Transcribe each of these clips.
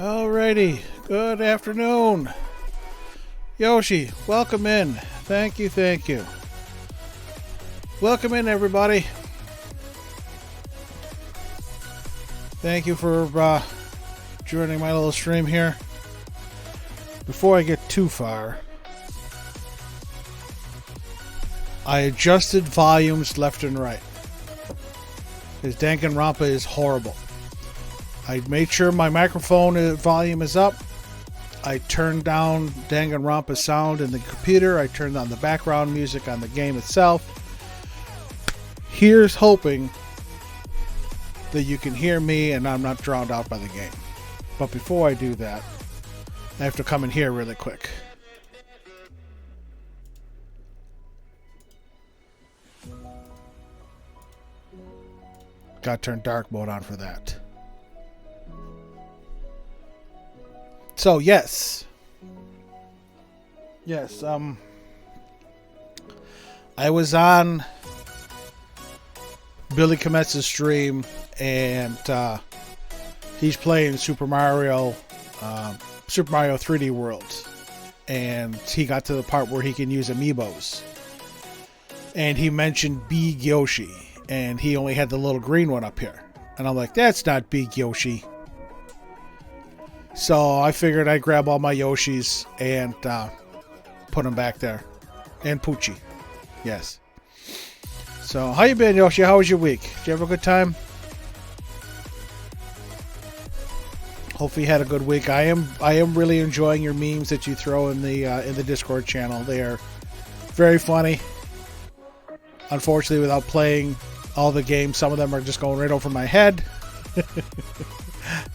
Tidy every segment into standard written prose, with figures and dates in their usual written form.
Alrighty, good afternoon. Yoshi, welcome in. Thank you, thank you. Welcome in, everybody. Thank you for joining my little stream here. Before I get too far, I adjusted volumes left and right. Because Danganronpa is horrible. I made sure my microphone volume is up. I turned down Danganronpa sound in the computer. I turned on the background music on the game itself. Here's hoping that you can hear me and I'm not drowned out by the game. But before I do that, I have to come in here really quick. Got to turn dark mode on for that. So yes, I was on Billy Kometz's stream, and he's playing Super Mario 3D World, and he got to the part where he can use amiibos, and he mentioned Big Yoshi, and he only had the little green one up here, and I'm like, that's not Big Yoshi. So I figured I'd grab all my Yoshis and put them back there, and Poochie, yes. So how you been, Yoshi? How was your week? Did you have a good time? Hopefully you had a good week. I am really enjoying your memes that you throw in the Discord channel. They are very funny. Unfortunately, without playing all the games, some of them are just going right over my head.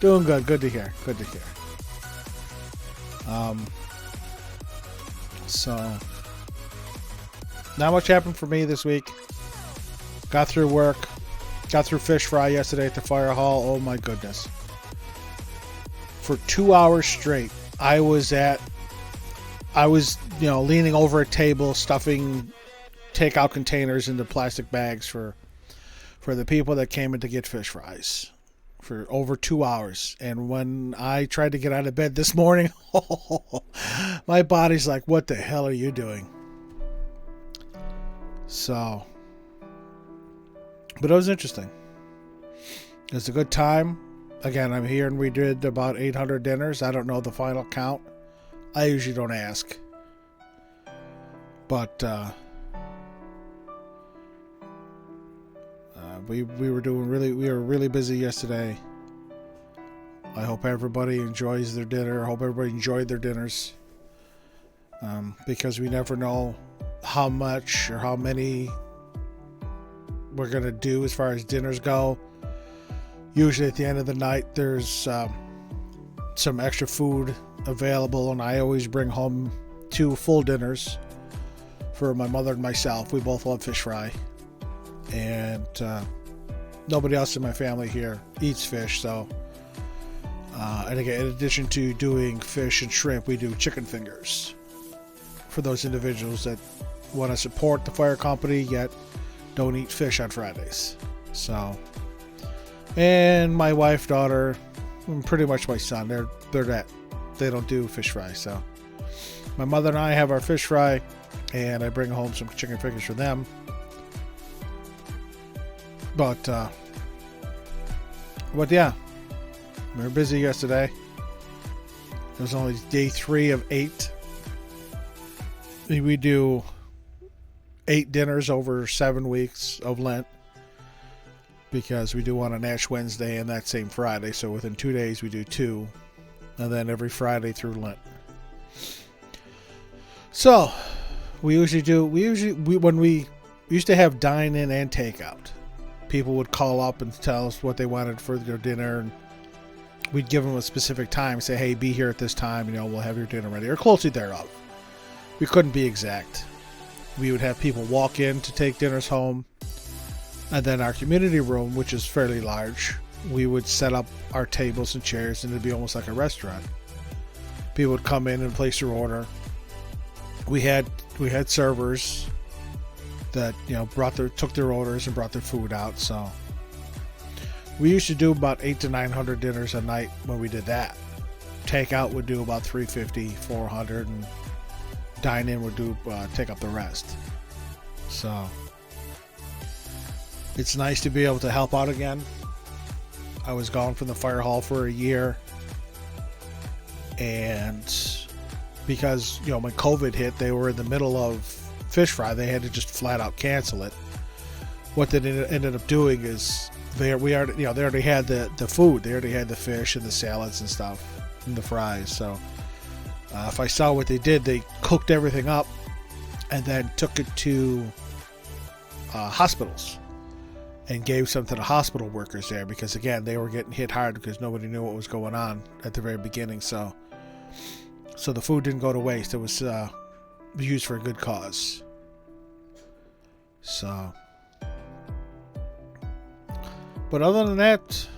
Doing good. Good to hear. Good to hear. So not much happened for me this week. Got through work. Got through fish fry yesterday at the fire hall. Oh my goodness. For 2 hours straight, I was leaning over a table, stuffing takeout containers into plastic bags for the people that came in to get fish fries for over 2 hours. And when I tried to get out of bed this morning, my body's like, what the hell are you doing? So, but it was interesting. It was a good time. Again, I'm here and we did about 800 dinners. I don't know the final count. I usually don't ask. But we were really busy yesterday. I hope everybody enjoys their dinner. I hope everybody enjoyed their dinners. Because we never know how much or how many we're going to do as far as dinners go. Usually at the end of the night, there's some extra food available, and I always bring home 2 full dinners for my mother and myself. We both love fish fry, and nobody else in my family here eats fish. So, and again, in addition to doing fish and shrimp, we do chicken fingers for those individuals that want to support the fire company yet don't eat fish on Fridays. So. And my wife, daughter, and pretty much my son, they don't do fish fry. So my mother and I have our fish fry, and I bring home some chicken fingers for them. But yeah, we were busy yesterday. It was only day 3 of 8. We do 8 dinners over 7 weeks of Lent, because we do one on Ash Wednesday and that same Friday. So within 2 days we do 2, and then every Friday through Lent. So we used to have dine-in and takeout. People would call up and tell us what they wanted for their dinner, and we'd give them a specific time, say, hey, be here at this time, we'll have your dinner ready, or closely thereof. We couldn't be exact. We would have people walk in to take dinners home. And then our community room, which is fairly large, we would set up our tables and chairs, and it'd be almost like a restaurant. People would come in and place their order. We had servers that took their orders and brought their food out. So we used to do about 800 to 900 dinners a night when we did that. Takeout would do about 350, 400, and dine-in would do take up the rest. So it's nice to be able to help out again. I was gone from the fire hall for a year, and because when COVID hit, they were in the middle of fish fry. They had to just flat out cancel it. What they ended up doing is they already had the food. They already had the fish and the salads and stuff and the fries. So if I saw what they did, they cooked everything up and then took it to hospitals and gave some to the hospital workers there, because again, they were getting hit hard because nobody knew what was going on at the very beginning. So the food didn't go to waste. It was used for a good cause. So, but other than that,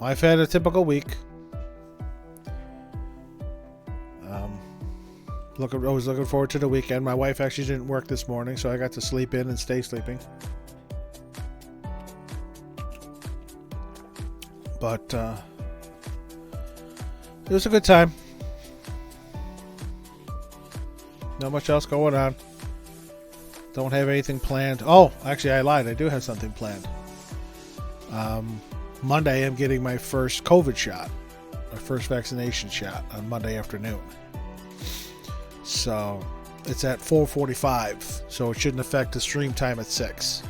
I've had a typical week. I was looking forward to the weekend. My wife actually didn't work this morning, so I got to sleep in and stay sleeping. But it was a good time. Not much else going on. Don't have anything planned. Oh, actually, I lied. I do have something planned. Monday, I'm getting my first COVID shot, my first vaccination shot on Monday afternoon. So it's at 4:45, so it shouldn't affect the stream time at 6.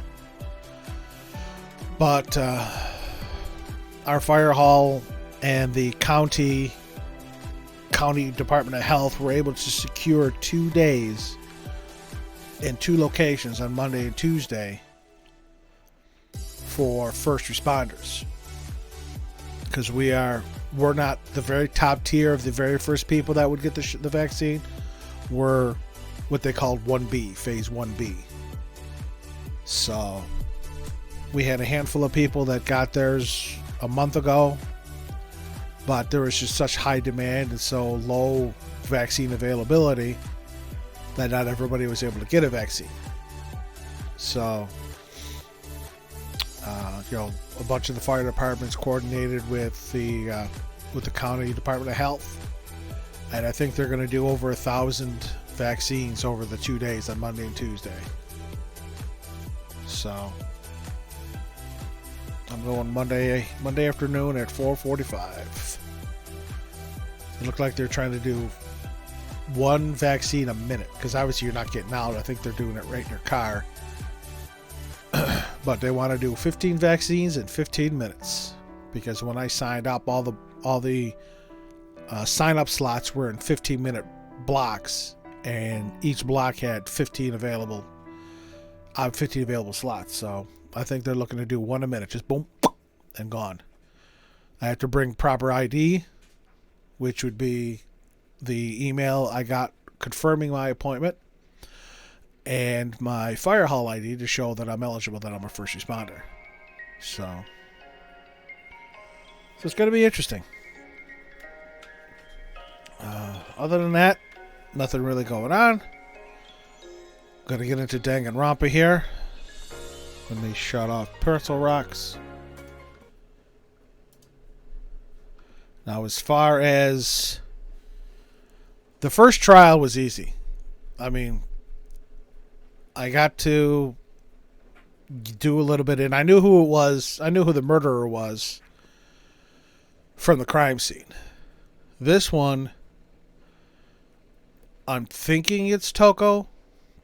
But our fire hall and the county Department of Health were able to secure 2 days in 2 locations on Monday and Tuesday for first responders, because we're not the very top tier of the very first people that would get the vaccine. We're what they called 1B, phase 1B. So we had a handful of people that got theirs a month ago, but there was just such high demand and so low vaccine availability that not everybody was able to get a vaccine. So a bunch of the fire departments coordinated with the county Department of Health, and I think they're going to do over 1,000 vaccines over the 2 days on Monday and Tuesday. So I'm going Monday afternoon at 4:45. It looked like they're trying to do 1 vaccine a minute, because obviously you're not getting out. I think they're doing it right in your car. But they want to do 15 vaccines in 15 minutes, because when I signed up, all the sign-up slots were in 15-minute blocks, and each block had 15 available slots. So I think they're looking to do 1 a minute, just boom, and gone. I have to bring proper ID, which would be the email I got confirming my appointment, and my fire hall ID to show that I'm eligible, that I'm a first responder. So it's going to be interesting. Other than that, nothing really going on. Going to get into Danganronpa here. Let me shut off Pencil Rocks. Now, as far as the first trial was easy. I mean, I got to do a little bit, and I knew who it was. I knew who the murderer was from the crime scene. This one, I'm thinking it's Toko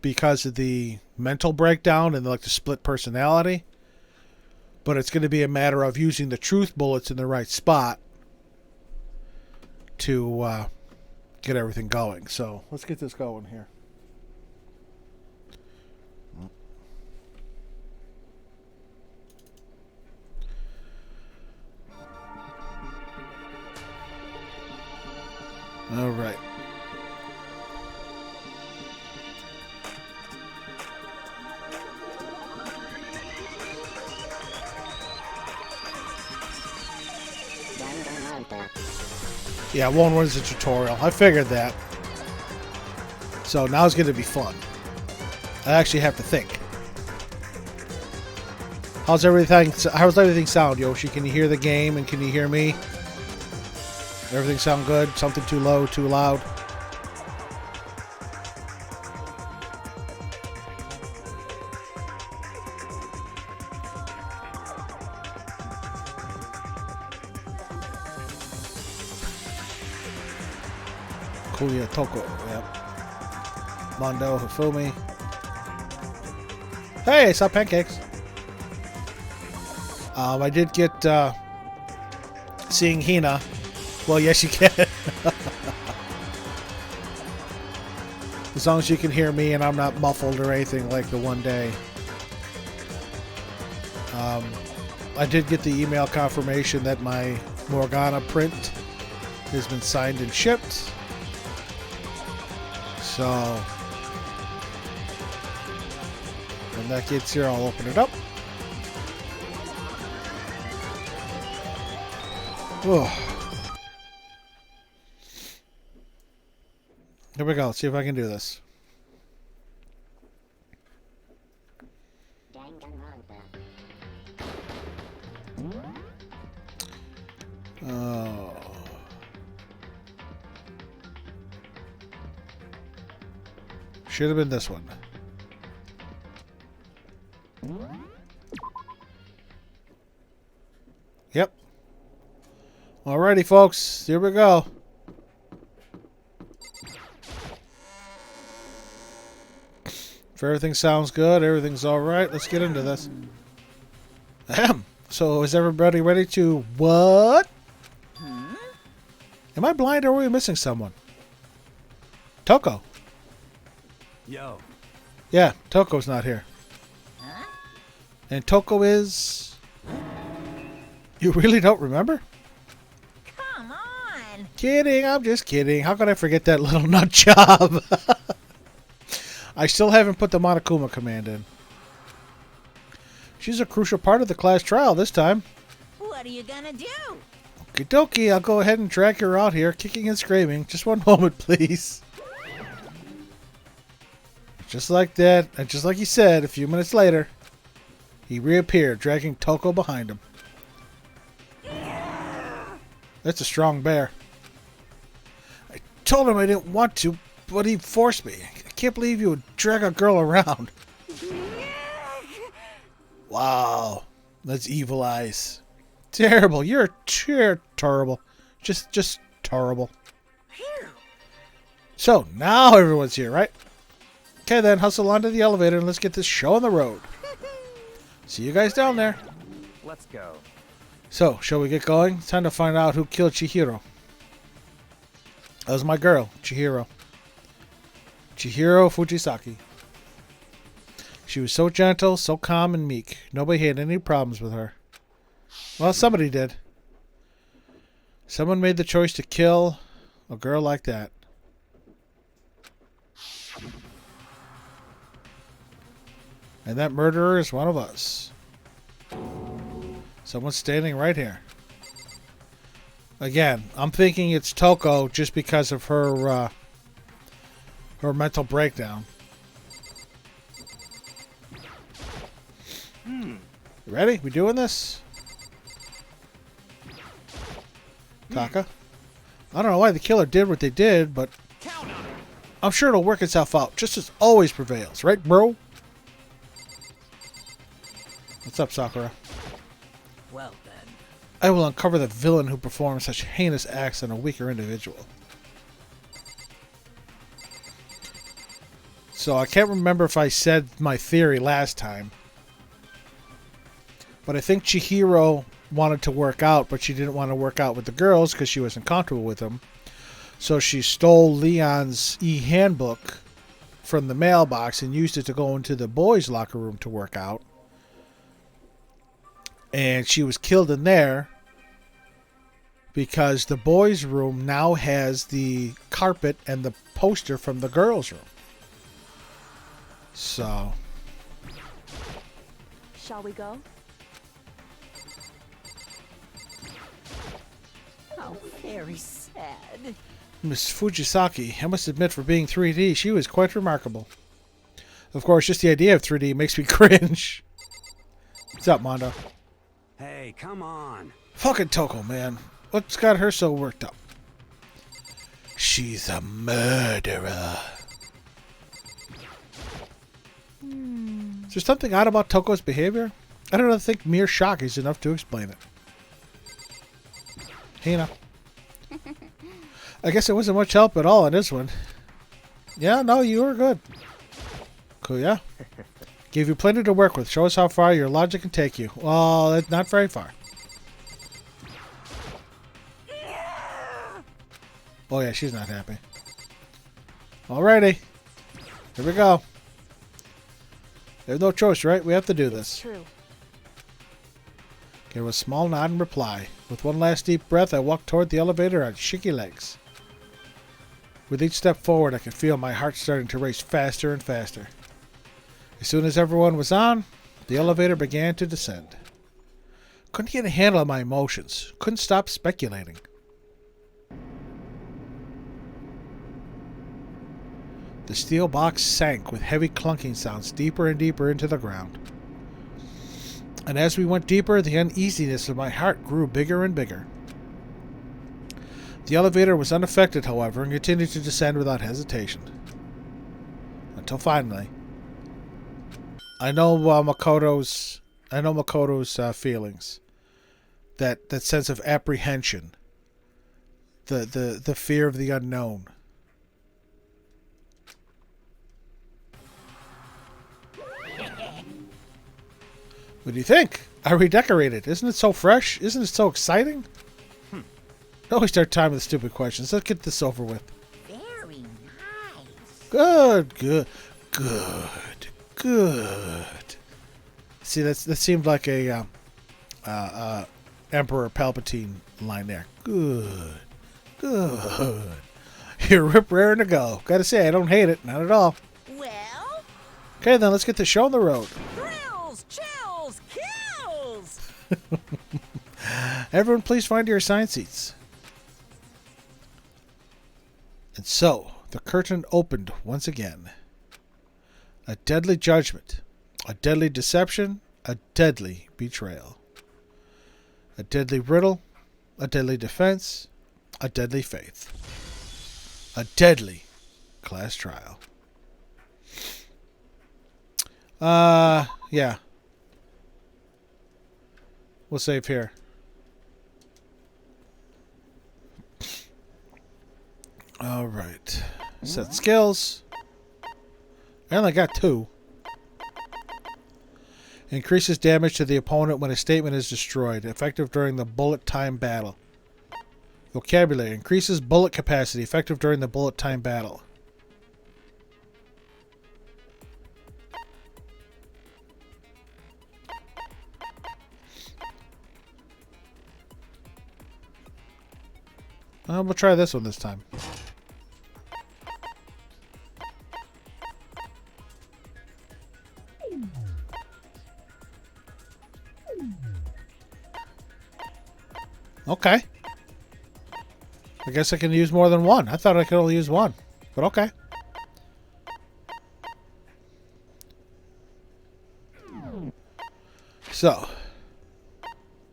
because of the mental breakdown and like the split personality. But it's going to be a matter of using the truth bullets in the right spot to get everything going. So let's get this going here. All right. Yeah, one was a tutorial. I figured that. So now it's going to be fun. I actually have to think. How's everything sound, Yoshi? Can you hear the game and can you hear me? Everything sound good? Something too low, too loud? Kuya Toko, yep. Mondo Hifumi. Hey, I saw pancakes. I did get seeing Hina. Well, yes, you can. As long as you can hear me and I'm not muffled or anything like the one day. I did get the email confirmation that my Morgana print has been signed and shipped. So when that gets here, I'll open it up. Oh. Here we go. Let's see if I can do this. Oh. Should have been this one. Yep. Alrighty, folks. Here we go. If everything sounds good, everything's alright, let's get into this. Ahem. So, is everybody ready to... What? Am I blind or are we missing someone? Toko. Yo. Yeah, Toko's not here. And Toko is... You really don't remember? Come on. Kidding, I'm just kidding. How could I forget that little nut job? I still haven't put the Monokuma command in. She's a crucial part of the class trial this time. What are you gonna do? Okie dokie, I'll go ahead and drag her out here, kicking and screaming. Just one moment, please. Just like that, and just like he said, a few minutes later, he reappeared, dragging Toko behind him. That's a strong bear. I told him I didn't want to, but he forced me. I can't believe you would drag a girl around. Wow, that's evil eyes. Terrible. You're terrible. Just terrible. So, now everyone's here, right? Okay then, hustle onto the elevator and let's get this show on the road. See you guys down there. Let's go. So, shall we get going? It's time to find out who killed Chihiro. That was my girl, Chihiro. Chihiro Fujisaki. She was so gentle, so calm and meek. Nobody had any problems with her. Well, somebody did. Someone made the choice to kill a girl like that. And that murderer is one of us. Someone's standing right here. Again, I'm thinking it's Toko just because of her her mental breakdown. You ready? We doing this? Taka? I don't know why the killer did what they did, but I'm sure it'll work itself out. Justice always prevails, right, bro? What's up, Sakura? Well then. I will uncover the villain who performed such heinous acts on a weaker individual. So I can't remember if I said my theory last time. But I think Chihiro wanted to work out, but she didn't want to work out with the girls because she wasn't comfortable with them. So she stole Leon's e-handbook from the mailbox and used it to go into the boys' locker room to work out. And she was killed in there because the boys' room now has the carpet and the poster from the girls' room. So... Shall we go? How very sad. Miss Fujisaki, I must admit, for being 3D, she was quite remarkable. Of course, just the idea of 3D makes me cringe. What's up, Mondo? Hey, come on. Fucking Toko, man. What's got her so worked up? She's a murderer. Is there something odd about Toko's behavior? I don't think mere shock is enough to explain it. Hina. I guess it wasn't much help at all in this one. Yeah, no, you were good. Cool, yeah? Gave you plenty to work with. Show us how far your logic can take you. Well, that's not very far. Oh yeah, she's not happy. Alrighty. Here we go. There's no choice, right? We have to do this. True. Gave a small nod in reply. With one last deep breath, I walked toward the elevator on shaky legs. With each step forward, I could feel my heart starting to race faster and faster. As soon as everyone was on, the elevator began to descend. Couldn't get a handle on my emotions. Couldn't stop speculating. The steel box sank with heavy clunking sounds deeper and deeper into the ground. And as we went deeper, the uneasiness of my heart grew bigger and bigger. The elevator was unaffected, however, and continued to descend without hesitation. Until finally, I know Makoto's feelings. That sense of apprehension. The fear of the unknown. What do you think? I redecorated. Isn't it so fresh? Isn't it so exciting? Don't waste our time with stupid questions. Let's get this over with. Very nice. Good. See, that seemed like a Emperor Palpatine line there. Good. You're rip raring to go. Gotta say, I don't hate it. Not at all. Well, Okay, then let's get the show on the road. thrills, chills, kills. Everyone, please find your assigned seats. And so, the curtain opened once again. A deadly judgment, a deadly deception, a deadly betrayal. A deadly riddle, a deadly defense, a deadly faith. A deadly class trial. Yeah. We'll save here. Alright. Set skills. I only got 2. Increases damage to the opponent when a statement is destroyed. Effective during the bullet time battle. Vocabulary. Increases bullet capacity. Effective during the bullet time battle. We'll try this one this time. Okay. I guess I can use more than one. I thought I could only use one. But okay. So.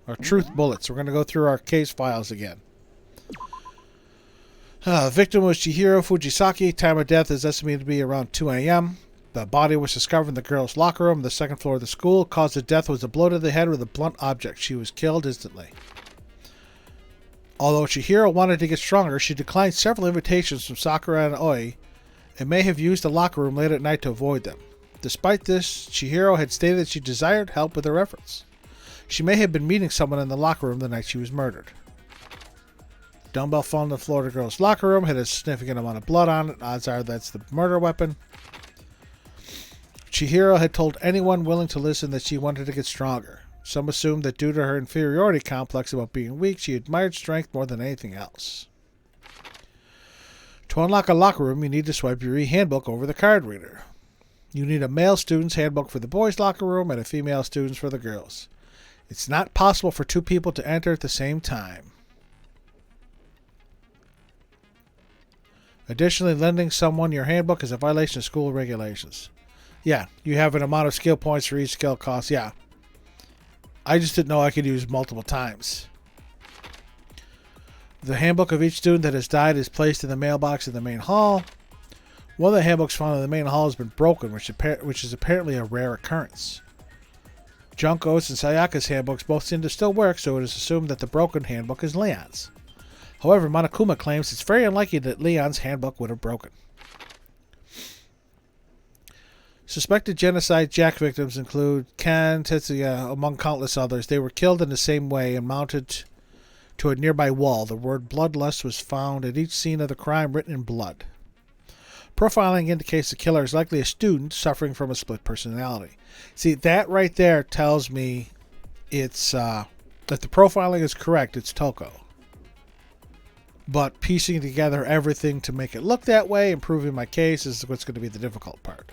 Our truth bullets. We're going to go through our case files again. Victim was Chihiro Fujisaki. Time of death is estimated to be around 2 a.m. The body was discovered in the girls' locker room on the second floor of the school. Cause of death was a blow to the head with a blunt object. She was killed instantly. Although Chihiro wanted to get stronger, she declined several invitations from Sakura and Oi and may have used the locker room late at night to avoid them. Despite this, Chihiro had stated that she desired help with her efforts. She may have been meeting someone in the locker room the night she was murdered. Dumbbell fell on the floor of the girls' locker room, had a significant amount of blood on it. Odds are that's the murder weapon. Chihiro had told anyone willing to listen that she wanted to get stronger. Some assumed that due to her inferiority complex about being weak, she admired strength more than anything else. To unlock a locker room, you need to swipe your e-handbook over the card reader. You need a male student's handbook for the boys' locker room and a female student's for the girls. It's not possible for 2 people to enter at the same time. Additionally, lending someone your handbook is a violation of school regulations. Yeah, you have an amount of skill points for each skill cost. Yeah. I just didn't know I could use multiple times. The handbook of each student that has died is placed in the mailbox in the main hall. One of the handbooks found in the main hall has been broken, which is apparently a rare occurrence. Junko's and Sayaka's handbooks both seem to still work, so it is assumed that the broken handbook is Leon's. However, Monokuma claims it's very unlikely that Leon's handbook would have broken. Suspected genocide Jack victims include Ken, Tetsuya, among countless others. They were killed in the same way and mounted to a nearby wall. The word bloodlust was found at each scene of the crime written in blood. Profiling indicates the killer is likely a student suffering from a split personality. See, that right there tells me it's that the profiling is correct. It's Toko. But piecing together everything to make it look that way and proving my case is what's going to be the difficult part.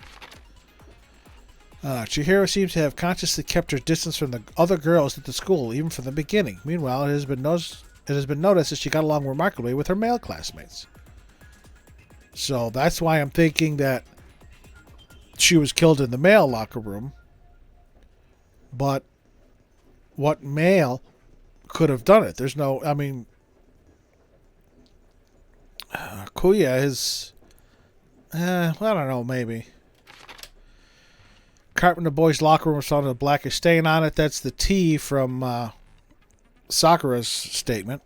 Chihiro seems to have consciously kept her distance from the other girls at the school, even from the beginning. Meanwhile, it has been noticed that she got along remarkably with her male classmates. So that's why I'm thinking that she was killed in the male locker room. But what male could have done it? There's no, I mean, Kuya is, I don't know, maybe. Carpet in the boys' locker room was found with a blackish stain on it. That's the T from Sakura's statement.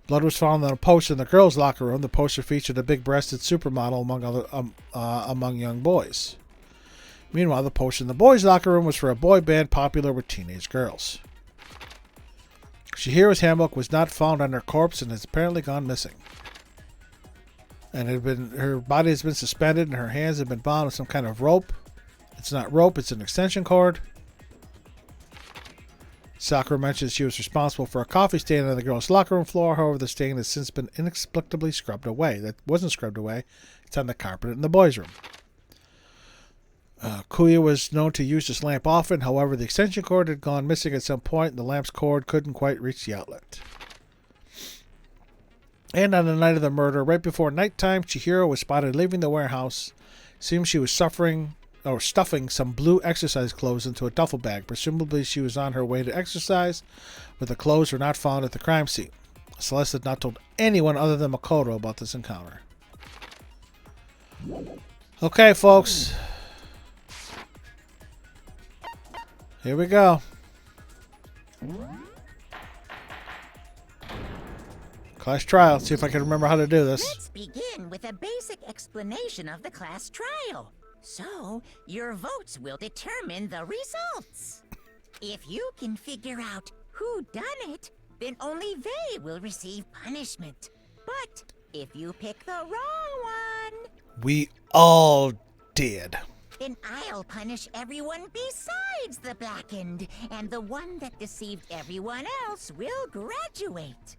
Blood was found on a poster in the girls' locker room. The poster featured a big-breasted supermodel among young boys. Meanwhile, the poster in the boys' locker room was for a boy band popular with teenage girls. Chihiro's handbook was not found on her corpse and has apparently gone missing. And her body has been suspended and her hands have been bound with some kind of rope. It's not rope, it's an extension cord. Sakura mentions she was responsible for a coffee stain on the girls' locker room floor. However, the stain has since been inexplicably scrubbed away. That wasn't scrubbed away. It's on the carpet in the boys' room. Kuya was known to use this lamp often. However, the extension cord had gone missing at some point, and the lamp's cord couldn't quite reach the outlet. And on the night of the murder, right before nighttime, Chihiro was spotted leaving the warehouse. It seems she was stuffing some blue exercise clothes into a duffel bag. Presumably, she was on her way to exercise, but the clothes were not found at the crime scene. Celeste had not told anyone other than Makoto about this encounter. Okay, folks. Here we go. Class trial. See if I can remember how to do this. Let's begin with a basic explanation of the class trial. So, your votes will determine the results. If you can figure out who done it, then only they will receive punishment. But if you pick the wrong one, We all did. then I'll punish everyone besides the blackened, and the one that deceived everyone else will graduate.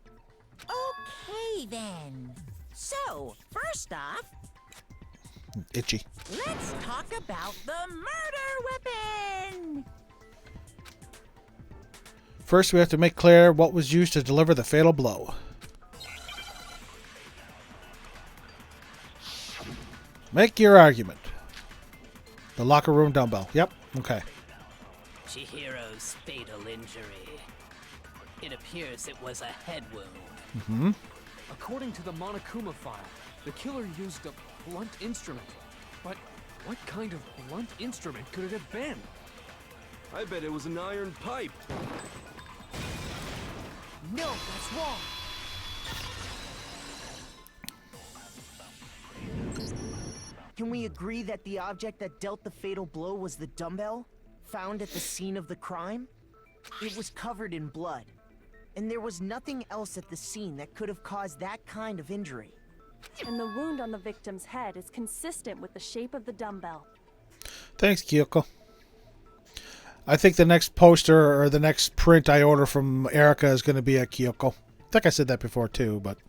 Okay, then. So, first off, Itchy. let's talk about the murder weapon! First, we have to make clear what was used to deliver the fatal blow. Make your argument. The locker room dumbbell. Yep. Okay. Chihiro's fatal injury. It appears it was a head wound. Mm-hmm. According to the Monokuma file, the killer used a blunt instrument. But what kind of blunt instrument could it have been? I bet it was an iron pipe. No, that's wrong. Can we agree that the object that dealt the fatal blow was the dumbbell, found at the scene of the crime? It was covered in blood, and there was nothing else at the scene that could have caused that kind of injury. And the wound on the victim's head is consistent with the shape of the dumbbell. Thanks, Kyoko. I think the next poster or the next print I order from Erica is going to be a Kyoko. I think I said that before too, but...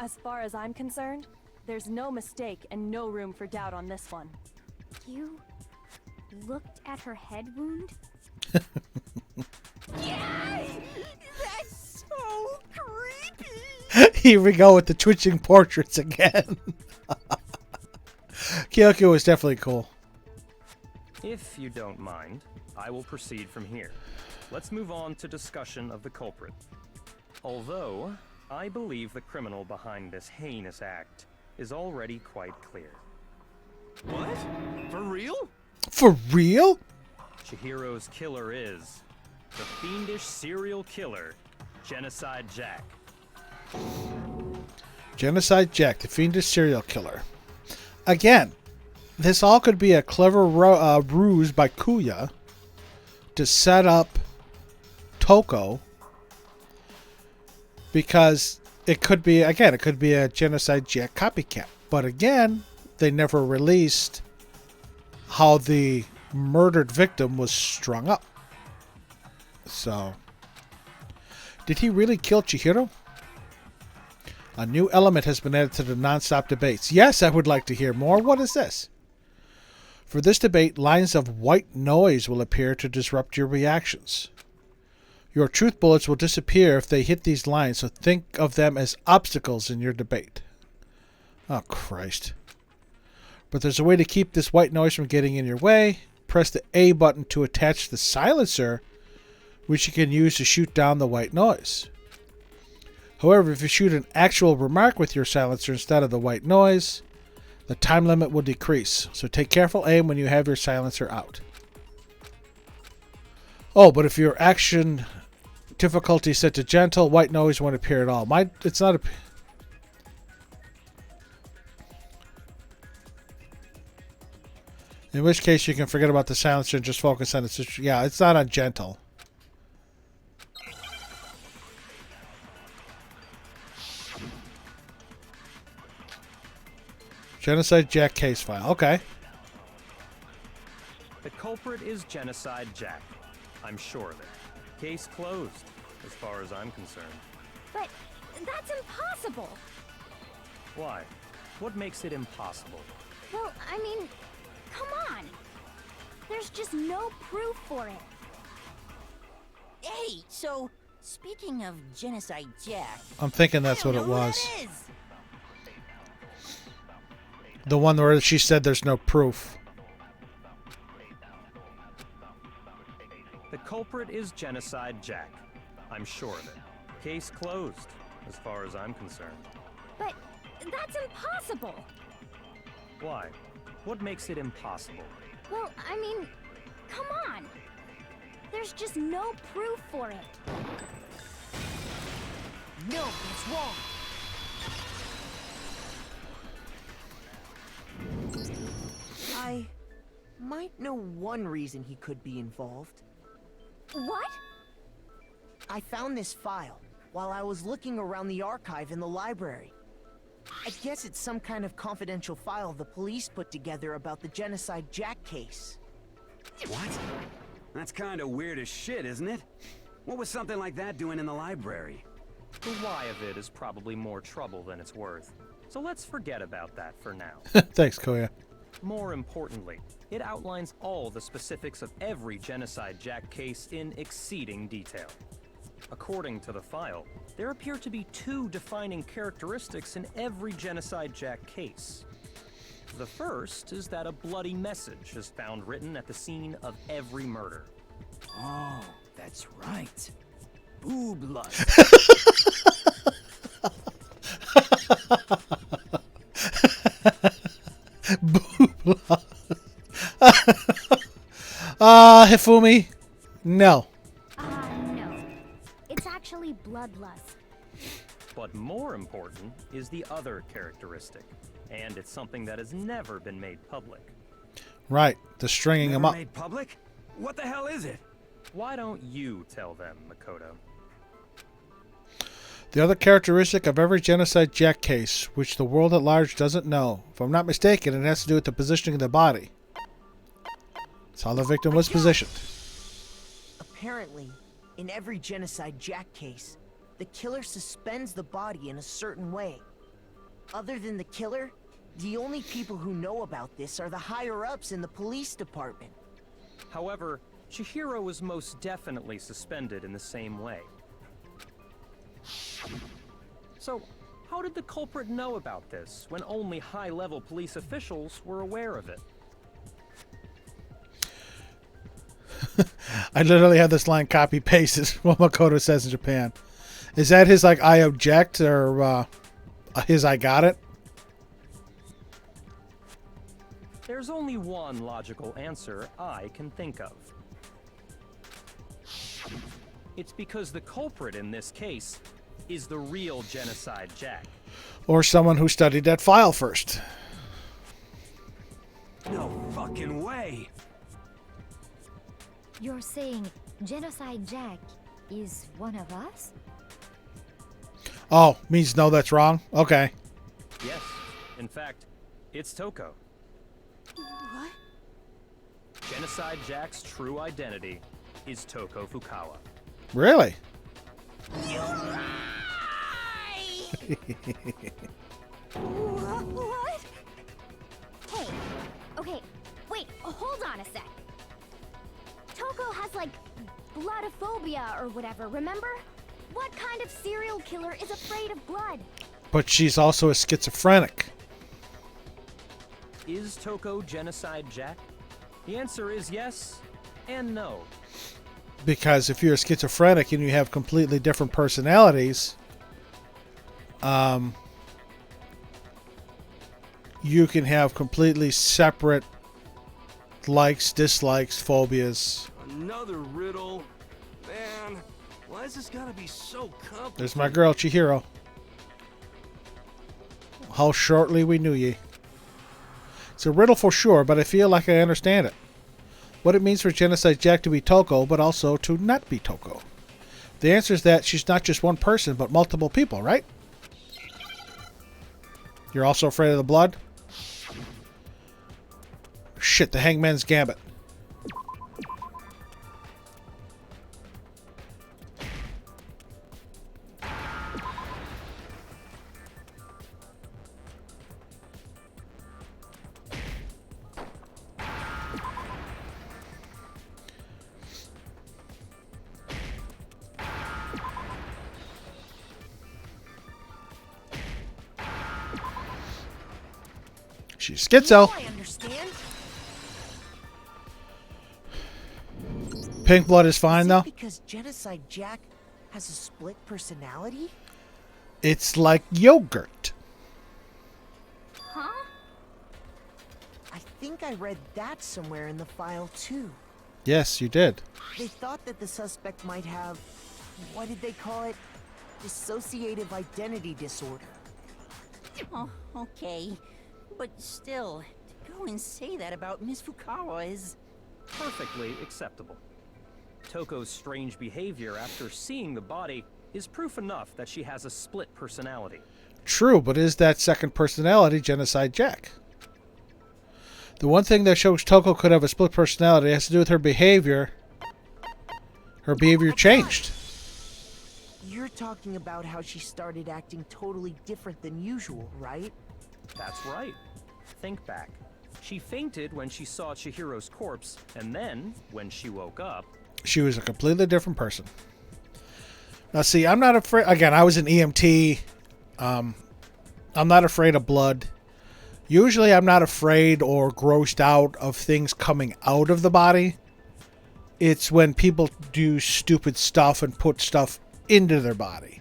As far as I'm concerned, there's no mistake and no room for doubt on this one. You looked at her head wound? Yay! That's so creepy! Here we go with the twitching portraits again. Kyoko was definitely cool. If you don't mind, I will proceed from here. Let's move on to discussion of the culprit. Although, I believe the criminal behind this heinous act is already quite clear. What? For real? For real? Chihiro's killer is the fiendish serial killer, Genocide Jack. Genocide Jack, the fiendish serial killer. Again, this all could be a clever ruse by Kuya to set up Toko, because it could be, again, it could be a Genocide Jack copycat. But again, they never released how the murdered victim was strung up. So, did he really kill Chihiro? A new element has been added to the non-stop debates. Yes, I would like to hear more. What is this? For this debate, lines of white noise will appear to disrupt your reactions. Your truth bullets will disappear if they hit these lines, so think of them as obstacles in your debate. Oh, Christ. But there's a way to keep this white noise from getting in your way. Press the A button to attach the silencer, which you can use to shoot down the white noise. However, if you shoot an actual remark with your silencer instead of the white noise, the time limit will decrease. So take careful aim when you have your silencer out. Oh, but if your action difficulty is set to gentle, white noise won't appear at all. It's not a... In which case, you can forget about the silencer and just focus on it. Yeah, it's not on gentle. Genocide Jack case file. Okay. The culprit is Genocide Jack. I'm sure of it. Case closed, as far as I'm concerned. But that's impossible. Why? What makes it impossible? Well, I mean, come on. There's just no proof for it. Hey, so speaking of Genocide Jack, I'm thinking that's I what don't it know who was. that is. The one where she said there's no proof. The culprit is Genocide Jack. I'm sure of it. Case closed, as far as I'm concerned. But that's impossible. Why? What makes it impossible? Well, I mean, come on. There's just no proof for it. No, it's wrong. I might know one reason he could be involved. What? I found this file while I was looking around the archive in the library. I guess it's some kind of confidential file the police put together about the Genocide Jack case. What? That's kind of weird as shit, isn't it? What was something like that doing in the library? The why of it is probably more trouble than it's worth. So let's forget about that for now. Thanks, Koya. More importantly, it outlines all the specifics of every Genocide Jack case in exceeding detail. According to the file, there appear to be two defining characteristics in every Genocide Jack case. The first is that a bloody message is found written at the scene of every murder. Oh, that's right. Boob lust. Hifumi? No. No. It's actually bloodlust. But more important is the other characteristic, and it's something that has never been made public. Right, the stringing Never them up. made public? What the hell is it? Why don't you tell them, Makoto? The other characteristic of every Genocide Jack case, which the world at large doesn't know. If I'm not mistaken, it has to do with the positioning of the body. It's how the victim was positioned. Apparently, in every Genocide Jack case, the killer suspends the body in a certain way. Other than the killer, the only people who know about this are the higher-ups in the police department. However, Chihiro was most definitely suspended in the same way. So, how did the culprit know about this when only high-level police officials were aware of it? I literally have this line copy-pasted what Makoto says in Japan. Is that his, like, I object, or his I got it? There's only one logical answer I can think of. It's because the culprit in this case is the real Genocide Jack. Or someone who studied that file first. No fucking way. You're saying Genocide Jack is one of us? Oh, means no, that's wrong? Okay. Yes, in fact, it's Toko. What? Genocide Jack's true identity is Toko Fukawa. Really? You lie! What? Hey, okay, wait, hold on a sec. Toko has, like, bloodophobia or whatever, remember? What kind of serial killer is afraid of blood? But she's also a schizophrenic. Is Toko Genocide Jack? The answer is yes and no. Because if you're schizophrenic and you have completely different personalities, you can have completely separate likes, dislikes, phobias. Another riddle. Man, why has this gotta be so complicated? There's my girl, Chihiro. How shortly we knew ye. It's a riddle for sure, but I feel like I understand it. What it means for Genocide Jack to be Toko, but also to not be Toko. The answer is that she's not just one person, but multiple people, right? You're also afraid of the blood? Shit, the Hangman's Gambit. She's schizo. I understand. Pink blood is fine, Is it though. because Genocide Jack has a split personality? It's like yogurt. Huh? I think I read that somewhere in the file too. Yes, you did. They thought that the suspect might have, what did they call it? Dissociative identity disorder. Oh, okay. But still, to go and say that about Miss Fukawa is... Perfectly acceptable. Toko's strange behavior after seeing the body is proof enough that she has a split personality. True, but is that second personality Genocide Jack? The one thing that shows Toko could have a split personality has to do with her behavior. Her behavior changed. You're talking about how she started acting totally different than usual, right? That's right. Think back. She fainted when she saw Chihiro's corpse, and then, when she woke up... She was a completely different person. Now, see, I'm not afraid... Again, I was an EMT. I'm not afraid of blood. Usually, I'm not afraid or grossed out of things coming out of the body. It's when people do stupid stuff and put stuff into their body.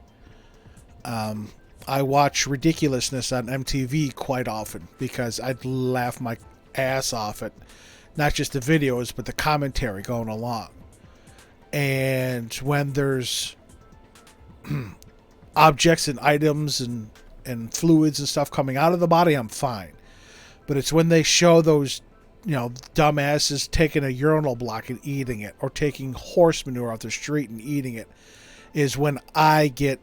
I watch ridiculousness on MTV quite often because I'd laugh my ass off at not just the videos but the commentary going along. And when there's objects and items and fluids and stuff coming out of the body, I'm fine. But it's when they show those, dumbasses taking a urinal block and eating it, or taking horse manure off the street and eating it, is when I get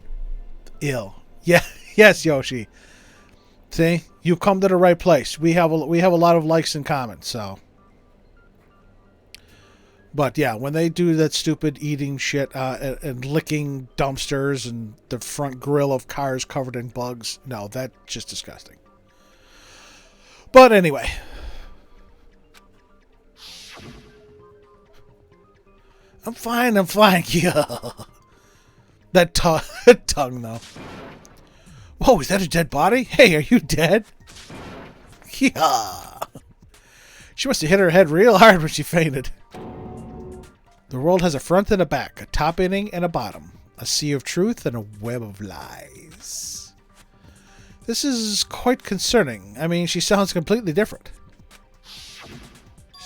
ill. Yeah, yes, Yoshi. See, you've come to the right place. We have a lot of likes in common, so. But yeah, when they do that stupid eating shit and licking dumpsters and the front grill of cars covered in bugs, no, that's just disgusting. But anyway. I'm fine. Yeah. That tongue, though. Whoa, is that a dead body? Hey, are you dead? Yeah. She must have hit her head real hard when she fainted. The world has a front and a back, a top ending and a bottom, a sea of truth and a web of lies. This is quite concerning. I mean, she sounds completely different.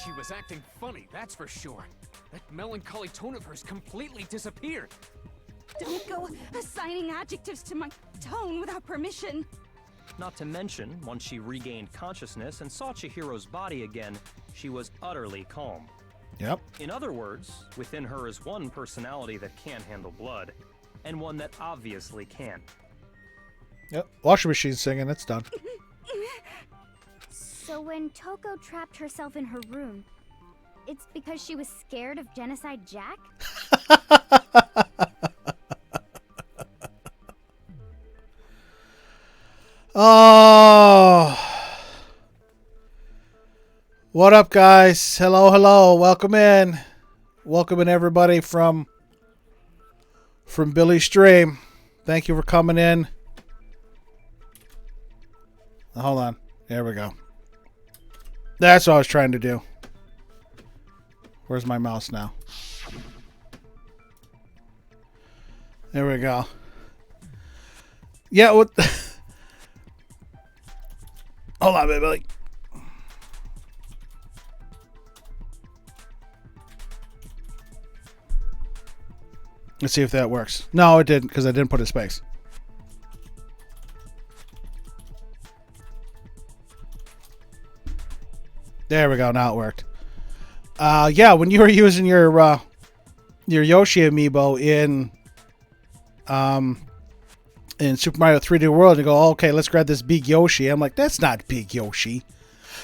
She was acting funny, that's for sure. That melancholy tone of hers completely disappeared. Don't go assigning adjectives to my tone without permission. Not to mention, once she regained consciousness and saw Chihiro's body again, she was utterly calm. Yep. In other words, within her is one personality that can't handle blood, and one that obviously can. Yep. Washing machine singing, it's done. So when Toko trapped herself in her room, it's because she was scared of Genocide Jack? Oh. What up, guys? Hello. Welcome in. Welcome in, everybody, from Billy's stream. Thank you for coming in. Hold on. There we go. That's what I was trying to do. Where's my mouse now? There we go. Yeah, what? Hold on, Billy. Let's see if that works. No, it didn't, because I didn't put a space. There we go. Now it worked. Yeah, when you were using your Yoshi amiibo in Super Mario 3D World, you go, oh, okay, let's grab this big Yoshi. I'm like, that's not big Yoshi.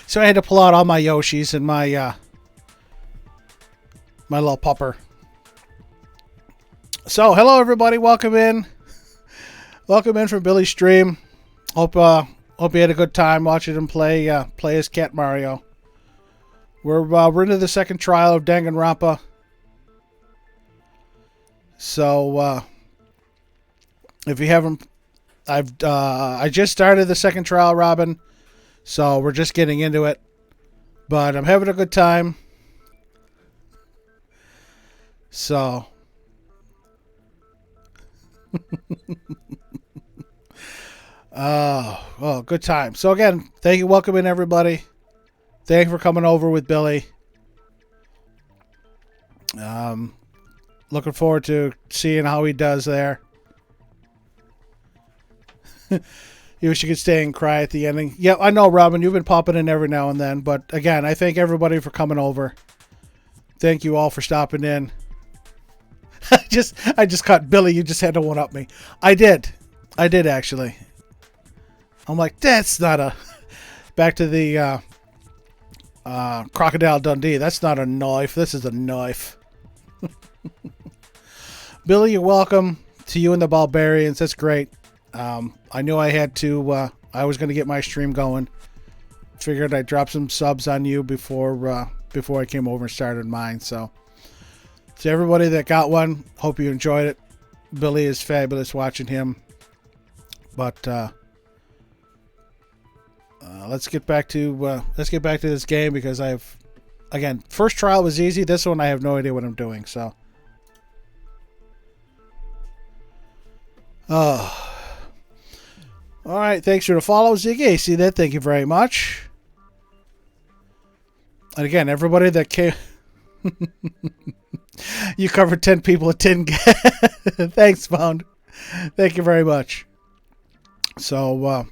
So I had to pull out all my Yoshis and my my little pupper. So, hello everybody, welcome in. Welcome in from Billy's stream. Hope you had a good time watching him play as Cat Mario. We're into the second trial of Danganronpa. So, if you haven't, I just started the second trial, Robin. So we're just getting into it, but I'm having a good time. So. Oh, good time. So again, thank you, welcome in everybody. Thank you for coming over with Billy. Looking forward to seeing how he does there. You wish you could stay and cry at the ending. Yeah, I know, Robin, you've been popping in every now and then, but again, I thank everybody for coming over. Thank you all for stopping in. I just caught Billy. You just had to one-up me. I did actually. I'm like, that's not a. Back to the Crocodile Dundee. That's not a knife. This is a knife. Billy, you're welcome. To you and the Barbarians. That's great. I knew I had to. I was going to get my stream going. Figured I'd drop some subs on you before I came over and started mine. So. To everybody that got one, hope you enjoyed it. Billy is fabulous watching him. But let's get back to this game because again, first trial was easy. This one I have no idea what I'm doing. So, all right. Thanks for the follow, Ziggy. See that? Thank you very much. And again, everybody that came. You covered 10 people at 10. Thanks, Pound. Thank you very much. So,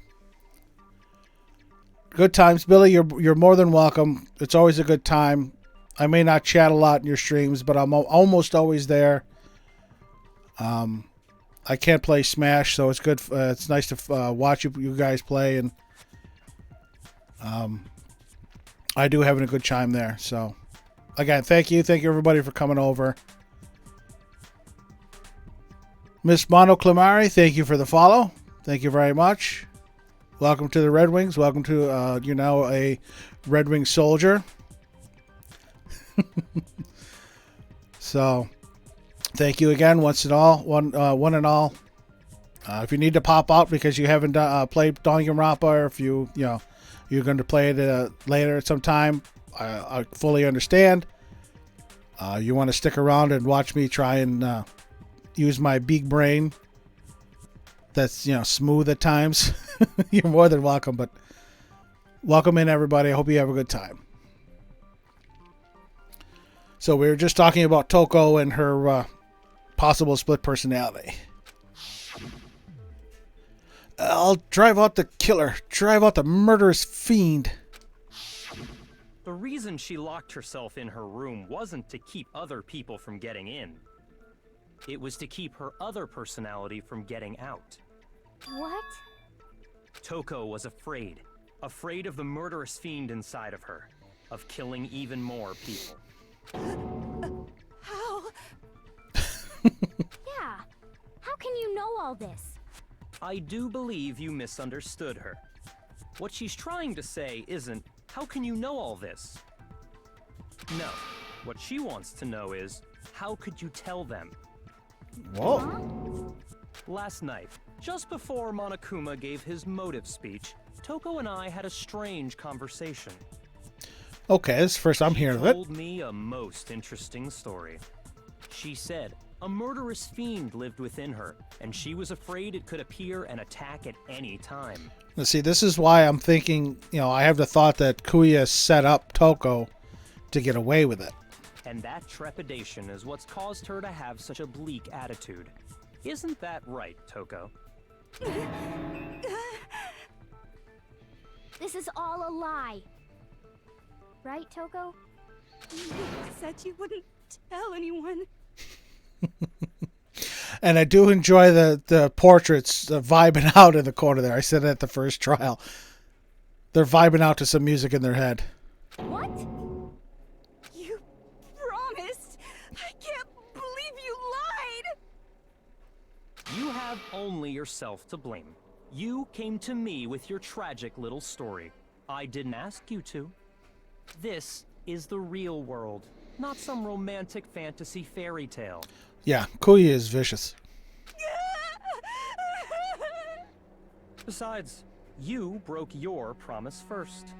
good times. Billy, you're more than welcome. It's always a good time. I may not chat a lot in your streams, but I'm almost always there. I can't play Smash, so it's good. It's nice to watch you guys play, and I do having a good time there, so... Again, thank you. Thank you, everybody, for coming over. Miss Monoclamari, thank you for the follow. Thank you very much. Welcome to the Red Wings. Welcome to, you're now a Red Wing soldier. So, thank you again, one and all. If you need to pop out because you haven't played Danganronpa, or if you're going to play it later at some time, I fully understand. You want to stick around and watch me try and use my big brain that's, smooth at times. You're more than welcome, but welcome in, everybody. I hope you have a good time. So we were just talking about Toko and her possible split personality. I'll drive out the killer. Drive out the murderous fiend. The reason she locked herself in her room wasn't to keep other people from getting in. It was to keep her other personality from getting out. What? Toko was afraid. Afraid of the murderous fiend inside of her. Of killing even more people. How? Yeah. How can you know all this? I do believe you misunderstood her. What she's trying to say isn't, how can you know all this? No. What she wants to know is, how could you tell them? Whoa. Last night, just before Monokuma gave his motive speech, Toko and I had a strange conversation. Okay, this is the first I'm hearing of it. Told me a most interesting story. She said a murderous fiend lived within her, and she was afraid it could appear and attack at any time. Now, see, this is why I'm thinking, I have the thought that Kuya set up Toko to get away with it. And that trepidation is what's caused her to have such a bleak attitude. Isn't that right, Toko? This is all a lie. Right, Toko? You said you wouldn't tell anyone. And I do enjoy the portraits vibing out in the corner there. I said it at the first trial. They're vibing out to some music in their head. What? You promised. I can't believe you lied. You have only yourself to blame. You came to me with your tragic little story. I didn't ask you to. This is the real world, not some romantic fantasy fairy tale. Yeah, Kuya is vicious. Besides, you broke your promise first.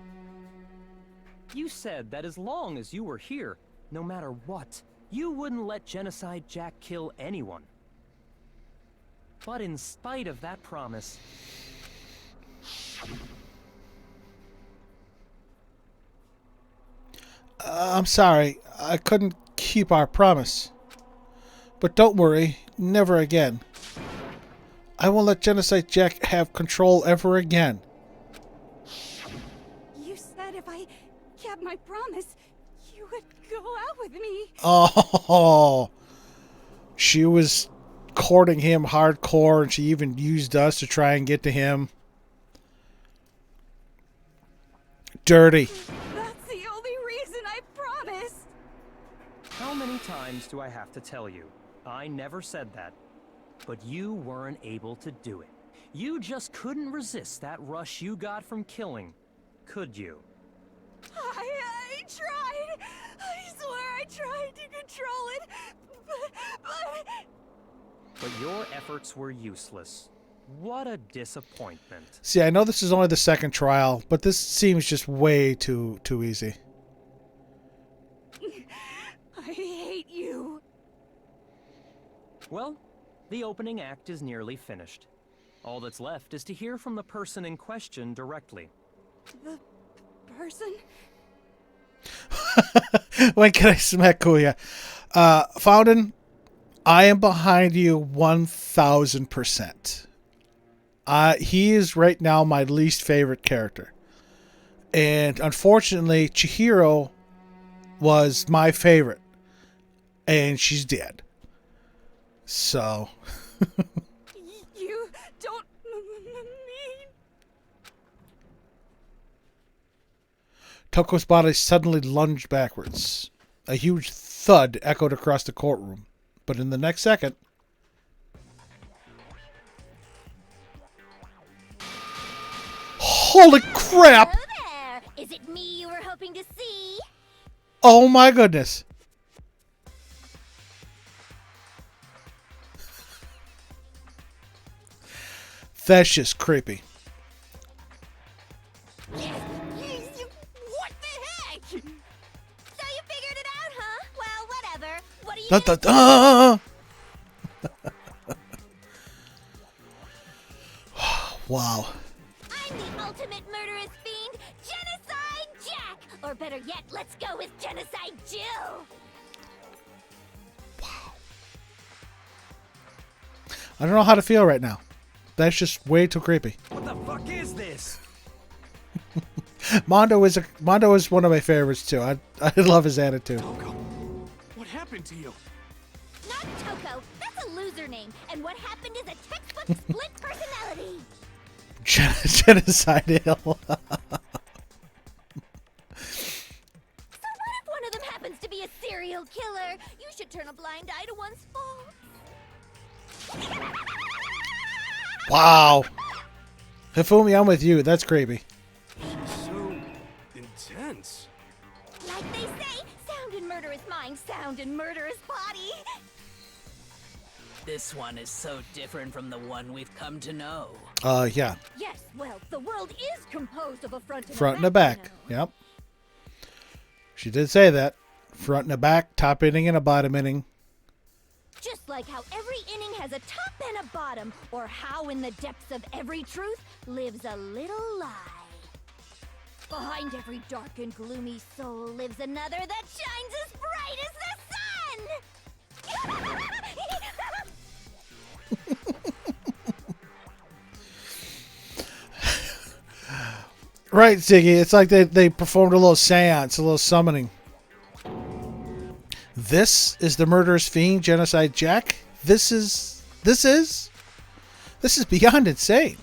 You said that as long as you were here, no matter what, you wouldn't let Genocide Jack kill anyone. But in spite of that promise, I'm sorry, I couldn't keep our promise. But don't worry, never again. I won't let Genocide Jack have control ever again. You said if I kept my promise, you would go out with me. Oh, she was courting him hardcore, and she even used us to try and get to him. Dirty. That's the only reason I promised. how many times do I have to tell you? I never said that. But you weren't able to do it. You just couldn't resist that rush you got from killing, could you? I tried. I swear I tried to control it, But your efforts were useless. What a disappointment. See, I know this is only the second trial, but this seems just way too easy. I hate you. Well, the opening act is nearly finished. All that's left is to hear from the person in question directly. The person? When can I smack Kuya? Fountain, I am behind you 1000%. He is right now my least favorite character. And unfortunately, Chihiro was my favorite. And she's dead. So... You don't mean... Toko's body suddenly lunged backwards. A huge thud echoed across the courtroom. But in the next second... Holy crap! Hello there! Is it me you were hoping to see? Oh my goodness. That's just creepy. What the heck? So you figured it out, huh? Well, whatever. What are you Da, da, da. Wow. I'm the ultimate murderous fiend, Genocide Jack! Or better yet, let's go with Genocide Jill! I don't know how to feel right now. That's just way too creepy. What the fuck is this? Mondo is one of my favorites too. I love his attitude. Toko, what happened to you? Not Toko, that's a loser name, and what happened is a textbook split personality! Genocide Hill. So what if one of them happens to be a serial killer? You should turn a blind eye to one's faults. Wow. Hifumi, I'm with you. That's creepy. So intense. Like they say, sound in murderous mind, sound in murderous body. This one is so different from the one we've come to know. Yeah. Yes, well, the world is composed of a front and Front a and a back. you know. Yep. She did say that. Front and a back, top inning and a bottom inning. Just like how every inning has a top and a bottom, or how in the depths of every truth lives a little lie. Behind every dark and gloomy soul lives another that shines as bright as the sun! Right, Ziggy. It's like they performed a little seance, a little summoning. This is the murderous fiend, Genocide Jack. This is beyond insane.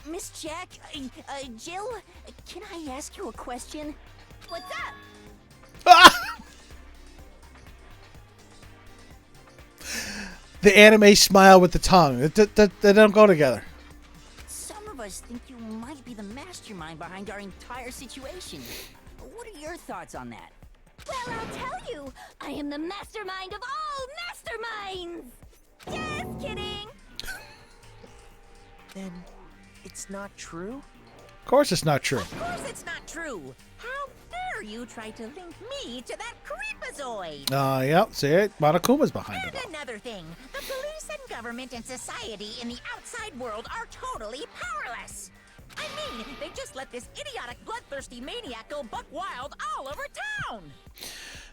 Miss Jack, Jill, can I ask you a question? What's up? The anime smile with the tongue. They don't go together. Some of us think you might be the mastermind behind our entire situation. What are your thoughts on that? Well, I'll tell you. I am the mastermind of all masterminds. Just kidding. Then it's not true? Of course it's not true. Of course it's not true. How dare you try to link me to that creepazoid? Yep, see it? Monokuma's behind it. And another thing, the police and government and society in the outside world are totally powerless. I mean, they just let this idiotic, bloodthirsty maniac go buck wild all over town.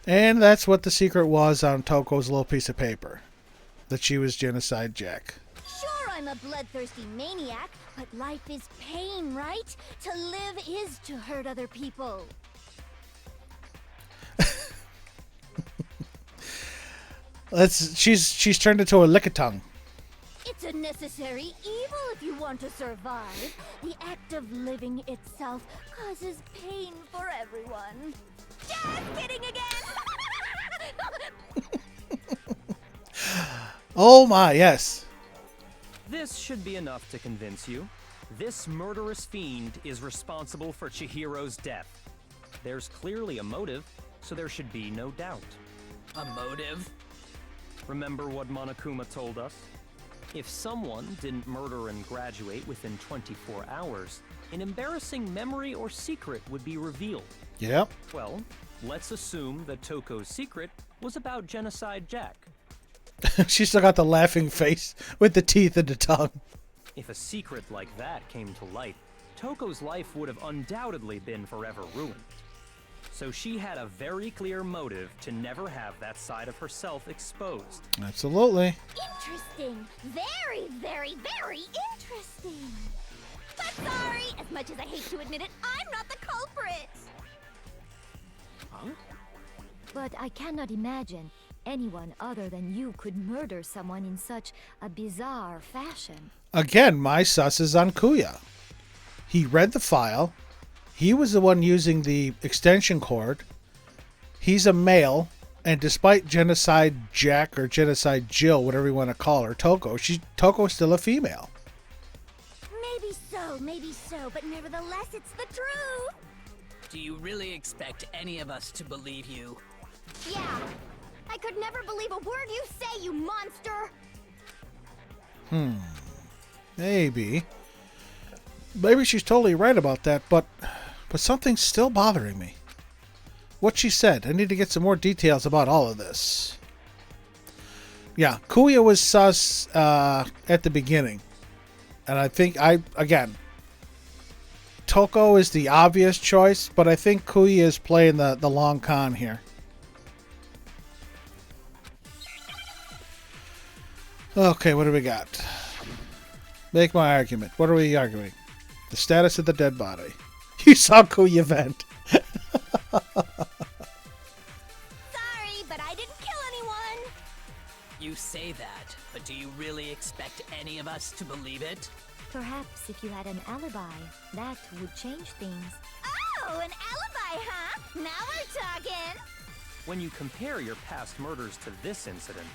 And that's what the secret was on Toko's little piece of paper. That she was Genocide Jack. Sure, I'm a bloodthirsty maniac, but life is pain, right? To live is to hurt other people. She's turned into a lickitung. It's a necessary evil if you want to survive. The act of living itself causes pain for everyone. Just kidding again! Oh my, yes. This should be enough to convince you. This murderous fiend is responsible for Chihiro's death. There's clearly a motive, so there should be no doubt. A motive? Remember what Monokuma told us? If someone didn't murder and graduate within 24 hours, an embarrassing memory or secret would be revealed. Yep. Well, let's assume that Toko's secret was about Genocide Jack. She still got the laughing face with the teeth and the tongue. If a secret like that came to light, Toko's life would have undoubtedly been forever ruined. So she had a very clear motive to never have that side of herself exposed. Absolutely. Interesting. Very, very, very interesting. But sorry, as much as I hate to admit it, I'm not the culprit. Huh? But I cannot imagine anyone other than you could murder someone in such a bizarre fashion. Again, my sus is on Kuya. He read the file. He was the one using the extension cord. He's a male, and despite Genocide Jack or Genocide Jill, whatever you want to call her, Toko's still a female. Maybe so, but nevertheless, it's the truth. Do you really expect any of us to believe you? Yeah. I could never believe a word you say, you monster! Maybe. Maybe she's totally right about that, but something's still bothering me. What she said. I need to get some more details about all of this. Yeah, Kuya was sus at the beginning. And I think, again, Toko is the obvious choice, but I think Kuya is playing the long con here. Okay, what do we got? Make my argument. What are we arguing? The status of the dead body. You saw Kuya vent. Sorry, but I didn't kill anyone. You say that, but do you really expect any of us to believe it? Perhaps if you had an alibi, that would change things. Oh, an alibi, huh? Now we're talking. When you compare your past murders to this incident,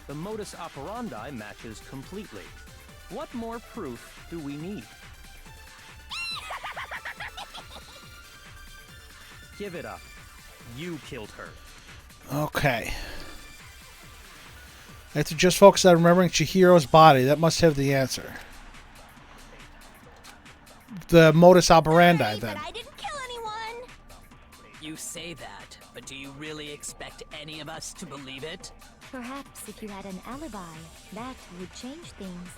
the modus operandi matches completely. What more proof do we need? Give it up. You killed her. Okay. I have to just focus on remembering Chihiro's body. That must have the answer. The modus operandi, then. But I didn't kill anyone. You say that, but do you really expect any of us to believe it? Perhaps if you had an alibi, that would change things.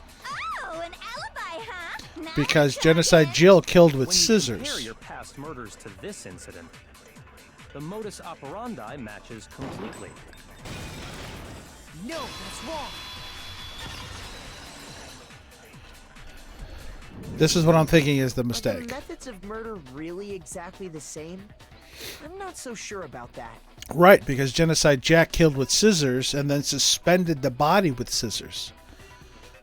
Oh, an alibi, huh? Now Because I'm Genocide talking. Jill killed with When you compare scissors. your past murders to this incident, the modus operandi matches completely. No, that's wrong. This is what I'm thinking is the Are the mistake. methods of murder really exactly the same? I'm not so sure about that. Right, because Genocide Jack killed with scissors and then suspended the body with scissors.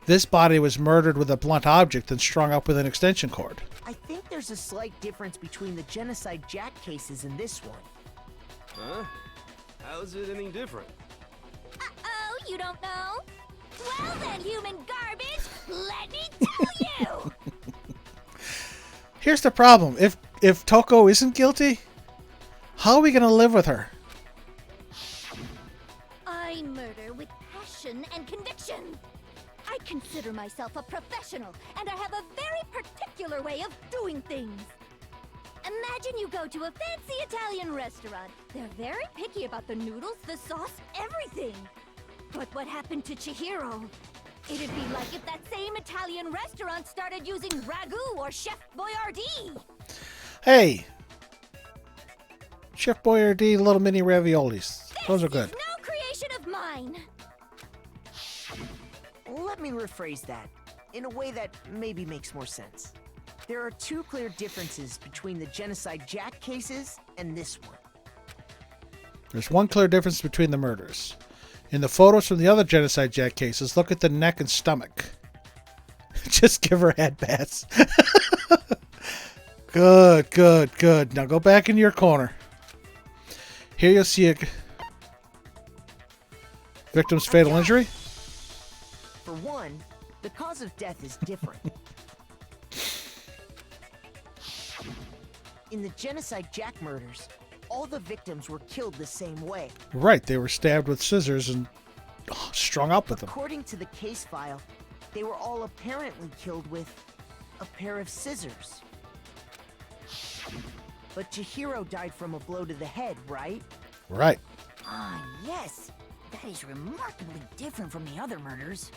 This body was murdered with a blunt object and strung up with an extension cord. I think there's a slight difference between the Genocide Jack cases and this one. Huh? How's it any different? Uh-oh, you don't know? Well then, human garbage, let me tell you! Here's the problem. If Toko isn't guilty, how are we going to live with her? I murder with passion and conviction. I consider myself a professional, and I have a very particular way of doing things. Imagine you go to a fancy Italian restaurant. They're very picky about the noodles, the sauce, everything. But what happened to Chihiro? It'd be like if that same Italian restaurant started using ragu or Chef Boyardee. Hey! Chef Boyardee little mini raviolis. Those are good. This is no creation of mine. Let me rephrase that in a way that maybe makes more sense. There are two clear differences between the Genocide Jack cases and this one. There's one clear difference between the murders. In the photos from the other Genocide Jack cases, look at the neck and stomach. Just give her head pats. Good, good, good. Now go back in your corner. Here you'll see a victim's fatal injury. For one, the cause of death is different. In the Genocide Jack murders, all the victims were killed the same way. Right, they were stabbed with scissors and strung up with them. According to the case file, they were all apparently killed with a pair of scissors. But Chihiro died from a blow to the head, right? Right. Ah, yes. That is remarkably different from the other murders.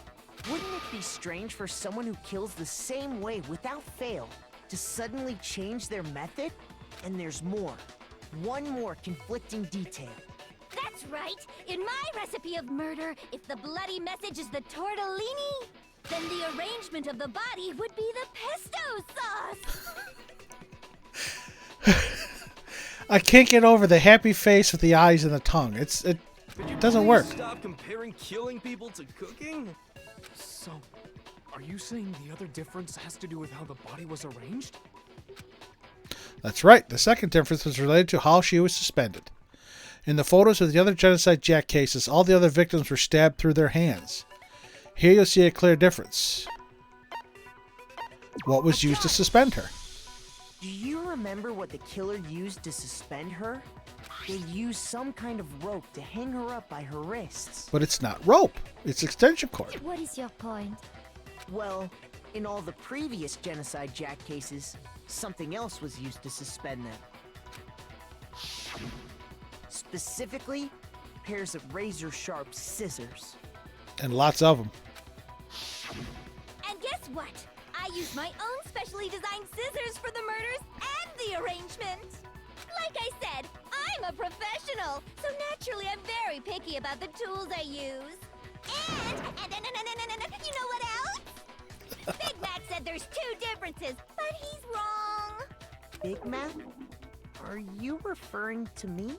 Wouldn't it be strange for someone who kills the same way without fail to suddenly change their method? And there's more. One more conflicting detail. That's right. In my recipe of murder, if the bloody message is the tortellini, then the arrangement of the body would be the pesto sauce. I can't get over the happy face with the eyes and the tongue. It doesn't Please work. Stop comparing killing people to cooking. So, are you saying the other difference has to do with how the body was arranged? That's right. The second difference was related to how she was suspended. In the photos of the other Genocide Jack cases, all the other victims were stabbed through their hands. Here you'll see a clear difference. What was used to suspend her? Do you remember what the killer used to suspend her? They used some kind of rope to hang her up by her wrists. But it's not rope. It's extension cord. What is your point? Well, in all the previous Genocide Jack cases, something else was used to suspend them. Specifically, pairs of razor-sharp scissors. And lots of them. And guess what? I used my own specially designed scissors for the murders and the arrangement. Like I said, I'm a professional, so naturally I'm very picky about the tools I use. And you know what else? Big Mac said there's two differences, but he's wrong. Big Mac? Are you referring to me?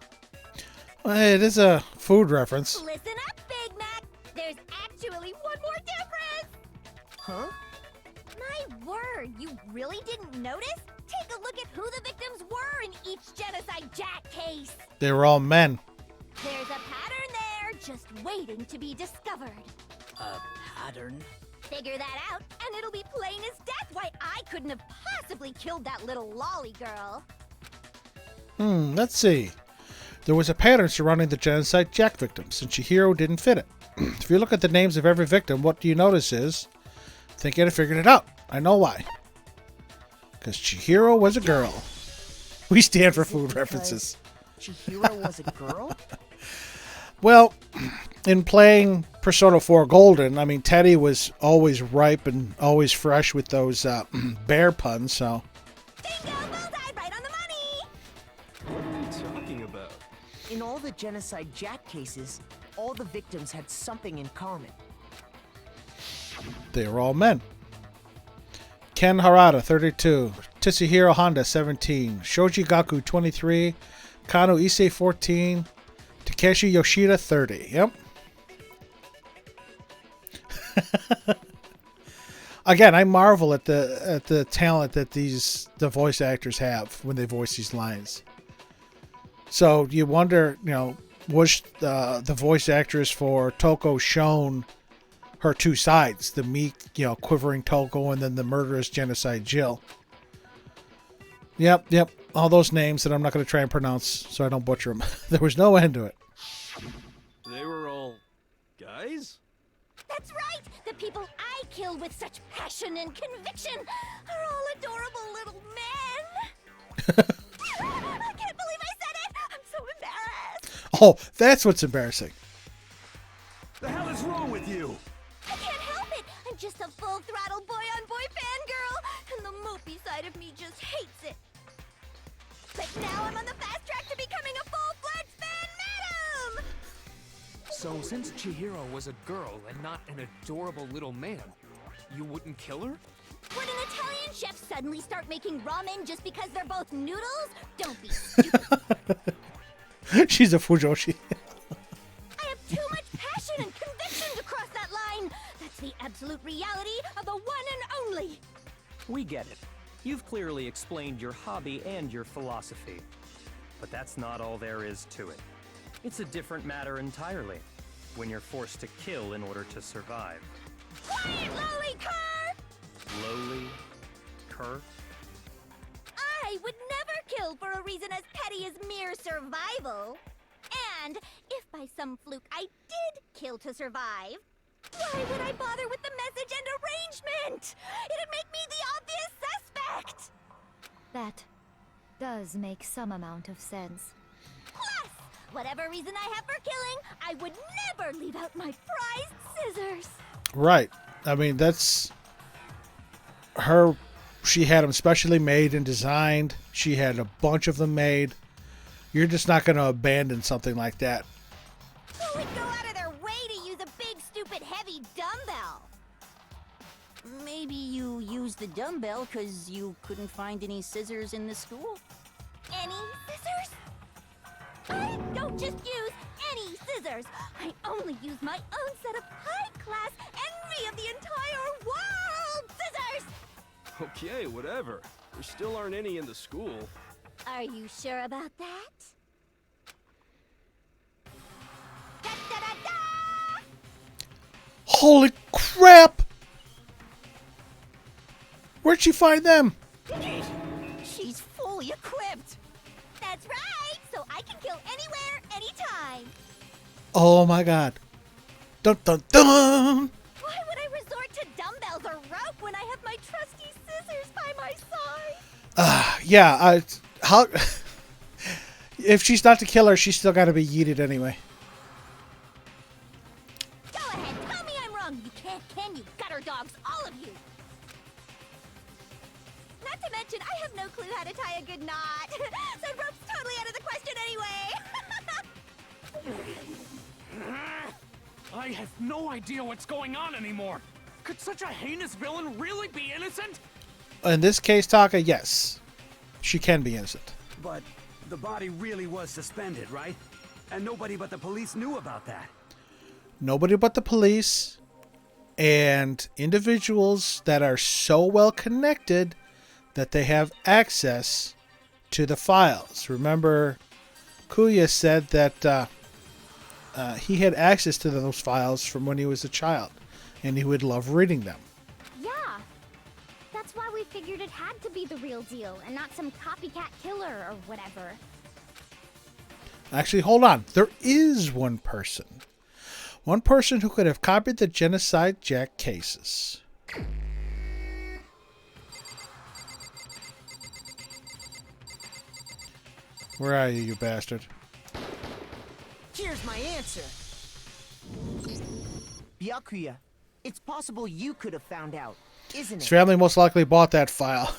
Well, it is a food reference. Listen up, Big Mac. There's actually one more difference. Huh? My word, you really didn't notice? Take a look at who the victims were in each Genocide Jack case. They were all men. There's a pattern there, just waiting to be discovered. A pattern? Figure that out, and it'll be plain as death why I couldn't have possibly killed that little lolly girl. Let's see. There was a pattern surrounding the Genocide Jack victims, and Chihiro didn't fit it. If you look at the names of every victim, what do you notice is... I think I figured it out. I know why. Because Chihiro was a girl. We stand for food references. Chihiro was a girl? Well, in playing Persona 4 Golden, I mean, Teddy was always ripe and always fresh with those bear puns, so... Bingo! Bullseye! Right on the money! What are you talking about? In all the Genocide Jack cases, all the victims had something in common. They were all men. Ken Harada, 32. Tsuhiro Honda, 17. Shoji Gaku, 23. Kano Ise, 14. Takeshi Yoshida, 30. Yep. Again, I marvel at the talent that the voice actors have when they voice these lines. So you wonder, was the voice actress for Toko shown her two sides, the meek, quivering Toko, and then the murderous genocide Jill. Yep, all those names that I'm not going to try and pronounce so I don't butcher them. There was no end to it. They were all guys? That's right! The people I kill with such passion and conviction are all adorable little men! I can't believe I said it! I'm so embarrassed! Oh, that's what's embarrassing. The hell is wrong with you? I can't help it! I'm just a full-throttle boy-on-boy fangirl, and the mopey side of me just hates it. But now I'm on the fast track to becoming a full-fledged fan madam! So, since Chihiro was a girl and not an adorable little man, you wouldn't kill her? Would an Italian chef suddenly start making ramen just because they're both noodles? Don't be stupid. She's a Fujoshi. I have too much passion and conviction to cross that line. That's the absolute reality of the one and only. We get it. You've clearly explained your hobby and your philosophy. But that's not all there is to it. It's a different matter entirely, when you're forced to kill in order to survive. Quiet, lowly cur! Lowly? Cur? I would never kill for a reason as petty as mere survival. And if by some fluke I did kill to survive, why would I bother with the message and arrangement? It'd make me the obvious suspect! That does make some amount of sense. Plus, whatever reason I have for killing, I would never leave out my prized scissors. Right. I mean, that's her. She had them specially made and designed. She had a bunch of them made. You're just not going to abandon something like that. Who would go out of their way to use a big, stupid, heavy dumbbell? Maybe you used the dumbbell because you couldn't find any scissors in the school? Any scissors? I don't just use any scissors. I only use my own set of high-class envy of the entire world scissors! Okay, whatever. There still aren't any in the school. Are you sure about that? Da-da-da-da! Holy crap! Where'd she find them? She's fully equipped. That's right, so I can kill anywhere, anytime. Oh my god. Dun dun dun! Why would I resort to dumbbells or rope when I have my trusty scissors by my side? Yeah, how... If she's not the killer, she's still got to be yeeted anyway. Go ahead, tell me I'm wrong. You can't, can you? Gutter dogs, all of you. Not to mention, I have no clue how to tie a good knot. So rope's totally out of the question anyway. I have no idea what's going on anymore. Could such a heinous villain really be innocent? In this case, Taka, yes. She can be innocent. But the body really was suspended, right? And nobody but the police knew about that. Nobody but the police and individuals that are so well connected that they have access to the files. Remember, Kuya said that he had access to those files from when he was a child, and he would love reading them. Yeah. That's why we figured it had to be the real deal and not some copycat killer or whatever. Actually, hold on. There is one person. One person who could have copied the Genocide Jack cases. Where are you, you bastard? Here's my answer. Byakuya, it's possible you could have found out, isn't His it? family most likely bought that file.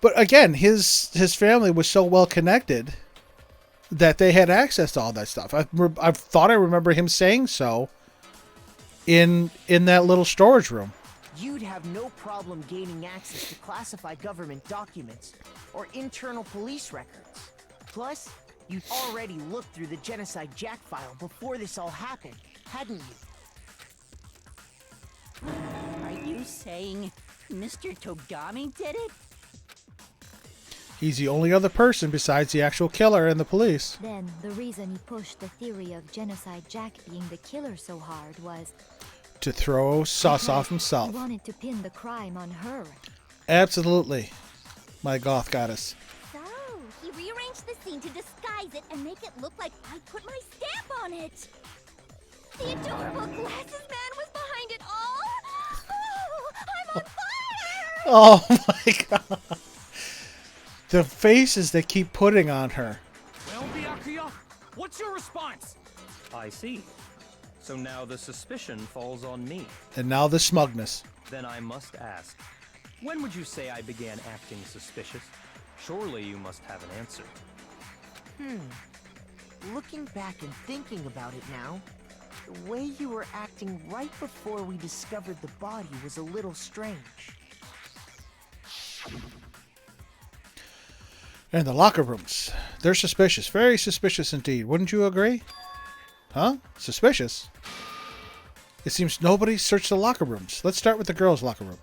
But again, his family was so well connected that they had access to all that stuff. I thought I remember him saying so in that little storage room. You'd have no problem gaining access to classified government documents or internal police records. Plus, you'd already looked through the Genocide Jack file before this all happened, hadn't you? Are you saying Mr. Togami did it? He's the only other person besides the actual killer and the police. Then the reason he pushed the theory of Genocide Jack being the killer so hard was To throw sauce off he himself. wanted to pin the crime on her. Absolutely. My goth goddess. So, he rearranged the scene to disguise it and make it look like I put my stamp on it. The adorable glasses man was behind it all. Oh, I'm on fire! Oh my god. The faces they keep putting on her. Well, Byakuya, what's your response? I see. So now the suspicion falls on me. And now the smugness. Then I must ask, when would you say I began acting suspicious? Surely you must have an answer. Looking back and thinking about it now, the way you were acting right before we discovered the body was a little strange. And the locker rooms. They're suspicious. Very suspicious indeed. Wouldn't you agree? Huh? Suspicious? It seems nobody searched the locker rooms. Let's start with the girls' locker room.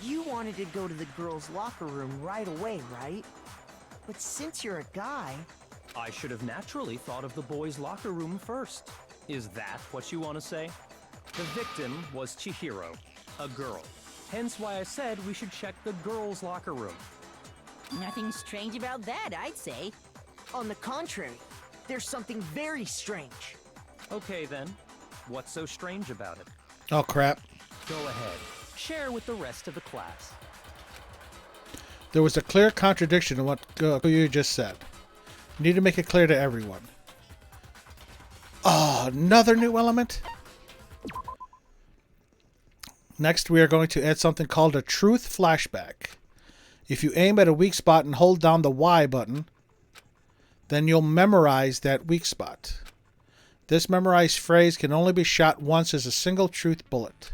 You wanted to go to the girls' locker room right away, right? But since you're a guy... I should have naturally thought of the boys' locker room first. Is that what you want to say? The victim was Chihiro, a girl. Hence why I said we should check the girls' locker room. Nothing strange about that, I'd say. On the contrary, there's something very strange. Okay then, what's so strange about it? Oh crap. Go ahead, share with the rest of the class. There was a clear contradiction in what you just said. You need to make it clear to everyone. Oh, another new element? Next, we are going to add something called a truth flashback. If you aim at a weak spot and hold down the Y button, then you'll memorize that weak spot. This memorized phrase can only be shot once as a single truth bullet.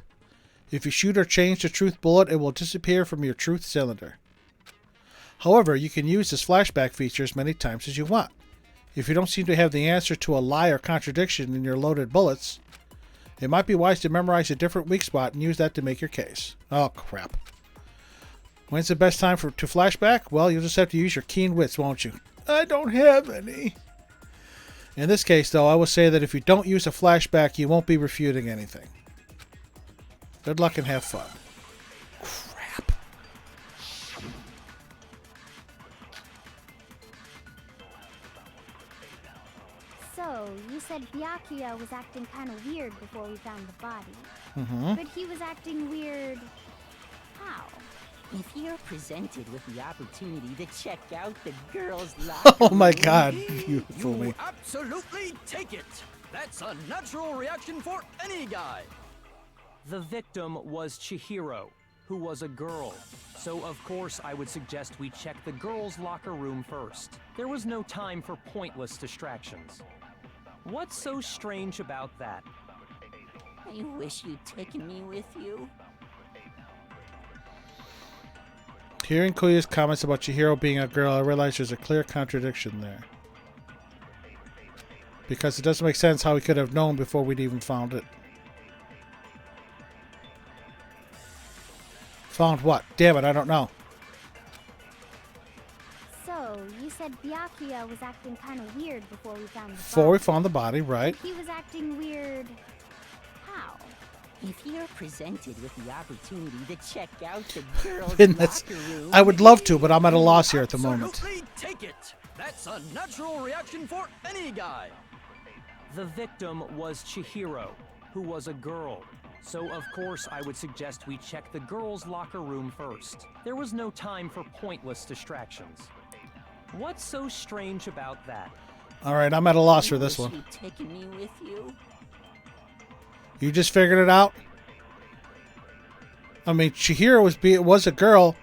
If you shoot or change the truth bullet, it will disappear from your truth cylinder. However, you can use this flashback feature as many times as you want. If you don't seem to have the answer to a lie or contradiction in your loaded bullets, it might be wise to memorize a different weak spot and use that to make your case. Oh, crap. When's the best time to flashback? Well, you'll just have to use your keen wits, won't you? I don't have any. In this case, though, I will say that if you don't use a flashback, you won't be refuting anything. Good luck and have fun. Crap. So, you said Byakuya was acting kind of weird before we found the body. Mm-hmm. But he was acting weird... how? If you're presented with the opportunity to check out the girls' locker Oh my room, god, you fool me. Absolutely take it. That's a natural reaction for any guy. The victim was Chihiro, who was a girl. So of course I would suggest we check the girls' locker room first. There was no time for pointless distractions. What's so strange about that? I wish you'd taken me with you. Hearing Kuya's comments about Chihiro being a girl, I realize there's a clear contradiction there. Because it doesn't make sense how he could have known before we'd even found it. Found what? Damn it, I don't know. So, you said Byakuya was acting kind of weird before we found the Before we body. found the body, right? He was acting weird... how? If you're presented with the opportunity to check out the girls' And that's, locker room, I would love to, but I'm at a loss here at the moment. Absolutely take it. That's a natural reaction for any guy. The victim was Chihiro, who was a girl. So of course I would suggest we check the girls' locker room first. There was no time for pointless distractions. What's so strange about that? All right, I'm at a loss for this one. You taking me with you? You just figured it out? I mean, Chihiro was a girl,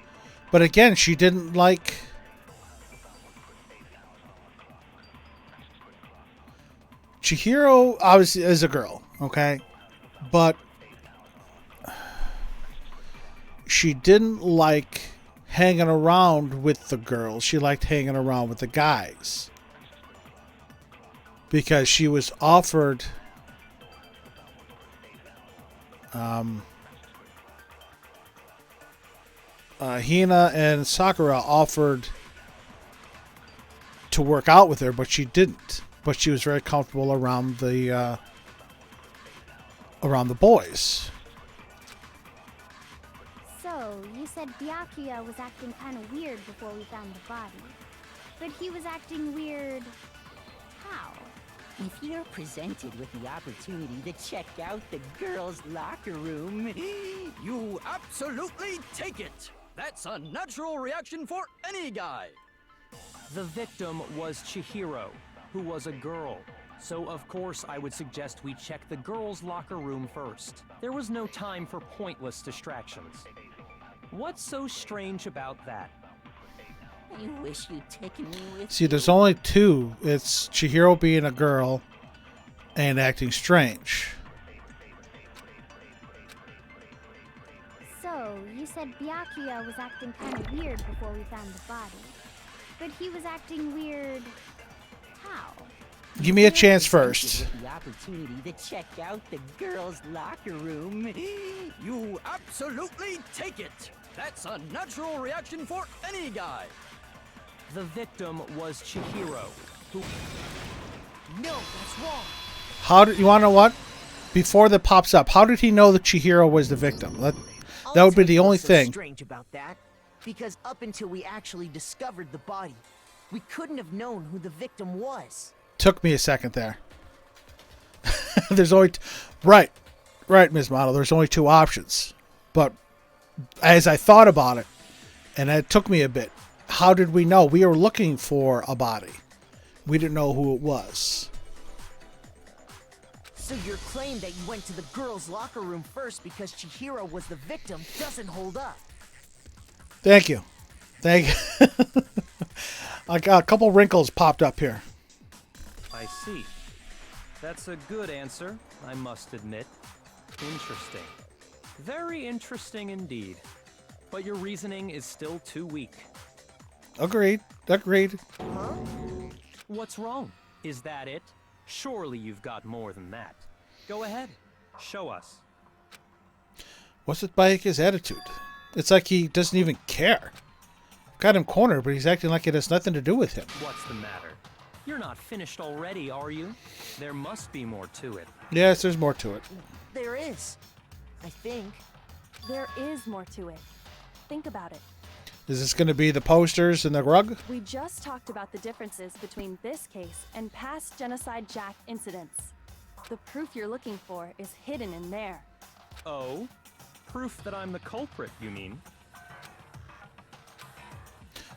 but again, she didn't like... Chihiro obviously is a girl, okay? But she didn't like hanging around with the girls. She liked hanging around with the guys. Because she was offered Hina and Sakura offered to work out with her, but she didn't. But she was very comfortable around the boys. So, you said Byakuya was acting kind of weird before we found the body. But he was acting weird... how? If you're presented with the opportunity to check out the girls' locker room, You absolutely take it! That's a natural reaction for any guy! The victim was Chihiro, who was a girl. So of course I would suggest we check the girls' locker room first. There was no time for pointless distractions. What's so strange about that? I wish you'd taken me with See, there's only two. It's Chihiro being a girl and acting strange. So, you said Byakuya was acting kind of weird before we found the body. But he was acting weird... how? Give me a chance first. With the opportunity to check out the girls' locker room. You absolutely take it! That's a natural reaction for any guy! The victim was Chihiro, who... No, that's wrong. How did you want to know what? Before that pops up, how did he know that Chihiro was the victim? That would be the only thing. Strange about that, because up until we actually discovered the body, we couldn't have known who the victim was. Took me a second there. There's only right, Ms. Model. There's only two options, but as I thought about it, and it took me a bit. How did we know? We were looking for a body. We didn't know who it was. So your claim that you went to the girls' locker room first because Chihiro was the victim doesn't hold up. Thank you. Thank you. I got a couple wrinkles popped up here. I see. That's a good answer, I must admit. Interesting. Very interesting indeed. But your reasoning is still too weak. Agreed. Agreed. Huh? What's wrong? Is that it? Surely you've got more than that. Go ahead. Show us. What's it by his attitude? It's like he doesn't even care. Got him cornered, but he's acting like it has nothing to do with him. What's the matter? You're not finished already, are you? There must be more to it. Yes, there's more to it. There is. I think. There is more to it. Think about it. Is this going to be the posters and the rug? We just talked about the differences between this case and past Genocide Jack incidents. The proof you're looking for is hidden in there. Oh? Proof that I'm the culprit, you mean?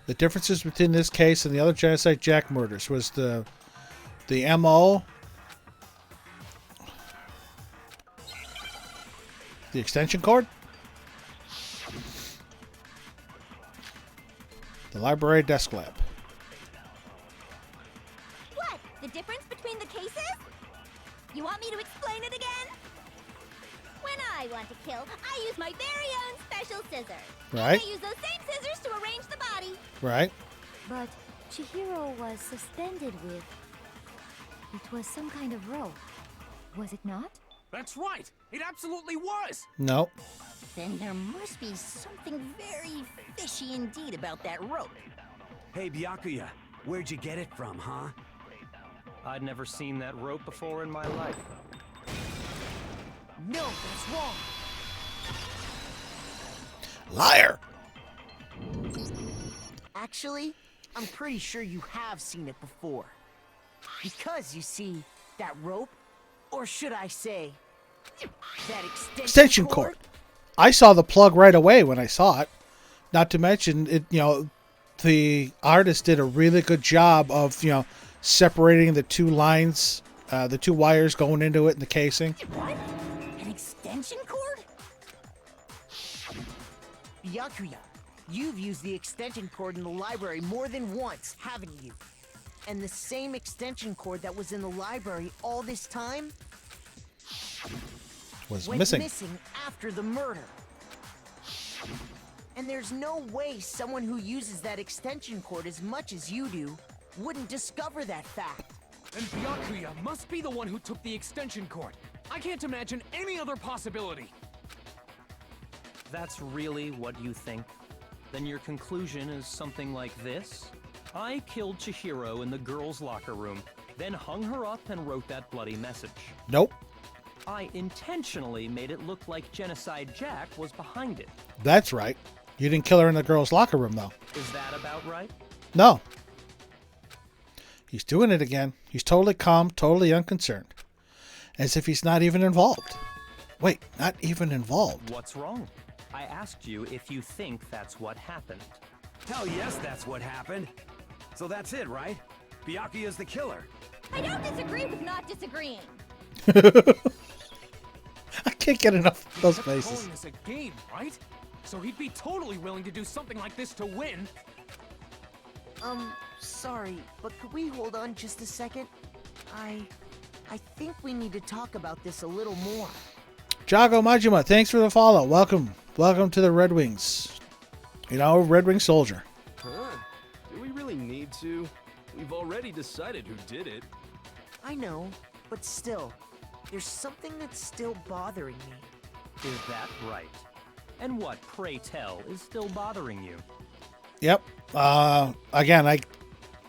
The differences between this case and the other Genocide Jack murders was the MO, the extension cord, the library desk lab. What? The difference between the cases? You want me to explain it again? When I want to kill, I use my very own special scissors. Right. And I use those same scissors to arrange the body. Right. But Chihiro was suspended with... It was some kind of rope. Was it not? That's right! It absolutely was! No. Then there must be something very fishy indeed about that rope. Hey, Byakuya, where'd you get it from, huh? I'd never seen that rope before in my life. No, that's wrong. Liar. Actually, I'm pretty sure you have seen it before. Because, you see, that rope, or should I say, That Extension cord. I saw the plug right away when I saw it. Not to mention, it. The artist did a really good job of, separating the two lines, the two wires going into it in the casing. What? An extension cord? Byakuya, you've used the extension cord in the library more than once, haven't you? And the same extension cord that was in the library all this time Was went missing. missing after the murder. And there's no way someone who uses that extension cord as much as you do wouldn't discover that fact. And Byakuya must be the one who took the extension cord. I can't imagine any other possibility. That's really what you think? Then your conclusion is something like this? I killed Chihiro in the girls' locker room, then hung her up and wrote that bloody message. Nope. I intentionally made it look like Genocide Jack was behind it. That's right. You didn't kill her in the girls' locker room, though. Is that about right? No. He's doing it again. He's totally calm, totally unconcerned. As if he's not even involved. Wait, not even involved. What's wrong? I asked you if you think that's what happened. Hell yes, that's what happened. So that's it, right? Byakuya's the killer. I don't disagree with not disagreeing. I can't get enough of those He's faces. calling this a game, right? So he'd be totally willing to do something like this to win. Sorry, but could we hold on just a second? I think we need to talk about this a little more. Jago Majima, thanks for the follow. Welcome. Welcome to the Red Wings. Red Wing Soldier. Huh? Do we really need to? We've already decided who did it. I know, but still, there's something that's still bothering me. Is that right? And what, pray tell, is still bothering you? Yep. Again,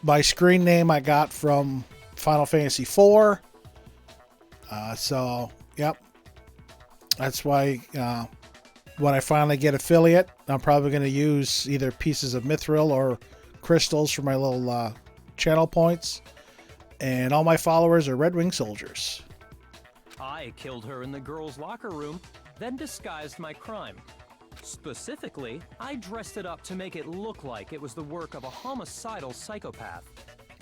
my screen name I got from Final Fantasy IV. Yep. That's why when I finally get affiliate, I'm probably going to use either pieces of mithril or crystals for my little channel points. And all my followers are Red Wing soldiers. I killed her in the girls' locker room, then disguised my crime. Specifically, I dressed it up to make it look like it was the work of a homicidal psychopath.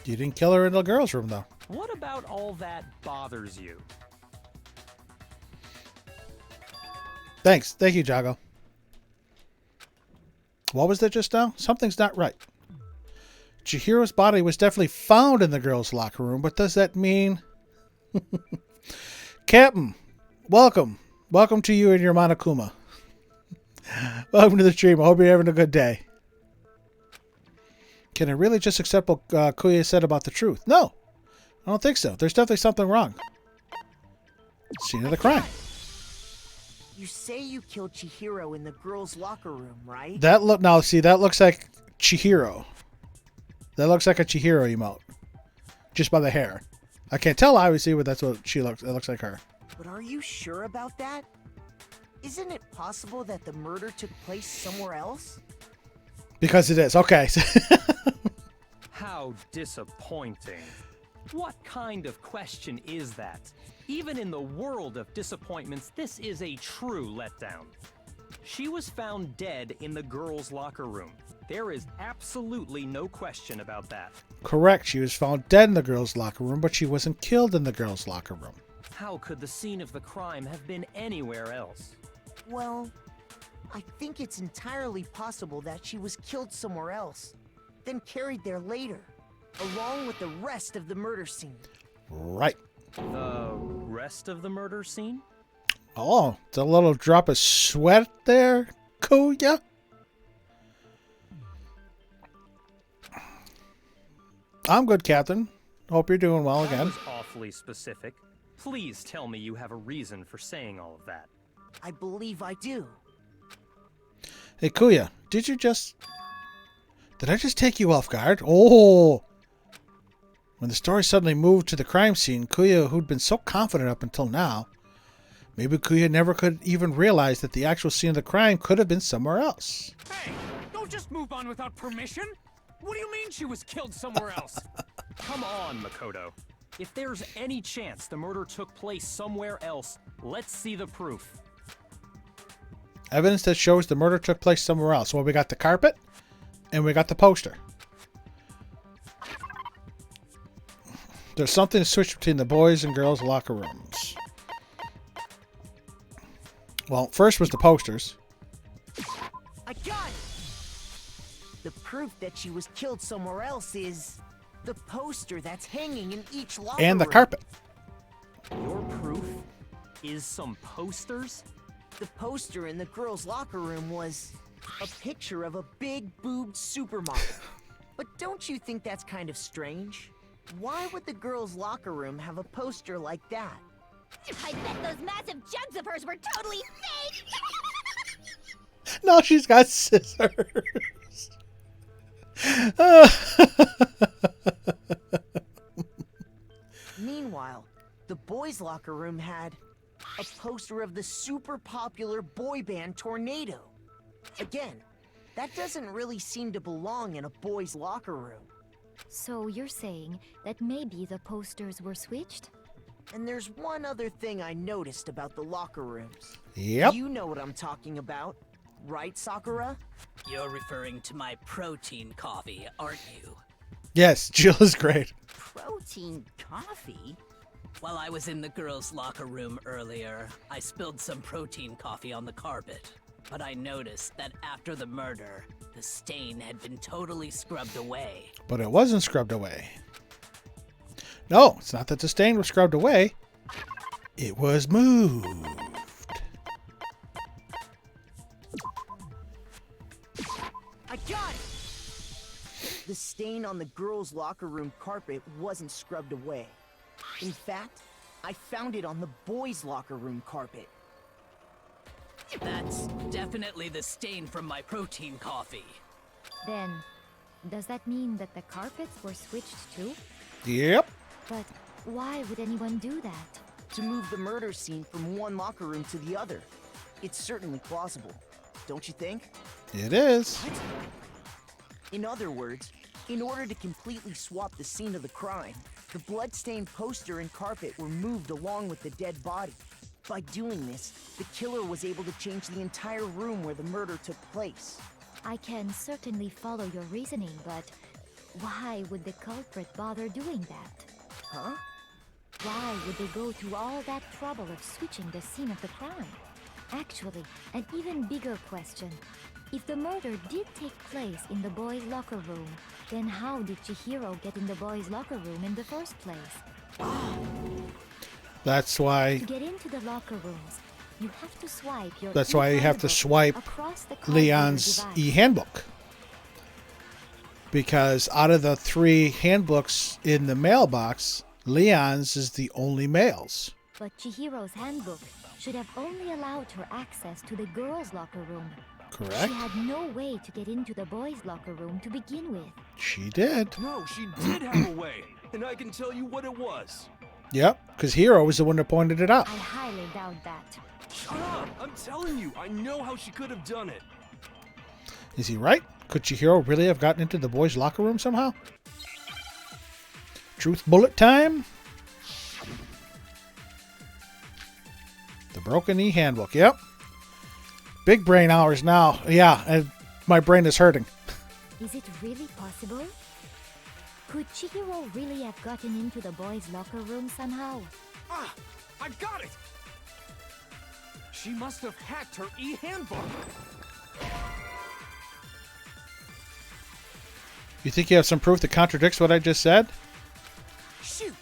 You didn't kill her in the girls' room, though. What about all that bothers you? Thanks. Thank you, Jago. What was that just now? Something's not right. Chihiro's body was definitely found in the girls' locker room, but does that mean... Captain, welcome. Welcome to you and your Monokuma. Welcome to the stream. I hope you're having a good day. Can I really just accept what Kuya said about the truth? No, I don't think so. There's definitely something wrong. Scene of the crime. You say you killed Chihiro in the girls' locker room, right? That looks like Chihiro. That looks like a Chihiro emote. Just by the hair. I can't tell, obviously, but that's what she looks. It looks like her. But are you sure about that? Isn't it possible that the murder took place somewhere else? Because it is. Okay. How disappointing. What kind of question is that? Even in the world of disappointments, this is a true letdown. She was found dead in the girls' locker room. There is absolutely no question about that. Correct. She was found dead in the girls' locker room, but she wasn't killed in the girls' locker room. How could the scene of the crime have been anywhere else? Well, I think it's entirely possible that she was killed somewhere else, then carried there later, along with the rest of the murder scene. Right. The rest of the murder scene? Oh, it's a little drop of sweat there, Kuya. I'm good, Captain. Hope you're doing well again. That was awfully specific. Please tell me you have a reason for saying all of that. I believe I do. Hey, Kuya, did I just take you off guard? Oh! When the story suddenly moved to the crime scene, Kuya, who'd been so confident up until now, maybe Kuya never could even realize that the actual scene of the crime could have been somewhere else. Hey, don't just move on without permission. What do you mean she was killed somewhere else? Come on, Makoto. If there's any chance the murder took place somewhere else, let's see the proof. Evidence that shows the murder took place somewhere else. Well, we got the carpet, and we got the poster. There's something to switch between the boys' and girls' locker rooms. Well, first was the posters. I got it! The proof that she was killed somewhere else is the poster that's hanging in each locker room. And the carpet. Your proof is some posters? The poster in the girls' locker room was a picture of a big boobed supermodel. But don't you think that's kind of strange? Why would the girls' locker room have a poster like that? I bet those massive jugs of hers were totally fake! No, she's got scissors. Meanwhile, the boys' locker room had a poster of the super popular boy band Tornado. Again, that doesn't really seem to belong in a boys' locker room. So you're saying that maybe the posters were switched? And there's one other thing I noticed about the locker rooms. Yep. You know what I'm talking about, right, Sakura? You're referring to my protein coffee, aren't you? Yes, Jill is great. Protein coffee? While I was in the girls' locker room earlier, I spilled some protein coffee on the carpet. But I noticed that after the murder, the stain had been totally scrubbed away. But it wasn't scrubbed away. No, it's not that the stain was scrubbed away. It was moved. I got it! The stain on the girls' locker room carpet wasn't scrubbed away. In fact, I found it on the boys' locker room carpet. That's definitely the stain from my protein coffee. Then, does that mean that the carpets were switched too? Yep. But why would anyone do that? To move the murder scene from one locker room to the other. It's certainly plausible, don't you think? It is. What? In other words, in order to completely swap the scene of the crime, the blood-stained poster and carpet were moved along with the dead body. By doing this, the killer was able to change the entire room where the murder took place. I can certainly follow your reasoning, but why would the culprit bother doing that? Huh? Why would they go through all that trouble of switching the scene of the crime? Actually, an even bigger question. If the murder did take place in the boys' locker room, then how did Chihiro get in the boys' locker room in the first place? That's why. To get into the locker rooms, you have to swipe your. That's why you have to swipe Leon's e-handbook. Because out of the 3 handbooks in the mailbox, Leon's is the only males. But Chihiro's handbook should have only allowed her access to the girls' locker room. Correct. She had no way to get into the boys' locker room to begin with. She did. No, she did have a way, and I can tell you what it was. Yep, because Hiro was the one that pointed it out. I highly doubt that. Shut up! I'm telling you, I know how she could have done it. Is he right? Could Chihiro really have gotten into the boys' locker room somehow? Truth bullet time? The broken e-handbook, yep. Big brain hours now. Yeah, and my brain is hurting. Is it really possible? Could Chihiro really have gotten into the boys' locker room somehow? Ah! I got it! She must have hacked her e-handbook. You think you have some proof that contradicts what I just said? Shoot!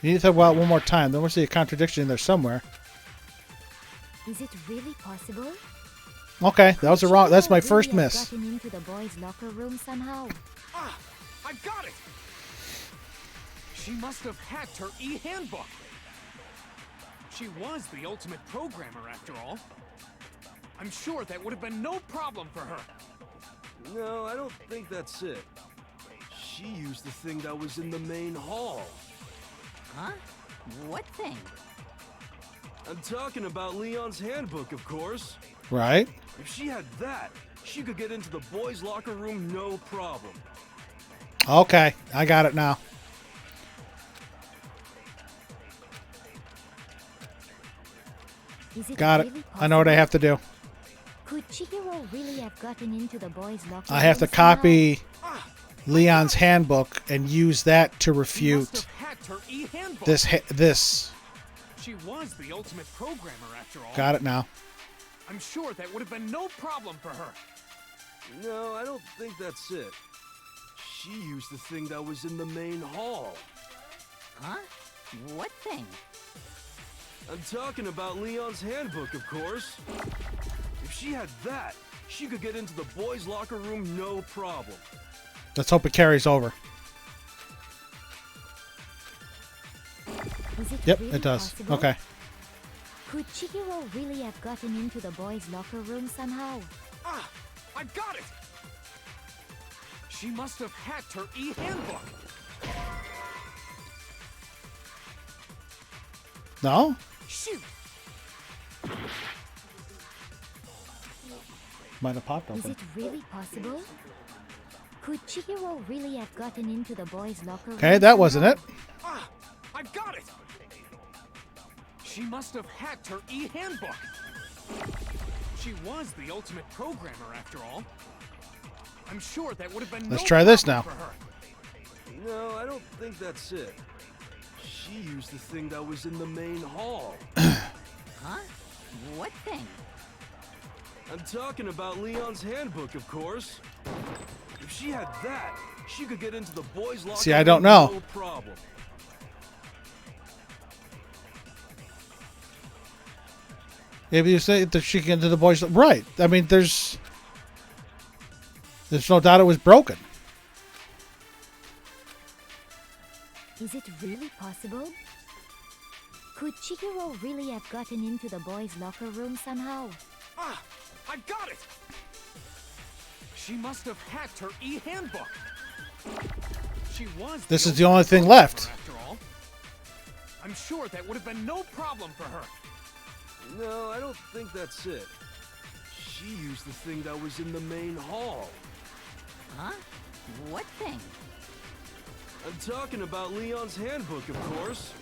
You need to talk about it one more time. There must be a contradiction in there somewhere. Is it really possible? Okay, that was a wrong. That's my first miss. Gotten into the boys' locker room somehow. Ah! I got it! She must have hacked her e-handbook. She was the ultimate programmer, after all. I'm sure that would have been no problem for her. No, I don't think that's it. She used the thing that was in the main hall. Huh? What thing? I'm talking about Leon's handbook, of course. Right. If she had that, she could get into the boys' locker room no problem. Okay, I got it now. Is it Got it. really I know what I possible? have to do. Could Chihiro really have gotten into the boys' locker I have to room somehow? copy Leon's handbook and use that to She must refute have hacked her e-handbook. this. She was the ultimate programmer after all. Got it now. I'm sure that would have been no problem for her. No, I don't think that's it. She used the thing that was in the main hall. Huh? What thing? I'm talking about Leon's handbook, of course. If she had that, she could get into the boys' locker room no problem. Let's hope it carries over. Is it Yep, really it does. possible? Okay. Could Chihiro really have gotten into the boys' locker room somehow? Ah! I got it! She must have hacked her e-handbook. No? Shoot! Might have popped Is open. it really possible? Could Chihiro really have gotten into the boys' locker room? Okay, that wasn't it. Ah! I got it! She must have hacked her e-handbook. She was the ultimate programmer after all. I'm sure that would have been Let's no try this problem now. for her. No, I don't think that's it. She used the thing that was in the main hall. Huh? What thing? I'm talking about Leon's handbook, of course. If she had that, she could get into the boys' locker See, I don't room know. no problem. If you say that she can get into the boys, right? I mean, there's no doubt it was broken. Is it really possible? Could Chihiro really have gotten into the boys' locker room somehow? Ah! I got it! She must have hacked her e-handbook. She was This is ultimate the only thing programmer left. after all. I'm sure that would have been no problem for her. No, I don't think that's it. She used the thing that was in the main hall. Huh? What thing? I'm talking about Leon's handbook, of course.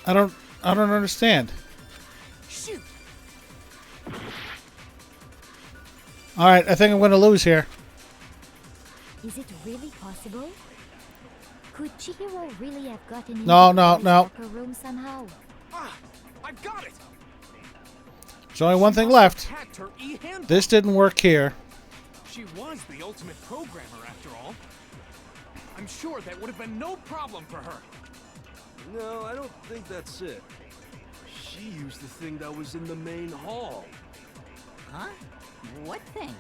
I don't understand. Shoot! All right, I think I'm going to lose here. Is it really possible? Could Chihiro really have gotten into No, the no, boys' no. locker room somehow? Ah! I got it! There's only one She thing must have left. hacked her e-handbook. This didn't work here. She was the ultimate programmer after all. I'm sure that would have been no problem for her. No, I don't think that's it. She used the thing that was in the main hall. Huh? What thing?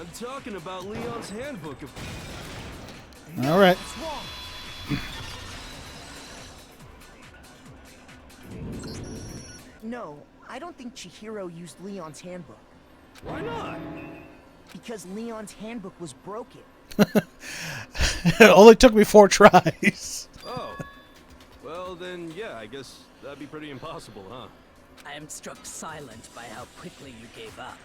I'm talking about Leon's handbook, of All right. What's wrong? No, I don't think Chihiro used Leon's handbook. Why not? Because Leon's handbook was broken. It only took me 4 tries. Oh. Well, then, yeah, I guess that'd be pretty impossible, huh? I am struck silent by how quickly you gave up.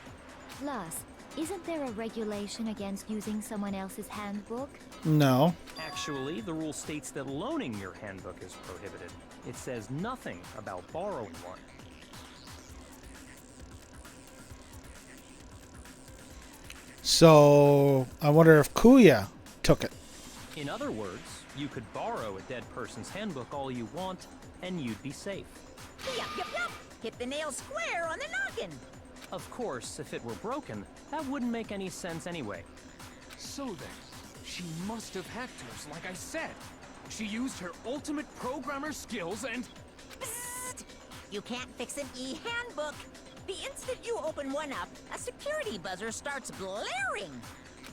Plus, isn't there a regulation against using someone else's handbook? No. Actually, the rule states that loaning your handbook is prohibited. It says nothing about borrowing one. So I wonder if Kuya took it. In other words, you could borrow a dead person's handbook all you want, and you'd be safe. Yup, yup, yup! Hit the nail square on the noggin! Of course, if it were broken, that wouldn't make any sense anyway. So then, she must have hacked hers, like I said. She used her ultimate programmer skills and... Psst! You can't fix an e-handbook! The instant you open one up, a security buzzer starts blaring!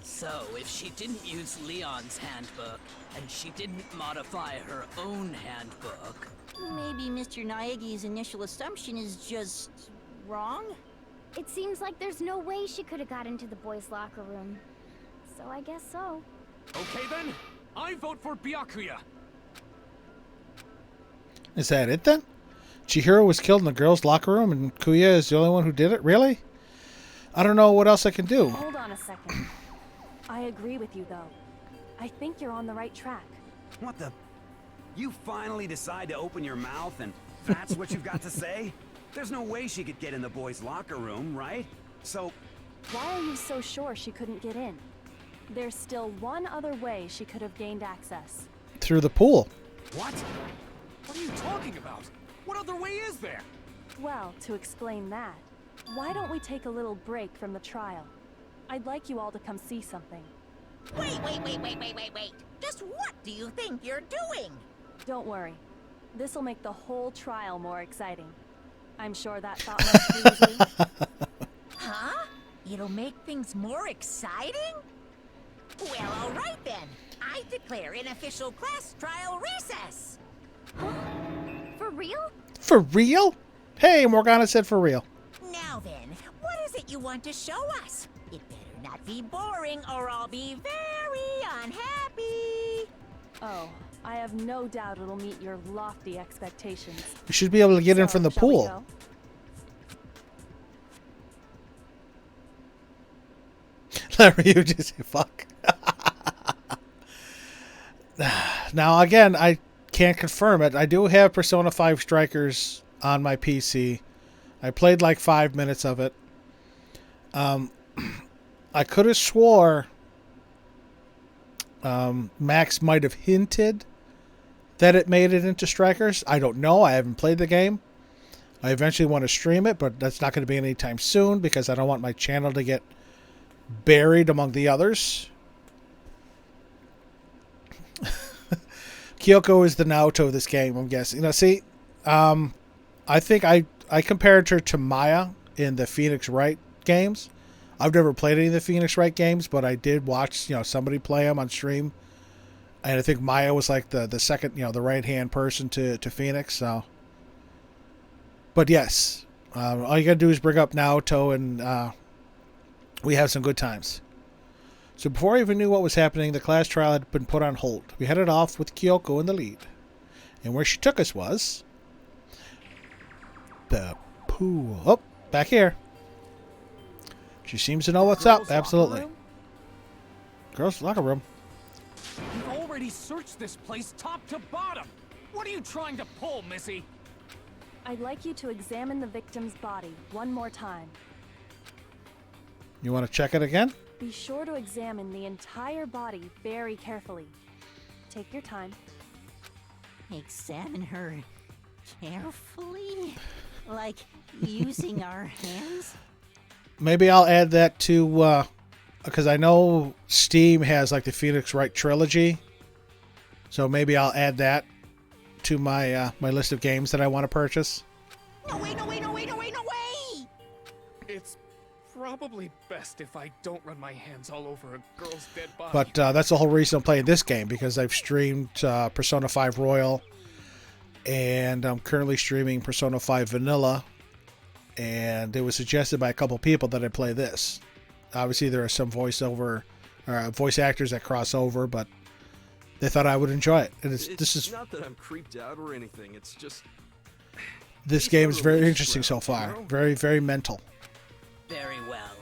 So, if she didn't use Leon's handbook, and she didn't modify her own handbook... Maybe Mr. Naegi's initial assumption is just wrong? It seems like there's no way she could have got into the boys' locker room. So I guess so. Okay then, I vote for Byakuya. Is that it then? Chihiro was killed in the girls' locker room and Kuya is the only one who did it? Really? I don't know what else I can do. Hold on a second. I agree with you, though. I think you're on the right track. What the? You finally decide to open your mouth and That's what you've got to say? There's no way she could get in the boys' locker room, right? So, Why are you so sure she couldn't get in? There's still one other way she could have gained access. Through the pool. What? What are you talking about? What other way is there? Well, to explain that, why don't we take a little break from the trial? I'd like you all to come see something. Wait. Just what do you think you're doing? Don't worry. This'll make the whole trial more exciting. I'm sure that thought must please you. Huh? It'll make things more exciting? Well, all right then. I declare an official class trial recess. For real? For real? Hey, Morgana said for real. Now then, what is it you want to show us? It better not be boring or I'll be very unhappy. Oh, I have no doubt it'll meet your lofty expectations. You should be able to get in from the Shall we pool. go? You just say fuck. Now again, I can't confirm it. I do have Persona 5 Strikers on my PC. I played like 5 minutes of it. I could have swore Max might have hinted that it made it into Strikers. I don't know. I haven't played the game. I eventually want to stream it, but that's not going to be anytime soon because I don't want my channel to get buried among the others. Kyoko is the Naruto of this game, I'm guessing. You know, see, I think I compared her to Maya in the Phoenix Wright games. I've never played any of the Phoenix Wright games, but I did watch, somebody play them on stream. And I think Maya was like the second, the right-hand person to Phoenix. So, but yes, all you gotta do is bring up Naruto, and we have some good times. So before I even knew what was happening, the class trial had been put on hold. We headed off with Kyoko in the lead, and where she took us was the pool. Oh, back here. She seems to know what's up. Absolutely. Girls' locker room. You've already searched this place top to bottom. What are you trying to pull, Missy? I'd like you to examine the victim's body one more time. You want to check it again? Be sure to examine the entire body very carefully. Take your time. Examine her carefully? Like using our hands? Maybe I'll add that to, because I know Steam has like the Phoenix Wright trilogy. So maybe I'll add that to my my list of games that I want to purchase. No way! It's probably best if I don't run my hands all over a girl's dead body. But that's the whole reason I'm playing this game, because I've streamed Persona 5 Royal, and I'm currently streaming Persona 5 Vanilla, and it was suggested by a couple people that I play this. Obviously, there are some voice actors that cross over, but they thought I would enjoy it. And this is not that I'm creeped out or anything. It's just this game is very interesting so far. Very, very mental. Very well.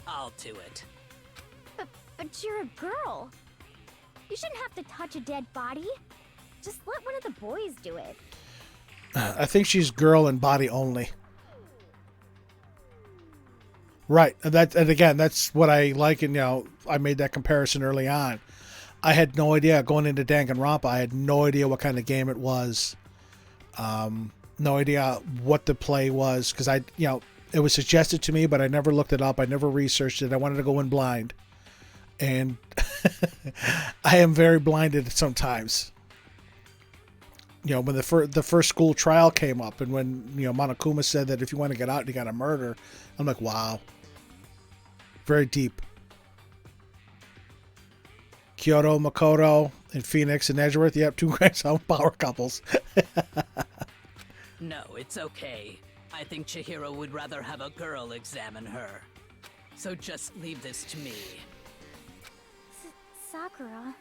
I'll do it. But you're a girl. You shouldn't have to touch a dead body. Just let one of the boys do it. I think she's girl and body only. Right. And again, that's what I like. And, I made that comparison early on. I had no idea going into Danganronpa. I had no idea what kind of game it was. No idea what the play was, because it was suggested to me, but I never looked it up. I never researched it. I wanted to go in blind. And I am very blinded sometimes. When the first school trial came up, and when, Monokuma said that if you want to get out, you got to murder. I'm like, wow. Very deep. Kyoto, Makoto, and Phoenix and Edgeworth. Yep, 2 great power couples. No, it's okay. I think Chihiro would rather have a girl examine her. So just leave this to me. Sakura.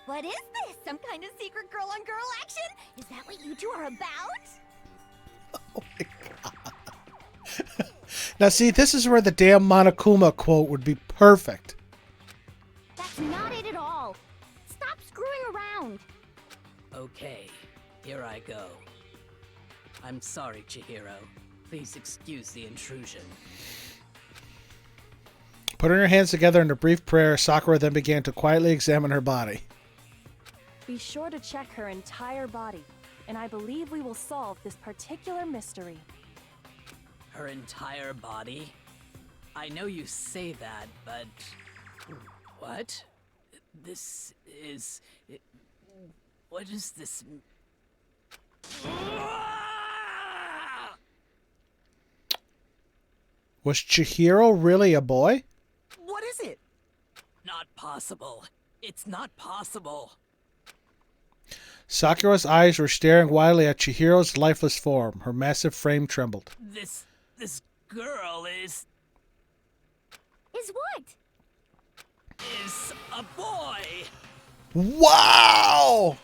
What is this? Some kind of secret girl-on-girl action? Is that what you two are about? Oh my God. Now see, this is where the damn Monokuma quote would be perfect. That's not it at all. Stop screwing around. Okay, here I go. I'm sorry, Chihiro. Please excuse the intrusion. Putting her hands together in a brief prayer, Sakura then began to quietly examine her body. Be sure to check her entire body, and I believe we will solve this particular mystery. Her entire body? I know you say that, but... What? This is... What is this... Was Chihiro really a boy? What is it? Not possible. It's not possible. Sakura's eyes were staring wildly at Chihiro's lifeless form. Her massive frame trembled. This girl is what? Is a boy. Wow!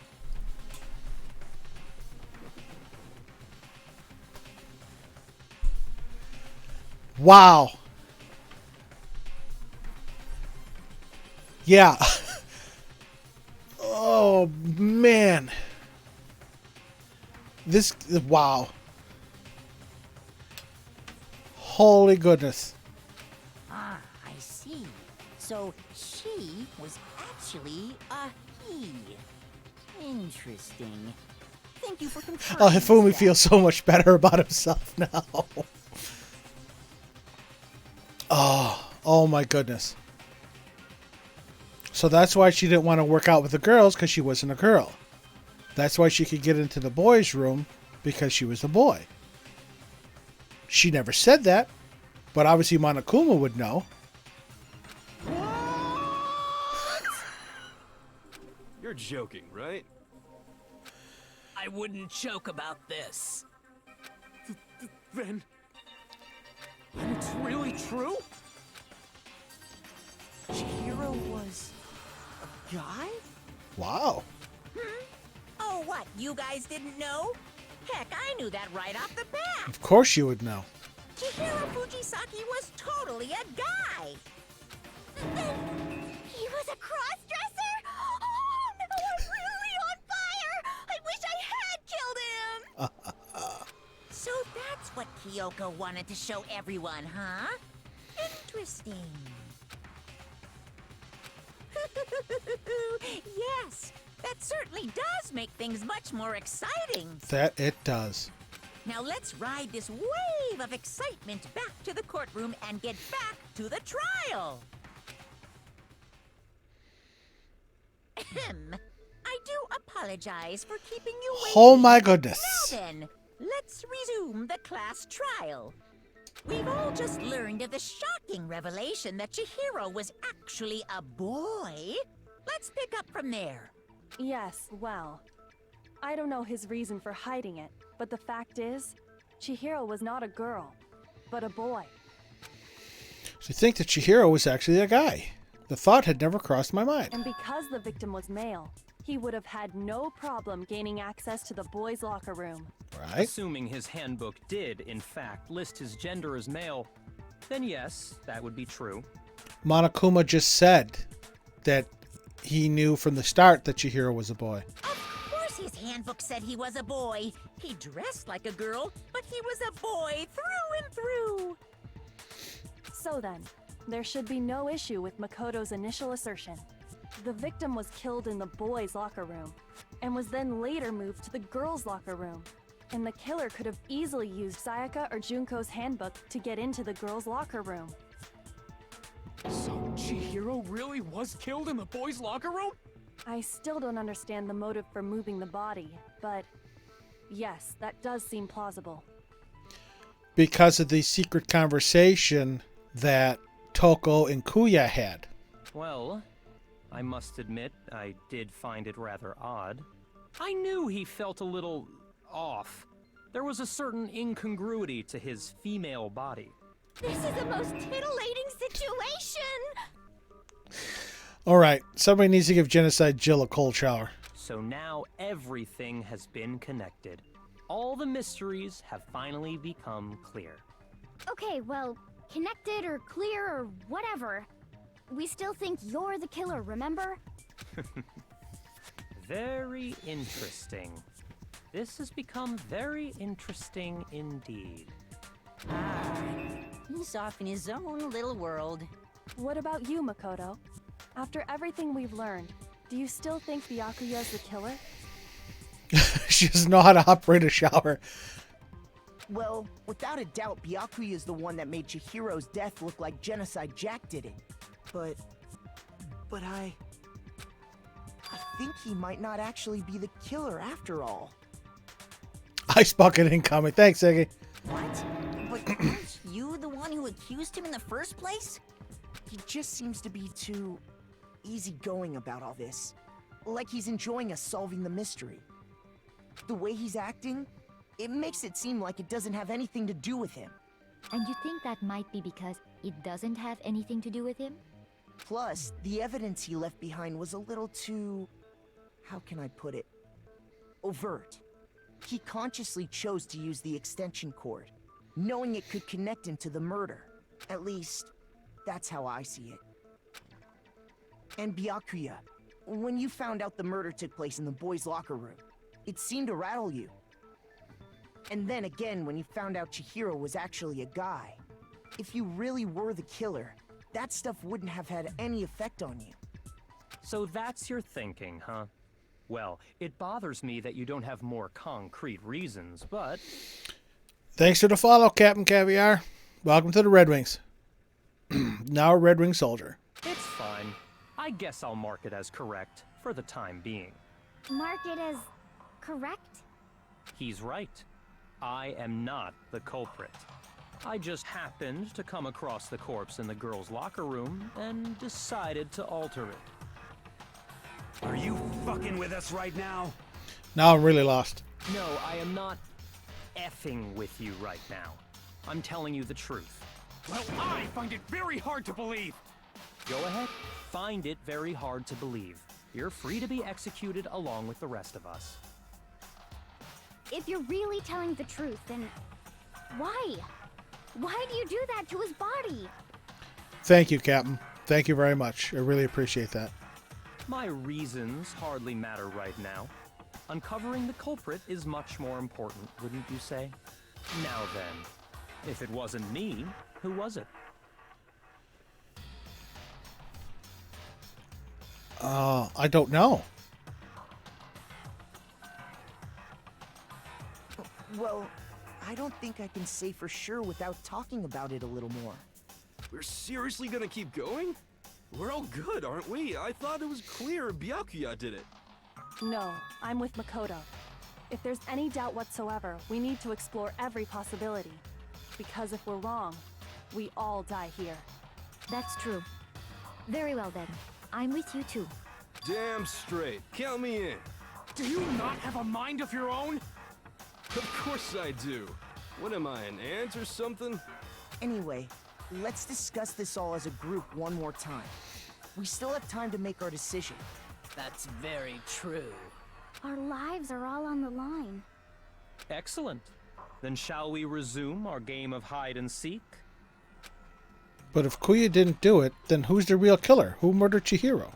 Wow. Yeah. Oh, man. This, wow. Holy goodness. Ah, I see. So she was actually a he. Interesting. Thank you for confirming. Oh, Hifumi that. feels so much better about himself now. Oh my goodness. So that's why she didn't want to work out with the girls, because she wasn't a girl. That's why she could get into the boys' room, because she was a boy. She never said that, but obviously Monokuma would know. You're joking, right? I wouldn't joke about this. Then it's really true? Chihiro was a guy? Wow. Oh, what? You guys didn't know? Heck, I knew that right off the bat. Of course you would know. Chihiro Fujisaki was totally a guy. He was a cross-dresser? Oh no, I'm really on fire! I wish I had killed him! So that's what Kyoko wanted to show everyone, huh? Interesting. Yes, that certainly does make things much more exciting. That it does. Now let's ride this wave of excitement back to the courtroom and get back to the trial. Ahem. I do apologize for keeping you waiting. Oh my goodness. Now then, let's resume the class trial. We've all just learned of the shocking revelation that Chihiro was actually a boy. Let's pick up from there. Yes, well, I don't know his reason for hiding it, but the fact is, Chihiro was not a girl, but a boy. So you think that Chihiro was actually a guy? The thought had never crossed my mind. And because the victim was male, he would have had no problem gaining access to the boys' locker room. Right? Assuming his handbook did, in fact, list his gender as male, then yes, that would be true. Monokuma just said that he knew from the start that Chihiro was a boy. Of course his handbook said he was a boy. He dressed like a girl, but he was a boy through and through. So then, there should be no issue with Makoto's initial assertion. The victim was killed in the boys' locker room, and was then later moved to the girls' locker room. And the killer could have easily used Sayaka or Junko's handbook to get into the girls' locker room. So Chihiro really was killed in the boys' locker room? I still don't understand the motive for moving the body, but yes, that does seem plausible. Because of the secret conversation that Toko and Kuya had. Well, I must admit, I did find it rather odd. I knew he felt a little off. There was a certain incongruity to his female body. This is the most titillating situation! Alright, somebody needs to give Genocide Jill a cold shower. So now everything has been connected. All the mysteries have finally become clear. Okay, well, connected or clear or whatever. We still think you're the killer, remember? Very interesting. This has become very interesting indeed. He's off in his own little world. What about you, Makoto? After everything we've learned, do you still think Byakuya's the killer? She doesn't know how to operate a shower. Well, without a doubt, Byakuya is the one that made Chihiro's death look like Genocide Jack did it. But I think he might not actually be the killer after all. Ice bucket incoming. Thanks, Iggy. What? But weren't you the one who accused him in the first place? He just seems to be too easygoing about all this. Like he's enjoying us solving the mystery. The way he's acting, it makes it seem like it doesn't have anything to do with him. And you think that might be because it doesn't have anything to do with him? Plus, the evidence he left behind was a little too... how can I put it? Overt. He consciously chose to use the extension cord, knowing it could connect him to the murder. At least, that's how I see it. And Byakuya, when you found out the murder took place in the boys' locker room, it seemed to rattle you. And then again, when you found out Chihiro was actually a guy, if you really were the killer, that stuff wouldn't have had any effect on you. So that's your thinking, huh? Well, it bothers me that you don't have more concrete reasons, but... Thanks for the follow, Captain Caviar. Welcome to the Red Wings. Now a Red Wing soldier. It's fine. I guess I'll mark it as correct, for the time being. Mark it as correct? He's right. I am not the culprit. I just happened to come across the corpse in the girls' locker room and decided to alter it. Are you fucking with us right now? Now I'm really lost. No, I am not effing with you right now. I'm telling you the truth. Well, I find it very hard to believe. Go ahead. Find it very hard to believe. You're free to be executed along with the rest of us. If you're really telling the truth, then why? Why do you do that to his body? Thank you, Captain. Thank you very much. I really appreciate that. My reasons hardly matter right now. Uncovering the culprit is much more important, wouldn't you say? Now then, if it wasn't me, who was it? I don't know. Well, I don't think I can say for sure without talking about it a little more. We're seriously gonna keep going? We're all good, aren't we? I thought it was clear Byakuya did it. No, I'm with Makoto. If there's any doubt whatsoever, we need to explore every possibility. Because if we're wrong, we all die here. That's true. Very well then. I'm with you too. Damn straight. Count me in. Do you not have a mind of your own? Of course I do. What am I, an ant or something? Anyway, let's discuss this all as a group one more time. We still have time to make our decision. That's very true. Our lives are all on the line. Excellent. Then shall we resume our game of hide and seek? But if Kuya didn't do it, then who's the real killer? Who murdered Chihiro?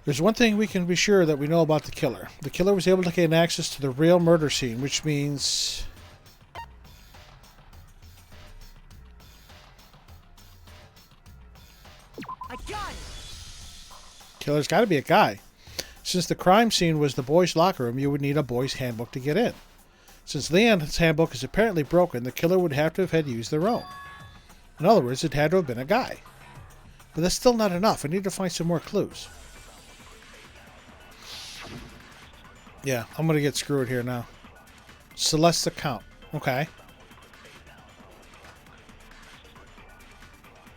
There's one thing we can be sure that we know about the killer. The killer was able to gain access to the real murder scene, which means... I got it! Killer's got to be a guy. Since the crime scene was the boys' locker room, you would need a boys' handbook to get in. Since Leon's handbook is apparently broken, the killer would have to have had used their own. In other words, it had to have been a guy. But that's still not enough. I need to find some more clues. Yeah, I'm going to get screwed here now. Celeste's account. Okay.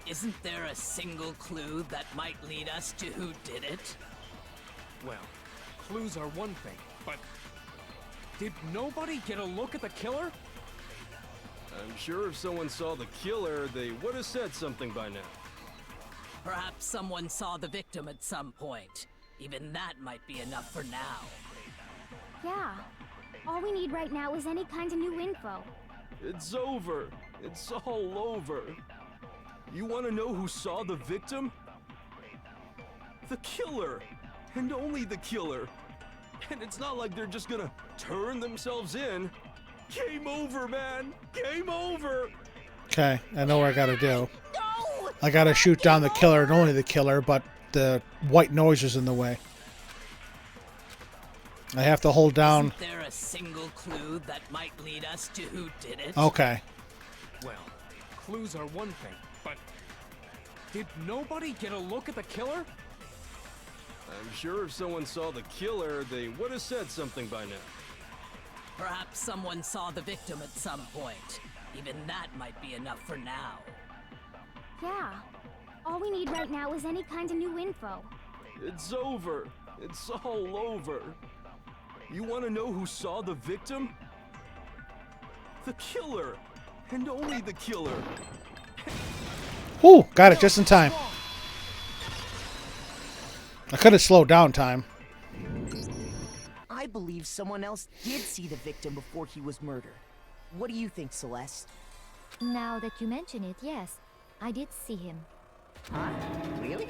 Isn't there a single clue that might lead us to who did it? Well, clues are one thing, but did nobody get a look at the killer? I'm sure if someone saw the killer, they would have said something by now. Perhaps someone saw the victim at some point. Even that might be enough for now. Yeah. All we need right now is any kind of new info. It's over. It's all over. You want to know who saw the victim? The killer! And only the killer! And it's not like they're just gonna turn themselves in. Game over, man. Game over. Okay, I know what I gotta do. I gotta shoot down the killer and only the killer, but the white noise is in the way. I have to hold down... Isn't there a single clue that might lead us to who did it? Okay. Well, clues are one thing, but did nobody get a look at the killer? I'm sure if someone saw the killer, they would have said something by now. Perhaps someone saw the victim at some point. Even that might be enough for now. Yeah. All we need right now is any kind of new info. It's over. It's all over. You want to know who saw the victim? The killer. And only the killer. Ooh, got it just in time. I could have slowed down time. I believe someone else did see the victim before he was murdered. What do you think, Celeste? Now that you mention it, yes, I did see him. Huh? Really?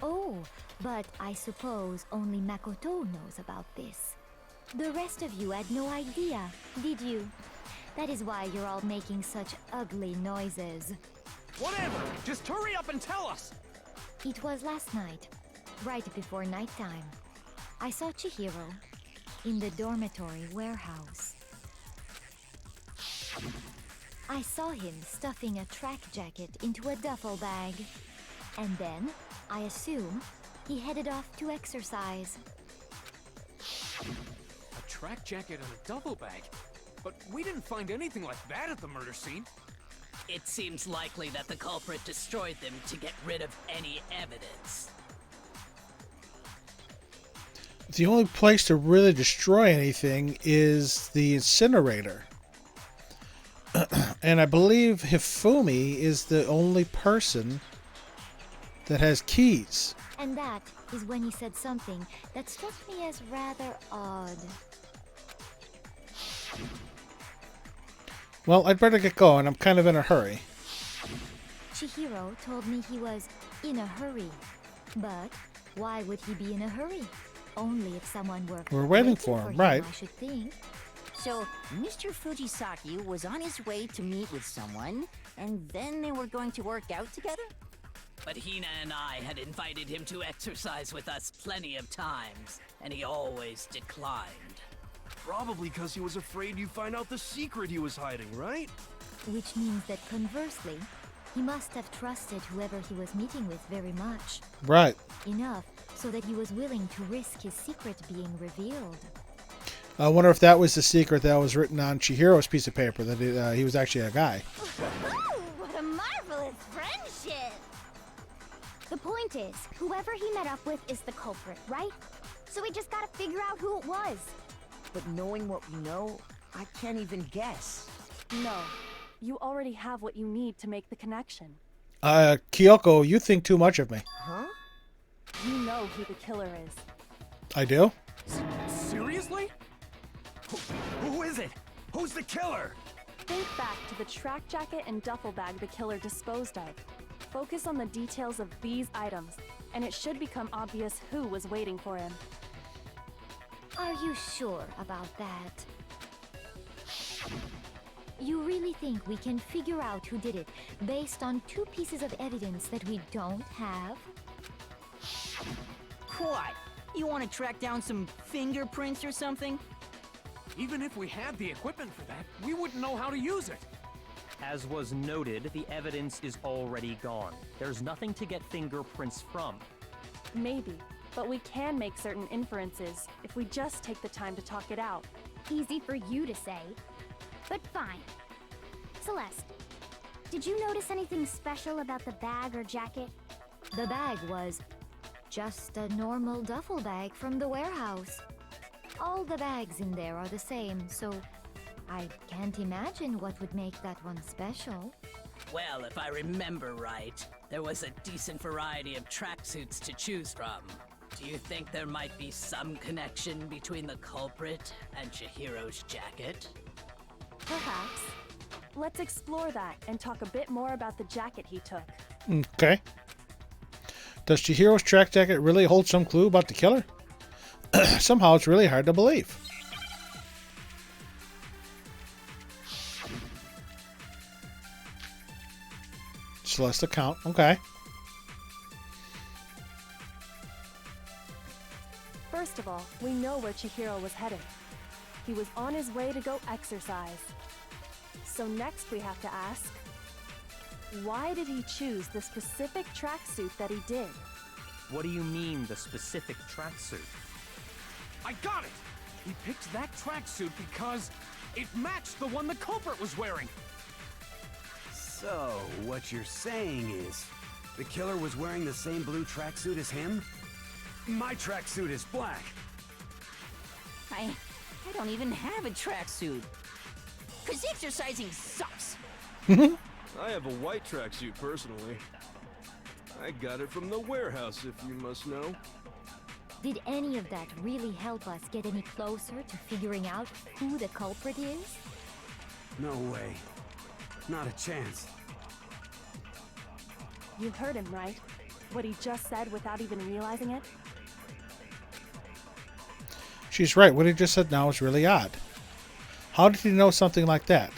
Oh, but I suppose only Makoto knows about this. The rest of you had no idea, did you? That is why you're all making such ugly noises. Whatever! Just hurry up and tell us! It was last night, right before nighttime. I saw Chihiro in the dormitory warehouse. I saw him stuffing a track jacket into a duffel bag. And then, I assume, he headed off to exercise. A track jacket and a duffel bag? But we didn't find anything like that at the murder scene. It seems likely that the culprit destroyed them to get rid of any evidence. The only place to really destroy anything is the incinerator. And I believe Hifumi is the only person that has keys. And that is when he said something that struck me as rather odd. Well, I'd better get going. I'm kind of in a hurry. Chihiro told me he was in a hurry. But why would he be in a hurry? Only if someone were We're waiting for him, right? I should think. So, Mr. Fujisaki was on his way to meet with someone, and then they were going to work out together? But Hina and I had invited him to exercise with us plenty of times, and he always declined. Probably because he was afraid you'd find out the secret he was hiding, right? Which means that conversely, he must have trusted whoever he was meeting with very much. Right. Enough so that he was willing to risk his secret being revealed. I wonder if that was the secret that was written on Chihiro's piece of paper, that he was actually a guy. Ooh, what a marvelous friendship! The point is, whoever he met up with is the culprit, right? So we just gotta figure out who it was. But knowing what we know, I can't even guess. No, you already have what you need to make the connection. Kyoko, you think too much of me. Huh? You know who the killer is. I do? Seriously? Who is it? Who's the killer? Think back to the track jacket and duffel bag the killer disposed of. Focus on the details of these items, and it should become obvious who was waiting for him. Are you sure about that? You really think we can figure out who did it based on 2 pieces of evidence that we don't have? What? You want to track down some fingerprints or something? Even if we had the equipment for that, we wouldn't know how to use it. As was noted, the evidence is already gone. There's nothing to get fingerprints from. Maybe, but we can make certain inferences if we just take the time to talk it out. Easy for you to say. But fine. Celeste, did you notice anything special about the bag or jacket? The bag was just a normal duffel bag from the warehouse. All the bags in there are the same, so I can't imagine what would make that one special. Well, if I remember right, there was a decent variety of tracksuits to choose from. Do you think there might be some connection between the culprit and Chihiro's jacket? Perhaps. Let's explore that and talk a bit more about the jacket he took. Okay. Does Chihiro's track jacket really hold some clue about the killer? Somehow it's really hard to believe. Celeste account. Okay. First of all, we know where Chihiro was headed. He was on his way to go exercise. So next we have to ask, why did he choose the specific tracksuit that he did? What do you mean, the specific tracksuit? I got it! He picked that tracksuit because it matched the one the culprit was wearing. So, what you're saying is, the killer was wearing the same blue tracksuit as him? My tracksuit is black. I don't even have a tracksuit. 'Cause exercising sucks. I have a white tracksuit personally. I got it from the warehouse, if you must know. Did any of that really help us get any closer to figuring out who the culprit is? No way. Not a chance. You heard him, right? What he just said without even realizing it? She's right. What he just said now is really odd. How did he know something like that?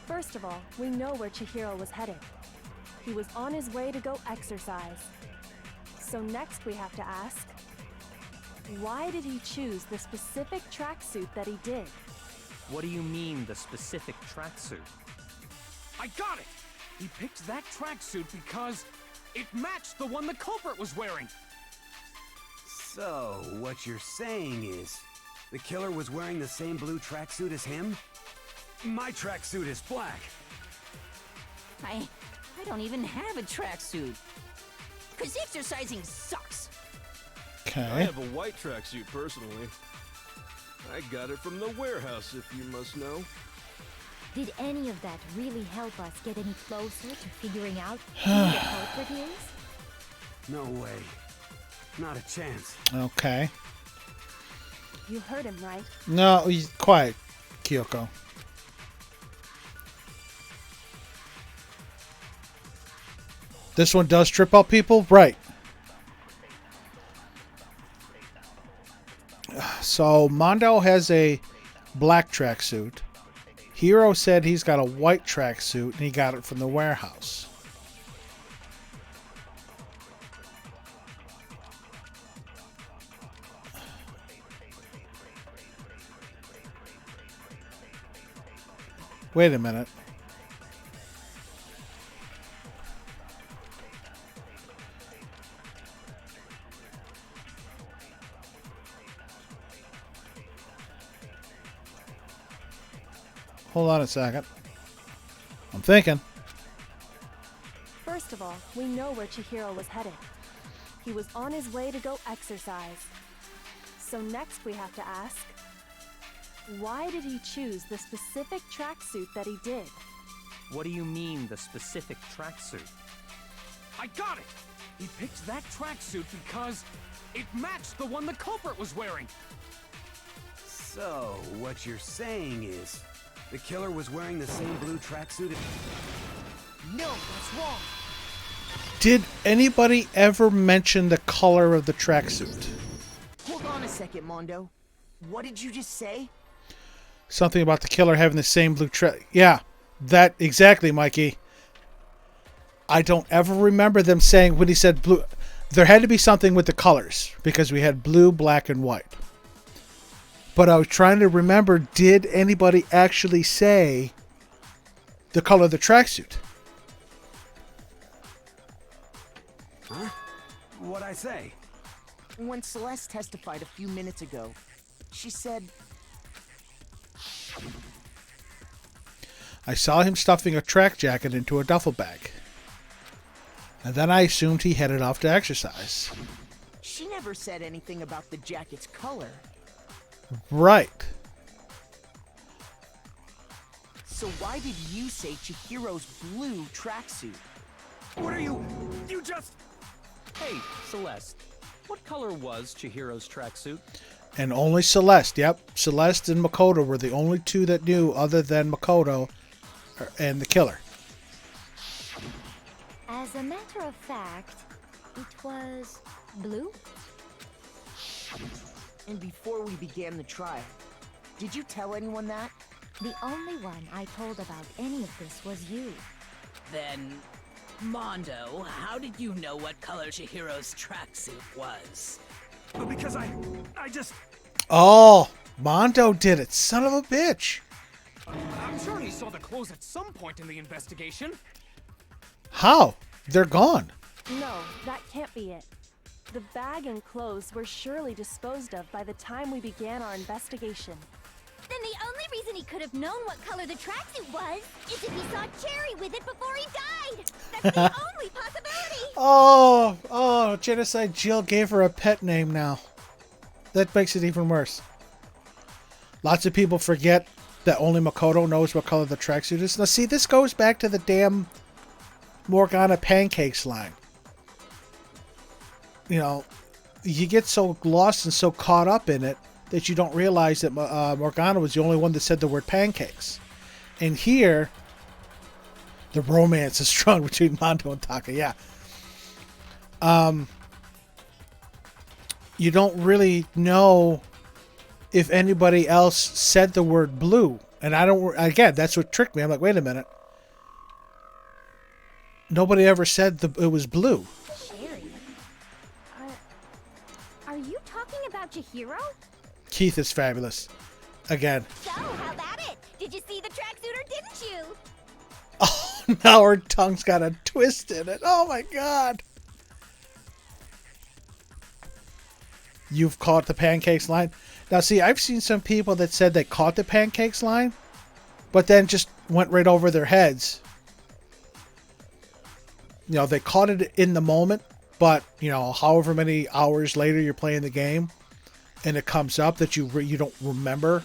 First of all, we know where Chihiro was headed. He was on his way to go exercise. So next we have to ask, why did he choose the specific tracksuit that he did? What do you mean, the specific tracksuit? I got it! He picked that tracksuit because it matched the one the culprit was wearing. So, what you're saying is, the killer was wearing the same blue tracksuit as him? My tracksuit is black. I don't even have a tracksuit. 'Cause exercising sucks. I Okay. have a white tracksuit personally. I got it from the warehouse, if you must know. Did any of that really help us get any closer to figuring out who the culprit is? No way. Not a chance. Okay. You heard him, right? No, he's quiet, Kyoko. This one does trip up people? Right. So, Mondo has a black tracksuit. Hiro said he's got a white tracksuit and he got it from the warehouse. Wait a minute. Hold on a second. I'm thinking. First of all, we know where Chihiro was headed. He was on his way to go exercise. So next we have to ask, why did he choose the specific tracksuit that he did? What do you mean, the specific tracksuit? I got it! He picked that tracksuit because it matched the one the culprit was wearing. So, what you're saying is, the killer was wearing the same blue tracksuit. No, that's wrong. Did anybody ever mention the color of the tracksuit? Hold on a second, Mondo. What did you just say? Something about the killer having the same blue track. Yeah, that exactly, Mikey. I don't ever remember them saying when he said blue. There had to be something with the colors because we had blue, black, and white. But I was trying to remember, did anybody actually say the color of the tracksuit? Huh? What'd I say? When Celeste testified a few minutes ago, she said... I saw him stuffing a track jacket into a duffel bag. And then I assumed he headed off to exercise. She never said anything about the jacket's color. Right. So why did you say Chihiro's blue tracksuit? What are you... You just... Hey, Celeste, what color was Chihiro's tracksuit? And only Celeste. Yep. Celeste and Makoto were the only two that knew other than Makoto and the killer. As a matter of fact, it was blue. And before we began the trial, did you tell anyone that? The only one I told about any of this was you. Then, Mondo, how did you know what color Chihiro's tracksuit was? Because I just... Oh, Mondo did it. Son of a bitch. I'm sure he saw the clothes at some point in the investigation. How? They're gone. No, that can't be it. The bag and clothes were surely disposed of by the time we began our investigation. Then the only reason he could have known what color the tracksuit was is if he saw Cherry with it before he died. That's the only possibility. Oh, Genocide Jill gave her a pet name now. That makes it even worse. Lots of people forget that only Makoto knows what color the tracksuit is. Now, see, this goes back to the damn Morgana pancakes line. You know, you get so lost and so caught up in it that you don't realize that Morgana was the only one that said the word pancakes. And here, the romance is strong between Mondo and Taka. Yeah. You don't really know if anybody else said the word blue. And I don't, again, that's what tricked me. I'm like, wait a minute. Nobody ever said it was blue. Cherry? Are you talking about Chihiro? Keith is fabulous. Again. So, how about it? Did you see the tracksuit or didn't you? Oh, now her tongue's got a twist in it. Oh my god. You've caught the pancakes line. Now, see, I've seen some people that said they caught the pancakes line, but then just went right over their heads. You know, they caught it in the moment, but, you know, however many hours later you're playing the game, and it comes up that you don't remember.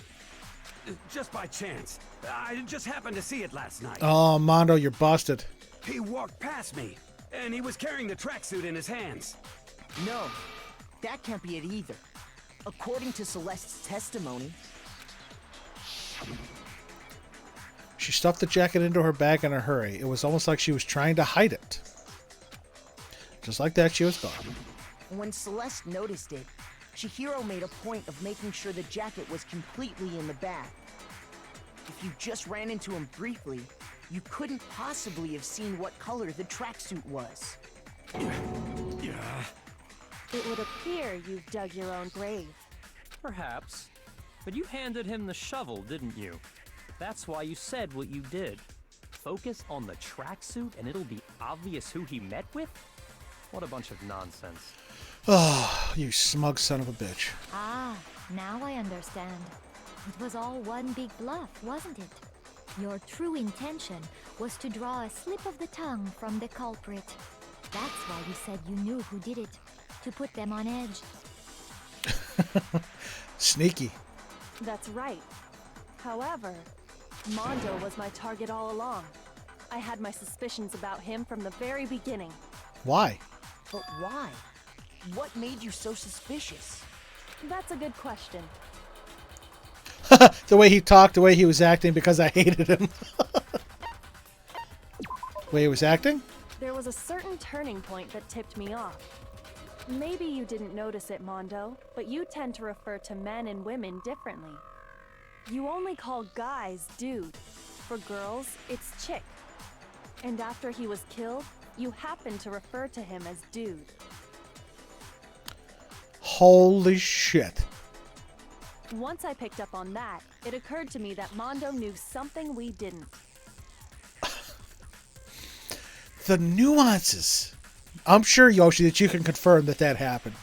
Just by chance. I just happened to see it last night. Oh, Mondo, you're busted. He walked past me, and he was carrying the tracksuit in his hands. No, that can't be it either. According to Celeste's testimony, she stuffed the jacket into her bag in a hurry. It was almost like she was trying to hide it. Just like that, she was gone. when Celeste noticed it, Chihiro made a point of making sure the jacket was completely in the bag. If you just ran into him briefly, you couldn't possibly have seen what color the tracksuit was. Yeah. It would appear you've dug your own grave. Perhaps. But you handed him the shovel, didn't you? That's why you said what you did. Focus on the tracksuit and it'll be obvious who he met with? What a bunch of nonsense. Oh, you smug son of a bitch. Ah, now I understand. It was all one big bluff, wasn't it? Your true intention was to draw a slip of the tongue from the culprit. That's why you said you knew who did it, to put them on edge. Sneaky. That's right. However, Mondo was my target all along. I had my suspicions about him from the very beginning. Why? But why? What made you so suspicious? That's a good question. The way he talked, the way he was acting, because I hated him. The way he was acting? There was a certain turning point that tipped me off. Maybe you didn't notice it, Mondo, but you tend to refer to men and women differently. You only call guys dude. For girls, it's chick. And after he was killed, you happen to refer to him as dude. Holy shit. Once I picked up on that, it occurred to me that Mondo knew something we didn't. The nuances. I'm sure, Yoshi, that you can confirm that that happened.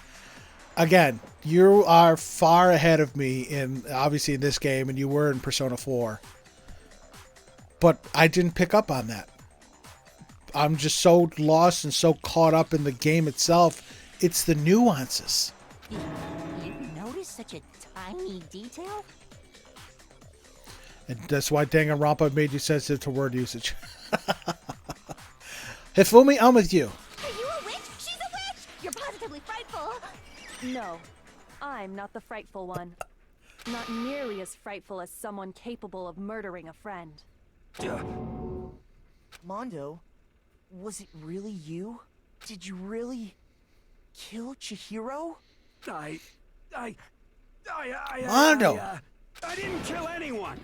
Again, you are far ahead of me in, obviously, in this game, and you were in Persona 4. But I didn't pick up on that. I'm just so lost and so caught up in the game itself. It's the nuances. You noticed such a tiny detail? And that's why Danganronpa made you sensitive to word usage. Hifumi, I'm with you. Are you a witch? She's a witch! You're positively frightful! No, I'm not the frightful one. Not nearly as frightful as someone capable of murdering a friend. Mondo, was it really you? Did you really kill Chihiro? I Mondo! I didn't kill anyone!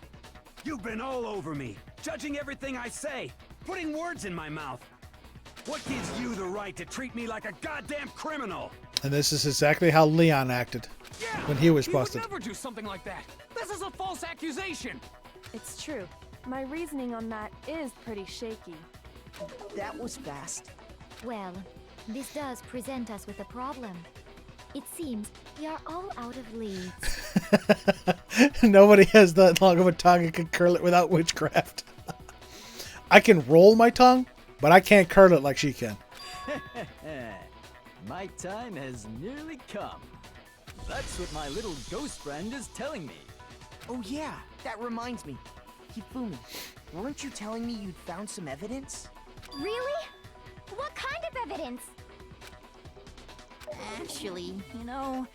You've been all over me, judging everything I say, putting words in my mouth. What gives you the right to treat me like a goddamn criminal? And this is exactly how Leon acted when he was busted. He would never do something like that. This is a false accusation. It's true. My reasoning on that is pretty shaky. That was fast. Well, this does present us with a problem. It seems we are all out of leads. Nobody has that long of a tongue and can curl it without witchcraft. I can roll my tongue, but I can't curl it like she can. My time has nearly come. That's what my little ghost friend is telling me. Oh yeah, that reminds me. Hifumi, weren't you telling me you'd found some evidence? Really? What kind of evidence? Actually, you know,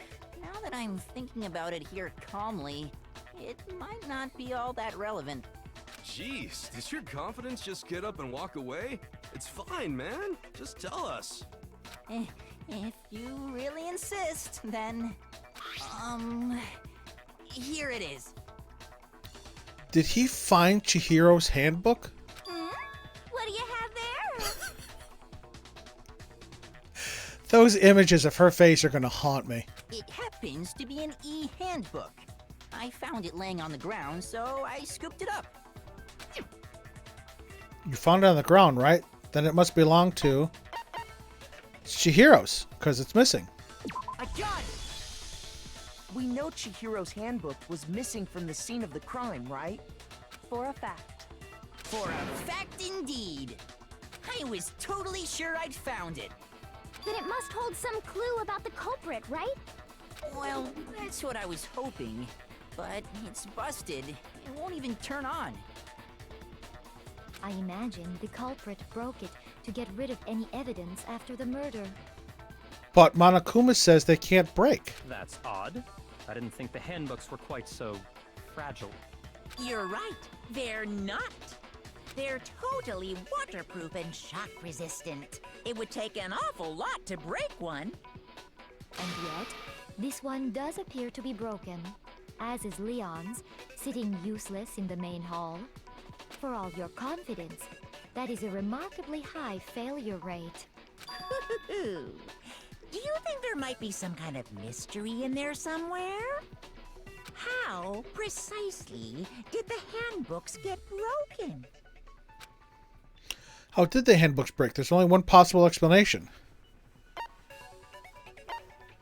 now that I'm thinking about it here calmly, it might not be all that relevant. Jeez, does your confidence just get up and walk away? It's fine, man. Just tell us. If you really insist, then... here it is. Did he find Chihiro's handbook? What do you have there? Those images of her face are going to haunt me. It happens to be an e-handbook. I found it laying on the ground, so I scooped it up. You found it on the ground, right? Then it must belong to Chihiro's, because it's missing. I got it! We know Chihiro's handbook was missing from the scene of the crime, right? For a fact. For a fact indeed. I was totally sure I'd found it. Then it must hold some clue about the culprit, right? Well, that's what I was hoping. But it's busted. It won't even turn on. I imagine the culprit broke it to get rid of any evidence after the murder. But Monokuma says they can't break. That's odd. I didn't think the handbooks were quite so fragile. You're right. They're not. They're totally waterproof and shock resistant. It would take an awful lot to break one. And yet, this one does appear to be broken, as is Leon's, sitting useless in the main hall. For all your confidence, that is a remarkably high failure rate. Do you think there might be some kind of mystery in there somewhere? How, precisely, did the handbooks get broken? How did the handbooks break? There's only one possible explanation.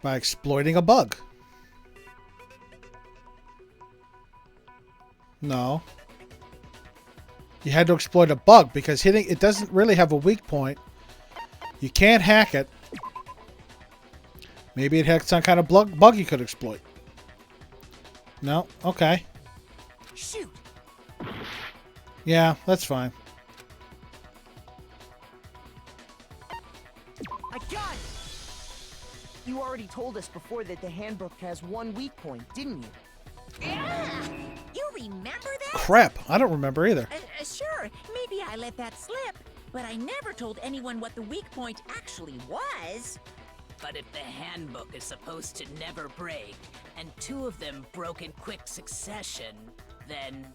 By exploiting a bug. No. You had to exploit a bug because hitting it doesn't really have a weak point. You can't hack it. Maybe it had some kind of bug you could exploit. No? Okay. Shoot. Yeah, that's fine. I got it! You already told us before that the handbook has one weak point, didn't you? Yeah! You remember that? Crap, I don't remember either. Sure, maybe I let that slip, but I never told anyone what the weak point actually was. But if the handbook is supposed to never break, and two of them broke in quick succession, then...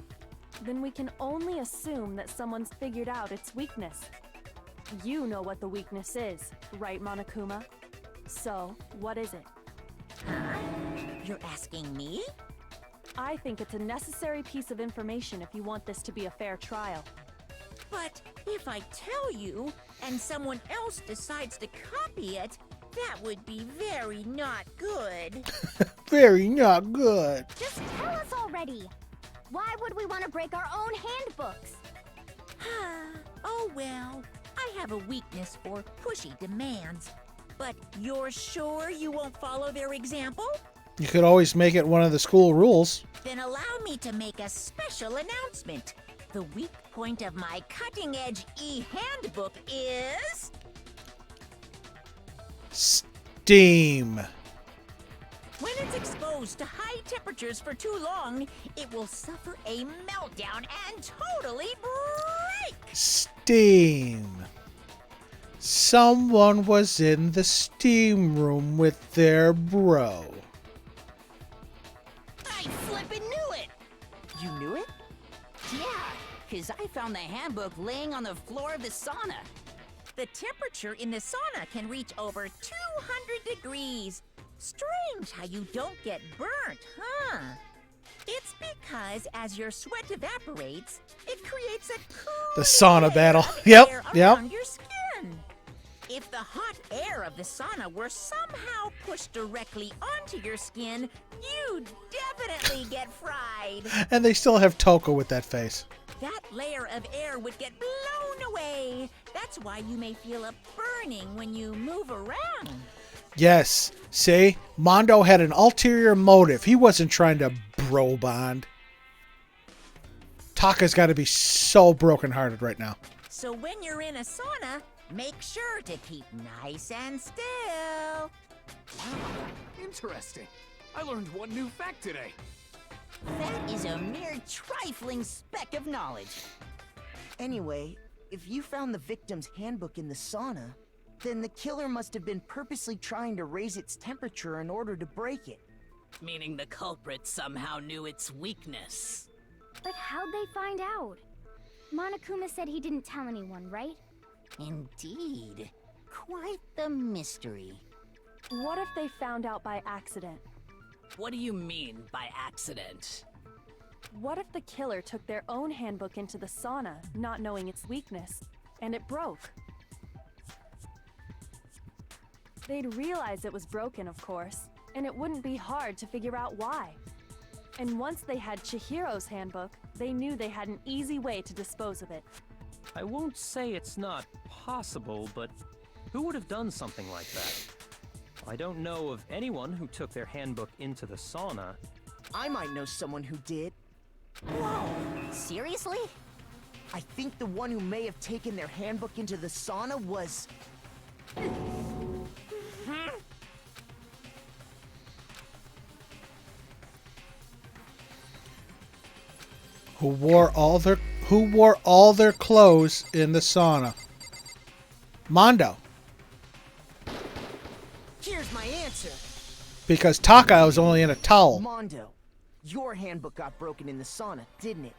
Then we can only assume that someone's figured out its weakness. You know what the weakness is, right, Monokuma? So, what is it? You're asking me? I think it's a necessary piece of information if you want this to be a fair trial. But if I tell you, and someone else decides to copy it, that would be very not good. Very not good. Just tell us already. Why would we want to break our own handbooks? Oh well, I have a weakness for pushy demands. But you're sure you won't follow their example? You could always make it one of the school rules. Then allow me to make a special announcement. The weak point of my cutting-edge e-handbook is... Steam. When it's exposed to high temperatures for too long, it will suffer a meltdown and totally break! Steam. Someone was in the steam room with their bro. flippin' knew it! You knew it? Yeah, 'cause I found the handbook laying on the floor of the sauna. The temperature in the sauna can reach over 200 degrees. Strange how you don't get burnt, huh? It's because as your sweat evaporates, it creates a cool The sauna battle. air Yep. around your skin. If the hot air of the sauna were somehow pushed directly onto your skin, you'd definitely get fried. And they still have Toko with that face. That layer of air would get blown away. That's why you may feel a burning when you move around. Yes. See? Mondo had an ulterior motive. He wasn't trying to bro bond. Taka's got to be so brokenhearted right now. So when you're in a sauna, make sure to keep nice and still. Wow, interesting. I learned one new fact today. That is a mere trifling speck of knowledge. Anyway, if you found the victim's handbook in the sauna, then the killer must have been purposely trying to raise its temperature in order to break it. Meaning the culprit somehow knew its weakness. But how'd they find out? Monokuma said he didn't tell anyone, right? Indeed. Quite the mystery. What if they found out by accident? What do you mean by accident? What if the killer took their own handbook into the sauna, not knowing its weakness, and it broke? They'd realize it was broken, of course, and it wouldn't be hard to figure out why. And once they had Chihiro's handbook, they knew they had an easy way to dispose of it. I won't say it's not possible, but who would have done something like that? I don't know of anyone who took their handbook into the sauna. I might know someone who did. Whoa! Seriously? I think the one who may have taken their handbook into the sauna was... Who wore all their clothes in the sauna? Mondo. Here's my answer. Because Taka was only in a towel. Mondo, your handbook got broken in the sauna, didn't it?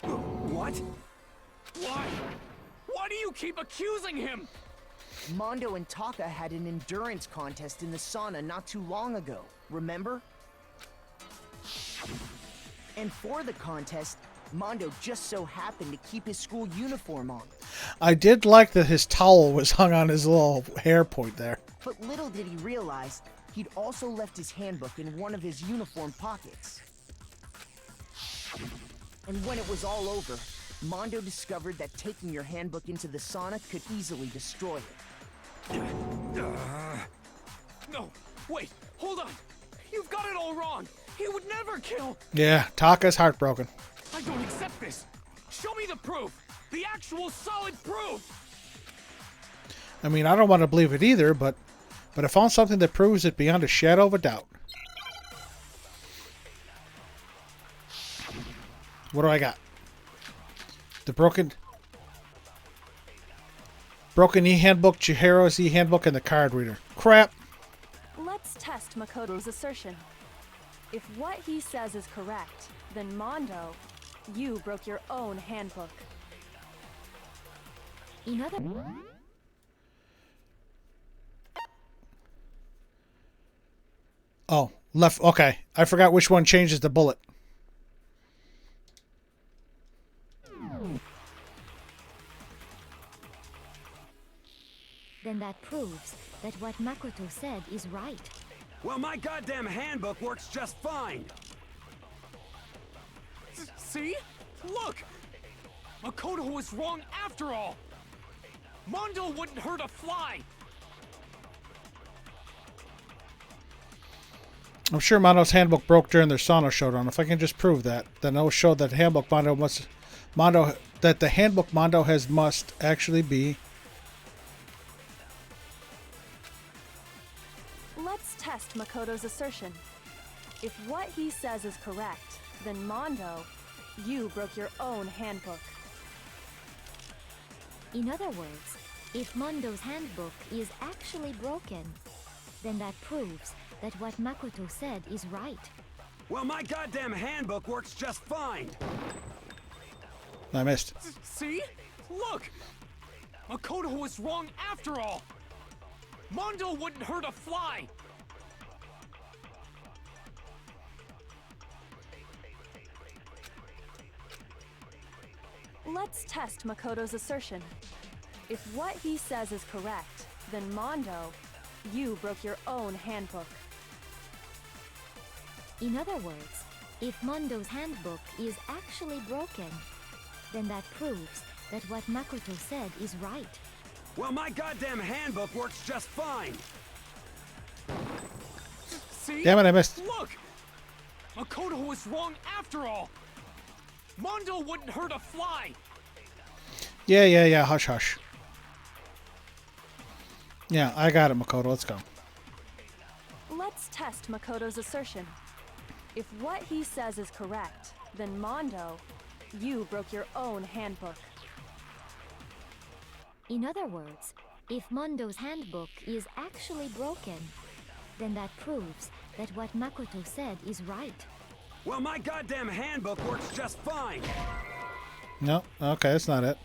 What? Why? Why do you keep accusing him? Mondo and Taka had an endurance contest in the sauna not too long ago, remember? And for the contest, Mondo just so happened to keep his school uniform on. I did like that his towel was hung on his little hair point there. But little did he realize, he'd also left his handbook in one of his uniform pockets. And when it was all over, Mondo discovered that taking your handbook into the sauna could easily destroy it. No, wait, hold on. You've got it all wrong. He would never kill. Yeah, Taka's heartbroken. I don't accept this. Show me the proof. The actual solid proof. I mean, I don't want to believe it either, but I found something that proves it beyond a shadow of a doubt. What do I got? The broken e-handbook, Chihiro's e-handbook, and the card reader. Crap. Let's test Makoto's assertion. If what he says is correct, then Mondo, you broke your own handbook. In other Oh, left. Okay. I forgot which one changes the bullet. Then that proves that what Makoto said is right. Well, my goddamn handbook works just fine. See? Look! Makoto was wrong after all! Mondo wouldn't hurt a fly! I'm sure Mondo's handbook broke during their sauna showdown. If I can just prove that, then it'll show that the handbook Mondo has must actually be. Let's test Makoto's assertion. If what he says is correct, then Mondo, you broke your own handbook. In other words, if Mondo's handbook is actually broken, then that proves that what Makoto said is right. Well, my goddamn handbook works just fine. I missed. See? Look! Makoto was wrong after all! Mondo wouldn't hurt a fly! Let's test Makoto's assertion. If what he says is correct, then Mondo, you broke your own handbook. In other words, if Mondo's handbook is actually broken, then that proves that what Makoto said is right. Well, my goddamn handbook works just fine. See? Damn it, I missed. Look! Makoto was wrong after all! Mondo wouldn't hurt a fly! Yeah. Hush, hush. Yeah, I got it, Makoto. Let's go. Let's test Makoto's assertion. If what he says is correct, then Mondo, you broke your own handbook. In other words, if Mondo's handbook is actually broken, then that proves that what Makoto said is right. Well, my goddamn handbook works just fine. No, okay, that's not it.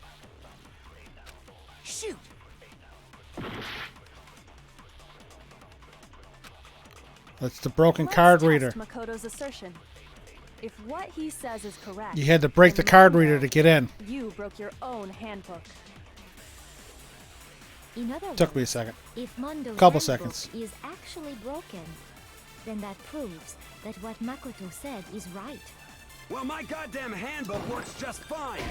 Shoot! That's the broken Let's card test reader. Makoto's assertion. If what he says is correct, You had to break the then card Mondo, reader to get in. You broke your own handbook. In other Took me a words, second. if Mondo's Couple handbook seconds. is actually broken, then that proves that what Makoto said is right. Well, my goddamn handbook works just fine.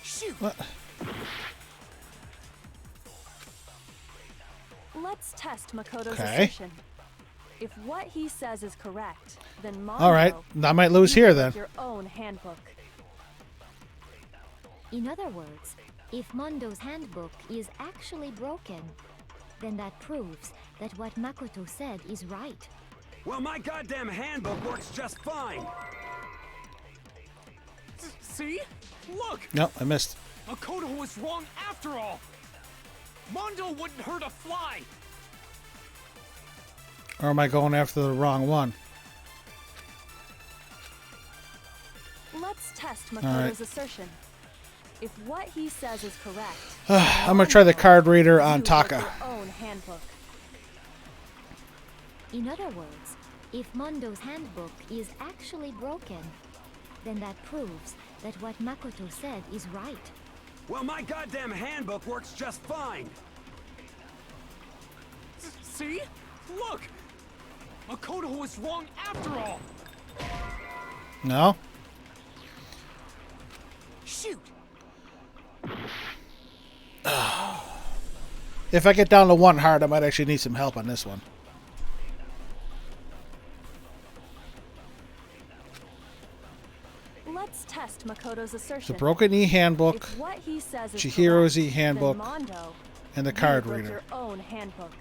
Shoot! What? Let's test Makoto's Okay. assertion. If what he says is correct, then Mondo, All right, I might lose you here broke then. your own handbook. In other words, if Mondo's handbook is actually broken, then that proves that what Makoto said is right. Well, my goddamn handbook works just fine. See? Look! No, I missed. Makoto was wrong after all! Mondo wouldn't hurt a fly! Or am I going after the wrong one? Let's test Makoto's right. assertion. If what he says is correct, I'm gonna try the card reader on you broke Taka. your own handbook. In other words, if Mondo's handbook is actually broken, then that proves that what Makoto said is right. Well, my goddamn handbook works just fine. See? Look! Makoto was wrong after all! No? Shoot! If I get down to one heart, I might actually need some help on this one. Let's test Makoto's assertion. The Broken E handbook, If what he says is Chihiro's correct, E handbook, then Mondo, and the you card broke reader. your own handbook.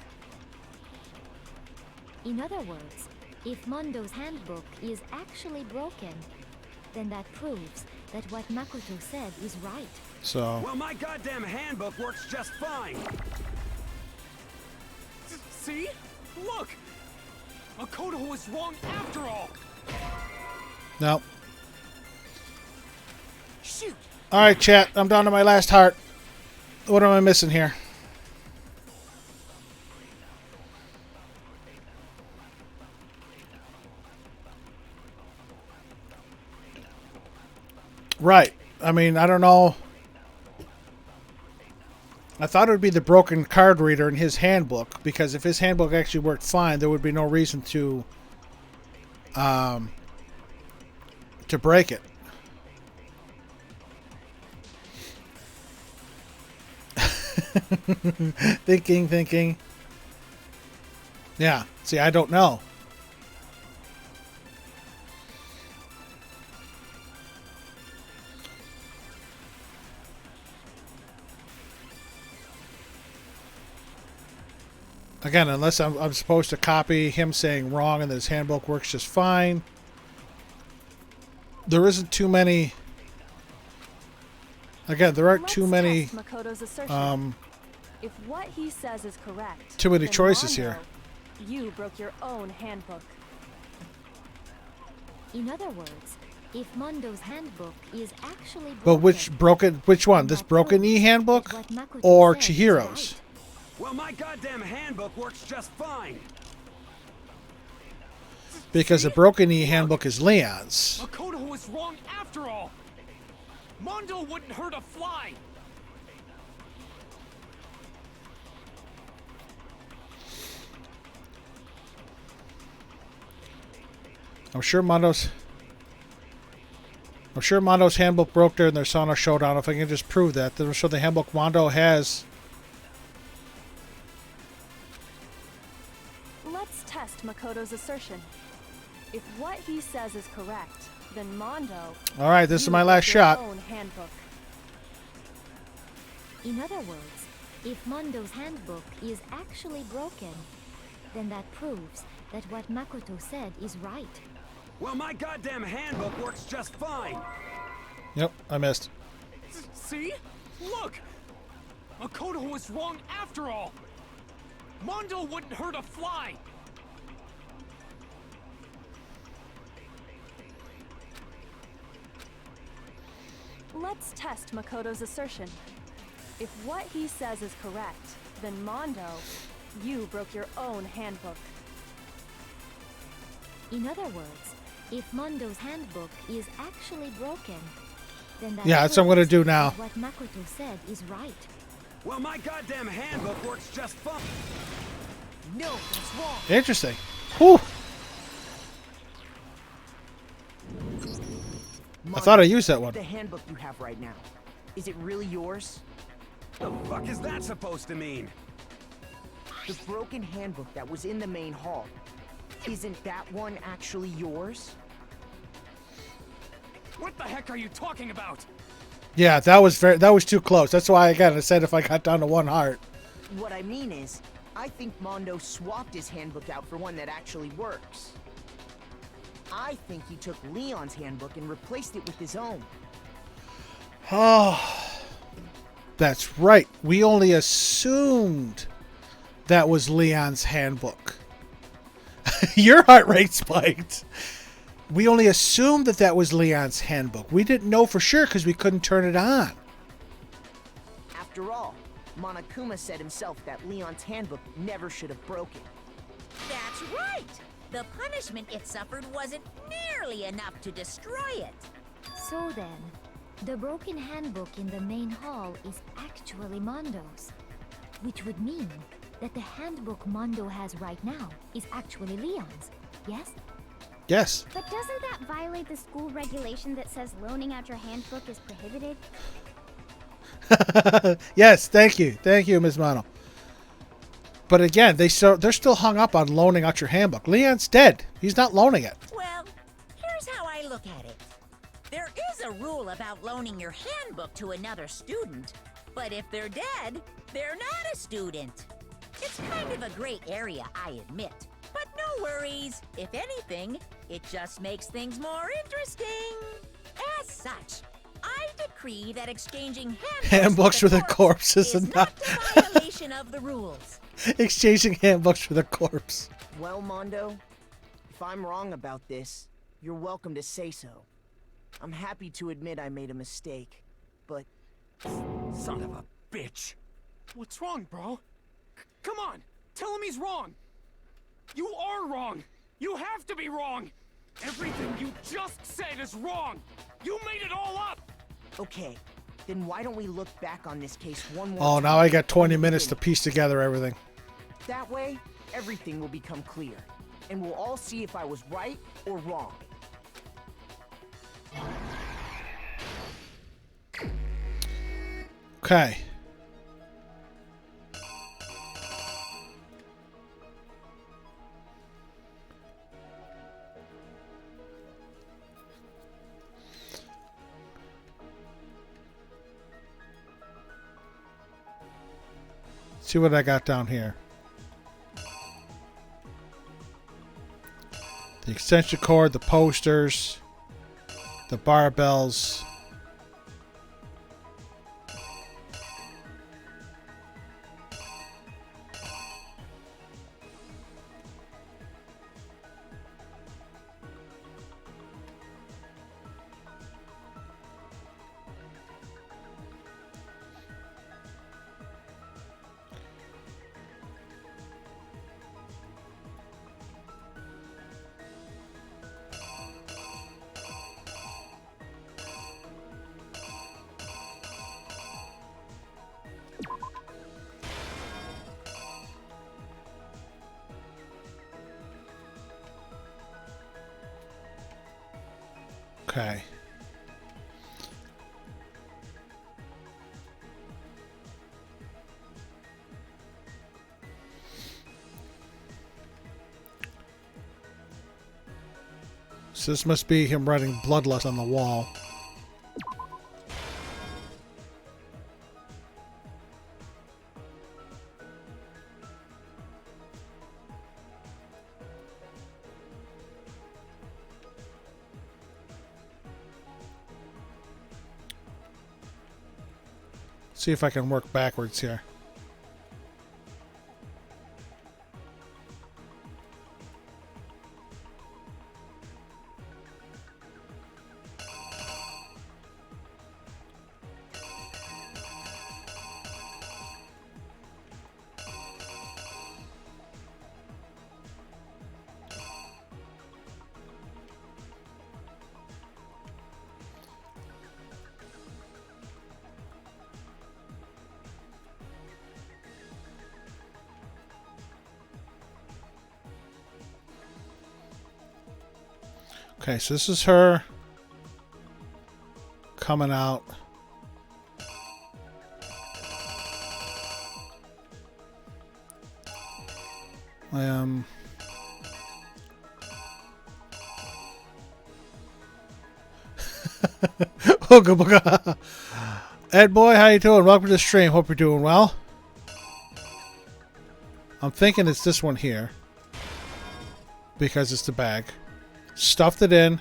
In other words, if Mondo's handbook is actually broken, then that proves that what Makoto said is right. So, Well, my goddamn handbook works just fine. See? Look! Makoto was wrong after all! no. Shoot! Alright, chat. I'm down to my last heart. What am I missing here? Right. I mean, I don't know. I thought it would be the broken card reader in his handbook, because if his handbook actually worked fine, there would be no reason to break it. Thinking. Yeah. See, I don't know. Again, unless I'm supposed to copy him saying wrong and that his handbook works just fine. There isn't too many. Again, there aren't Let's too many. test Makoto's assertion. If what he says is correct, Too many then choices Mondo, here. you broke your own handbook. In other words, if Mondo's handbook is actually broken, But which one? This Broken E handbook or Chihiro's? Well, my goddamn handbook works just fine. Because the Broken E handbook is Leon's. Makoto was wrong after all. Mondo wouldn't hurt a fly. I'm sure Mondo's handbook broke during their Sauna showdown. If I can just prove that, then I'm sure the handbook Mondo has. Let's test Makoto's assertion. If what he says is correct, then Mondo... All right, this is my last broke your shot. own handbook. In other words, if Mondo's handbook is actually broken, then that proves that what Makoto said is right. Well, my goddamn handbook works just fine. Yep, I missed. See? Look! Makoto was wrong after all. Mondo wouldn't hurt a fly. Let's test Makoto's assertion. If what he says is correct, then Mondo, you broke your own handbook. In other words, if Mondo's handbook is actually broken, then that Yeah, that's what I'm gonna do proves now. that what Makoto said is right. Well, my goddamn handbook works just fine. No, that's wrong. Interesting. Whew. I thought I used that one. The handbook you have right now, is it really yours? The fuck is that supposed to mean? The broken handbook that was in the main hall, isn't that one actually yours? What the heck are you talking about? Yeah, that was too close. That's why again I said if I got down to one heart. What I mean is, I think Mondo swapped his handbook out for one that actually works. I think he took Leon's handbook and replaced it with his own. Oh, that's right. We only assumed that was Leon's handbook. Your heart rate spiked. We only assumed that was Leon's handbook. We didn't know for sure because we couldn't turn it on. After all, Monokuma said himself that Leon's handbook never should have broken. That's right! The punishment it suffered wasn't nearly enough to destroy it. So then, the broken handbook in the main hall is actually Mondo's, which would mean that the handbook Mondo has right now is actually Leon's, yes? Yes. But doesn't that violate the school regulation that says loaning out your handbook is prohibited? Yes, thank you. Thank you, Ms. Mono. But again, they're still hung up on loaning out your handbook. Leon's dead. He's not loaning it. Well, here's how I look at it. There is a rule about loaning your handbook to another student, but if they're dead, they're not a student. It's kind of a gray area, I admit. But no worries. If anything, it just makes things more interesting. As such, I decree that exchanging Handbooks for the corpse is not a violation of the rules. Exchanging handbooks for the corpse. Well, Mondo, if I'm wrong about this, you're welcome to say so. I'm happy to admit I made a mistake, but... Son of a bitch. What's wrong, bro? Come on, tell him he's wrong. You are wrong. You have to be wrong. Everything you just said is wrong. You made it all up. Okay, then why don't we look back on this case one more Oh, time? now I got 20 minutes to piece together everything. That way, everything will become clear, and we'll all see if I was right or wrong. Okay. See what I got down here. The extension cord, the posters, the barbells. Okay. So this must be him writing bloodlust on the wall. See if I can work backwards here. Okay, so this is her coming out. Ooga booga. Ed boy, how you doing? Welcome to the stream. Hope you're doing well. I'm thinking it's this one here because it's the bag. Stuffed it in.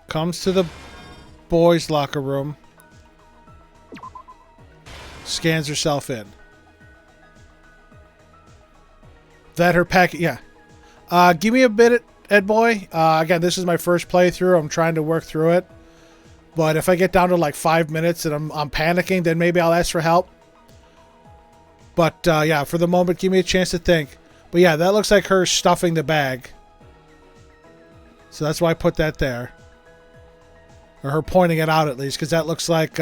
Comes to the boys' locker room. Scans herself in. That her packet, yeah. Give me a bit, Ed boy. Again, this is my first playthrough. I'm trying to work through it. But if I get down to like 5 minutes and I'm panicking, then maybe I'll ask for help. But yeah, for the moment, give me a chance to think. But yeah, that looks like her stuffing the bag. So that's why I put that there. Or her pointing it out at least, because that looks like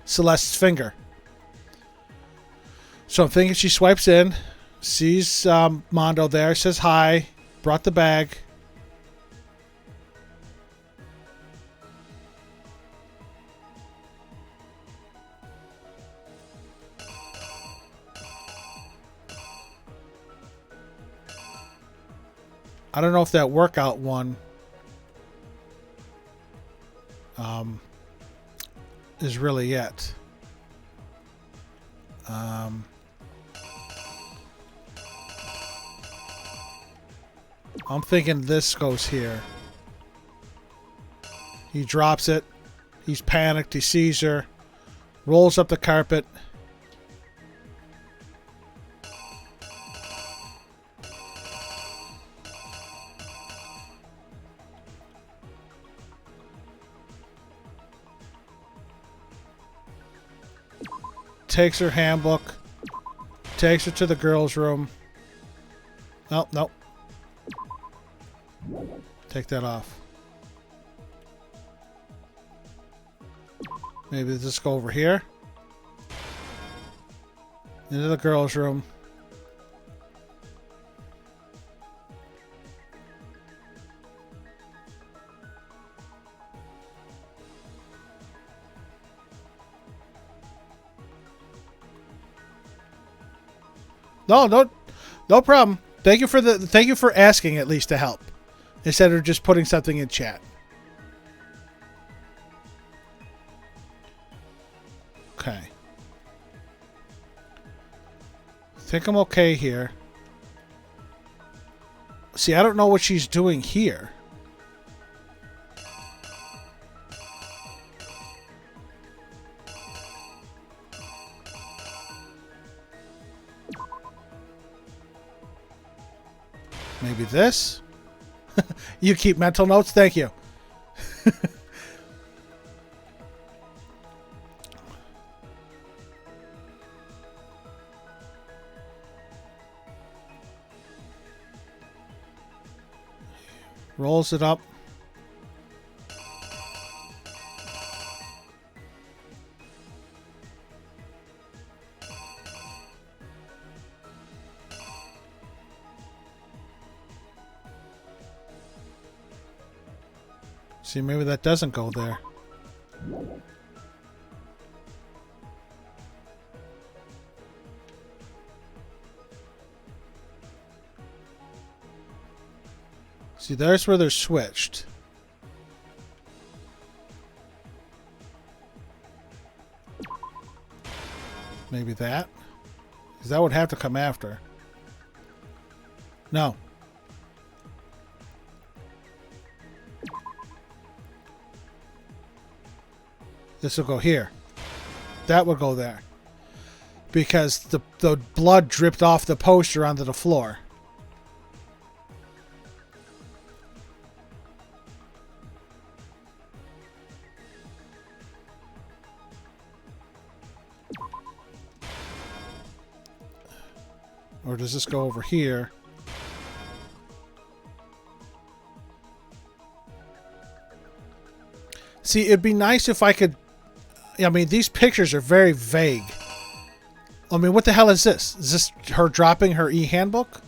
Celeste's finger. So I'm thinking she swipes in, sees Mondo there, says hi, brought the bag. I don't know if that workout one is really it. I'm thinking this goes here. He drops it. He's panicked. He sees her. Rolls up the carpet. Takes her handbook. Takes her to the girls' room. Oh, no. Take that off. Maybe just go over here. Into the girls' room. No problem. Thank you for asking at least to help, instead of just putting something in chat. Okay. I think I'm okay here. See, I don't know what she's doing here. Maybe this? You keep mental notes? Thank you. Rolls it up. See, maybe that doesn't go there. See, there's where they're switched. Maybe that? Because that would have to come after. No. This will go here. That would go there. Because the blood dripped off the poster onto the floor. Or does this go over here? See, it'd be nice if I could... I mean, these pictures are very vague. I mean, what the hell is this? Is this her dropping her e-handbook?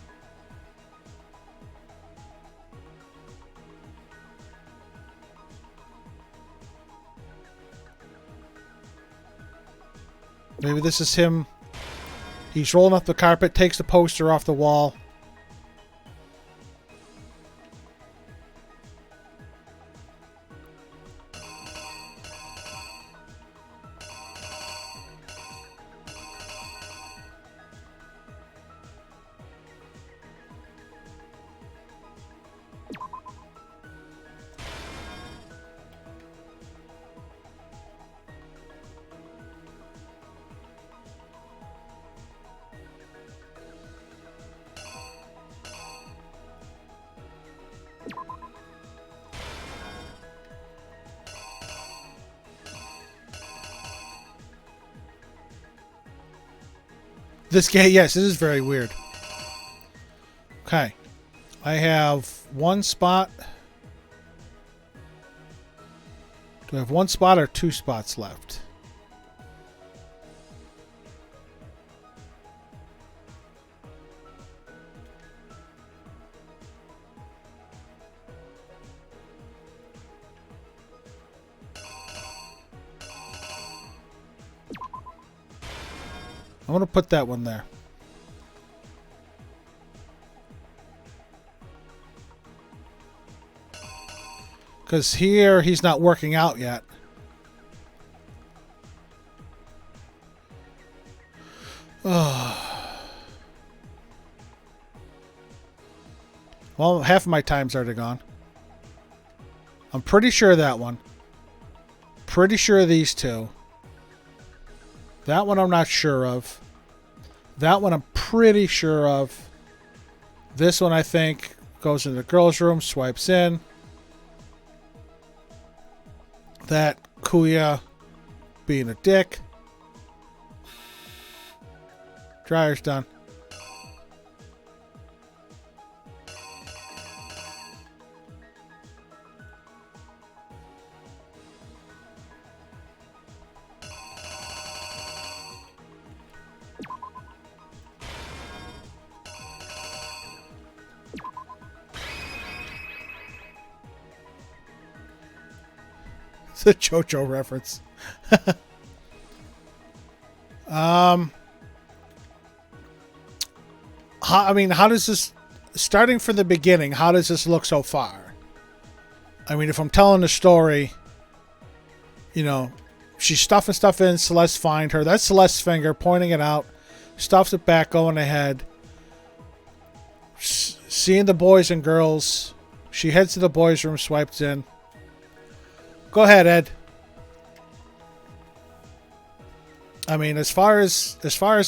Maybe this is him. He's rolling up the carpet, takes the poster off the wall. This game, yes, this is very weird. Okay. I have one spot. Do I have one spot or two spots left? I'm going to put that one there. Because here he's not working out yet. Well, half of my time's already gone. I'm pretty sure that one. Pretty sure these two. That one I'm not sure of. That one I'm pretty sure of. This one I think goes into the girls' room, swipes in. That Kuya being a dick. Dryer's done. It's a JoJo reference. How does this, starting from the beginning, how does this look so far? I mean, if I'm telling the story, you know, she's stuffing stuff in, Celeste find her. That's Celeste's finger, pointing it out. Stuffs it back, going ahead. Seeing the boys and girls. She heads to the boys' room, swipes in. Go ahead, Ed. I mean, as far as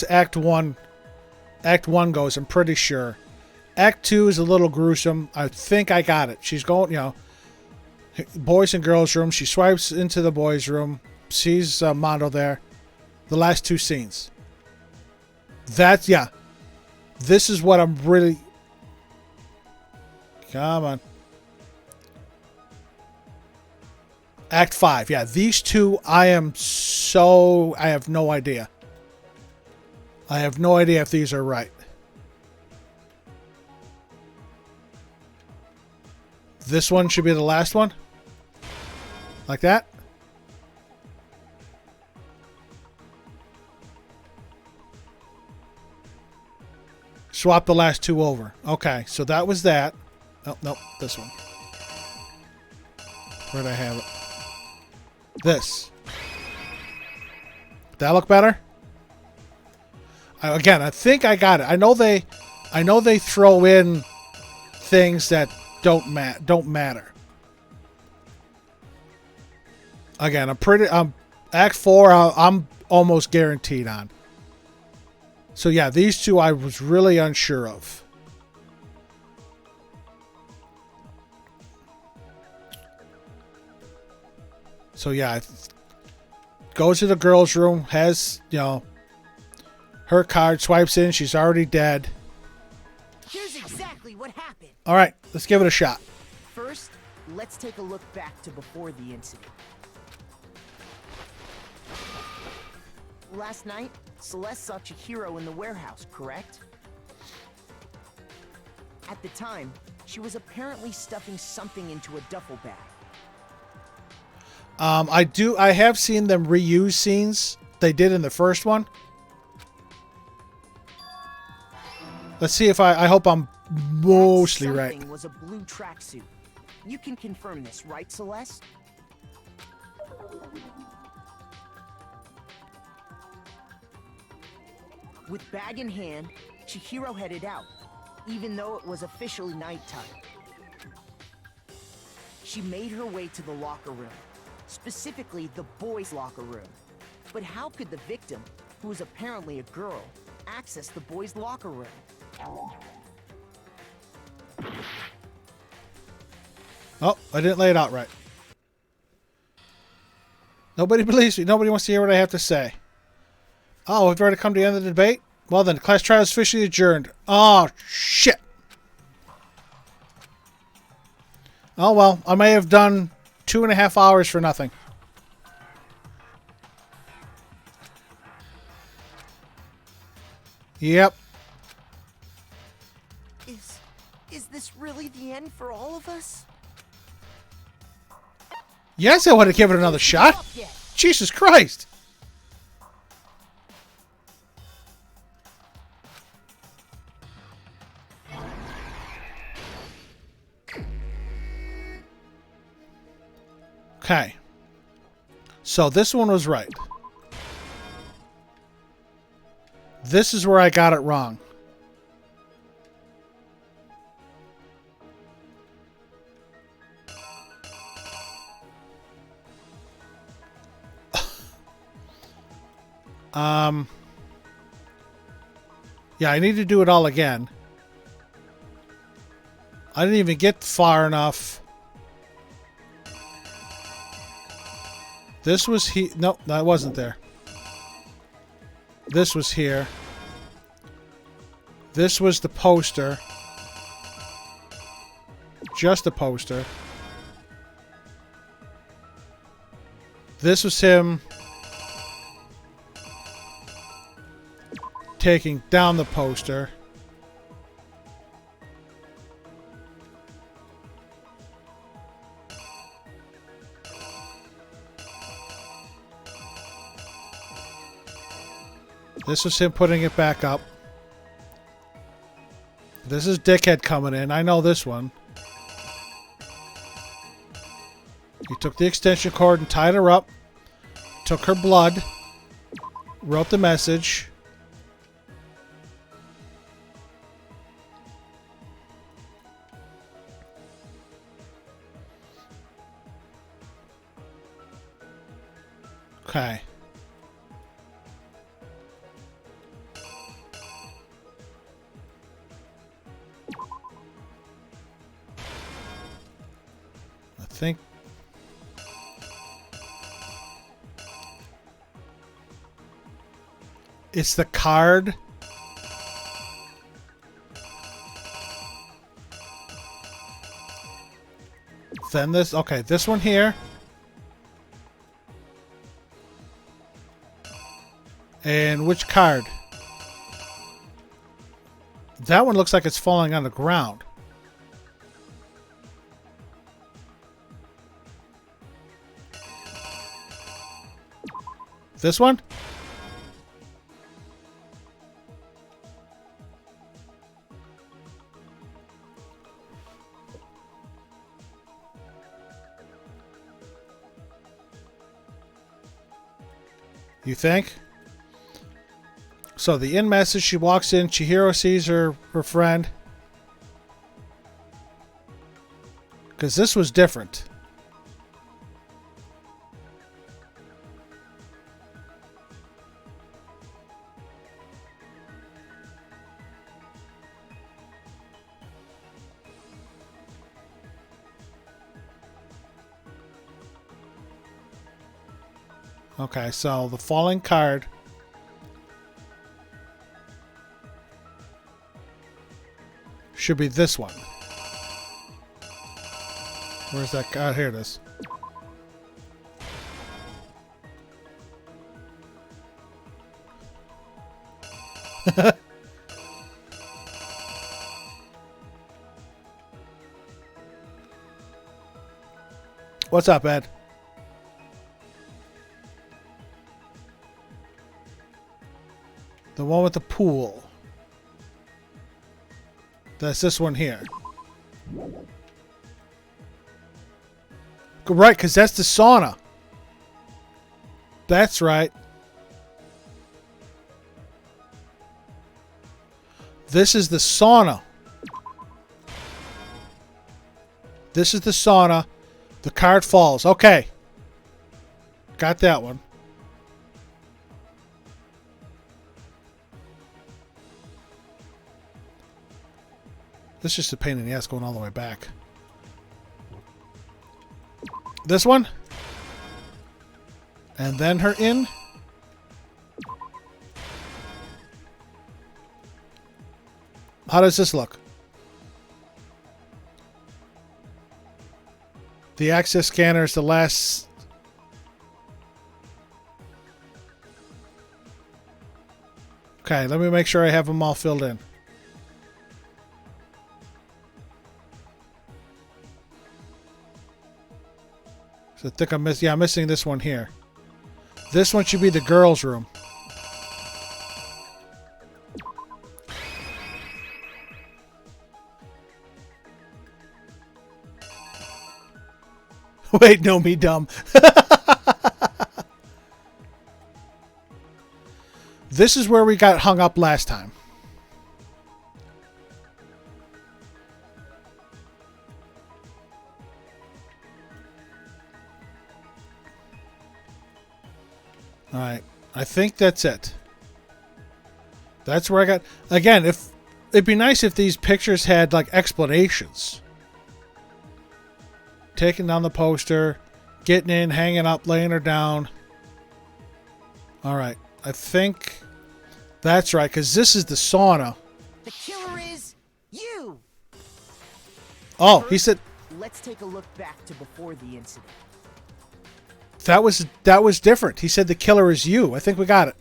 Act 1 goes, I'm pretty sure. Act 2 is a little gruesome. I think I got it. She's going, you know, boys and girls room. She swipes into the boys' room, sees Mondo there. The last two scenes. That's, yeah. This is what I'm really... Come on. Act 5. Yeah, these two, I have no idea. I have no idea if these are right. This one should be the last one. Like that? Swap the last two over. Okay, so that was that. Oh, nope, this one. Where'd I have it? This. That look better? Again, I think I got it. I know they throw in things that don't matter. Again, Act 4 I'm almost guaranteed on. So yeah, these two I was really unsure of. So yeah, goes to the girls' room, has, her card, swipes in, she's already dead. Here's exactly what happened. All right, let's give it a shot. First, let's take a look back to before the incident. Last night, Celeste saw Chihiro in the warehouse, correct? At the time, she was apparently stuffing something into a duffel bag. I have seen them reuse scenes they did in the first one. Let's see if I hope I'm mostly right. Something was a blue tracksuit. You can confirm this, right, Celeste? With bag in hand, Chihiro headed out, even though it was officially nighttime. She made her way to the locker room, specifically the boys' locker room. But how could the victim, who was apparently a girl, access the boys' locker room? Oh, I didn't lay it out right. Nobody believes me. Nobody wants to hear what I have to say. Oh, we've already come to the end of the debate? Well then, class trial is officially adjourned. Oh, shit. Oh well, I may have done 2.5 hours for nothing. Yep. Is this really the end for all of us? Yes, I want to give it another shot. Jesus Christ. Okay. So this one was right. This is where I got it wrong. Yeah, I need to do it all again. I didn't even get far enough. This was nope, that wasn't there. This was here. This was the poster. Just a poster. This was him taking down the poster. This was him putting it back up. This is Dickhead coming in. I know this one. He took the extension cord and tied her up. Took her blood. Wrote the message. Okay. I think it's the card. Then this, okay, this one here. And which card? That one looks like it's falling on the ground. This one? You think? So the in message, she walks in, Chihiro sees her friend. Because this was different. Okay, so the falling card should be this one. Where's that card? Here it is. What's up, Ed? The one with the pool. That's this one here. Right, because that's the sauna. That's right. This is the sauna. This is the sauna. The card falls. Okay. Got that one. This is just a pain in the ass going all the way back. This one. And then her in. How does this look? The access scanner is the last. Okay, let me make sure I have them all filled in. So I think I'm I'm missing this one here. This one should be the girls' room. Wait, no, me dumb. This is where we got hung up last time. Alright, I think that's it. That's where I got... Again, if it'd be nice if these pictures had, like, explanations. Taking down the poster, getting in, hanging up, laying her down. Alright, I think that's right, because this is the sauna. The killer is you! Oh, he said... Let's take a look back to before the incident. That was different. He said the killer is you. I think we got it.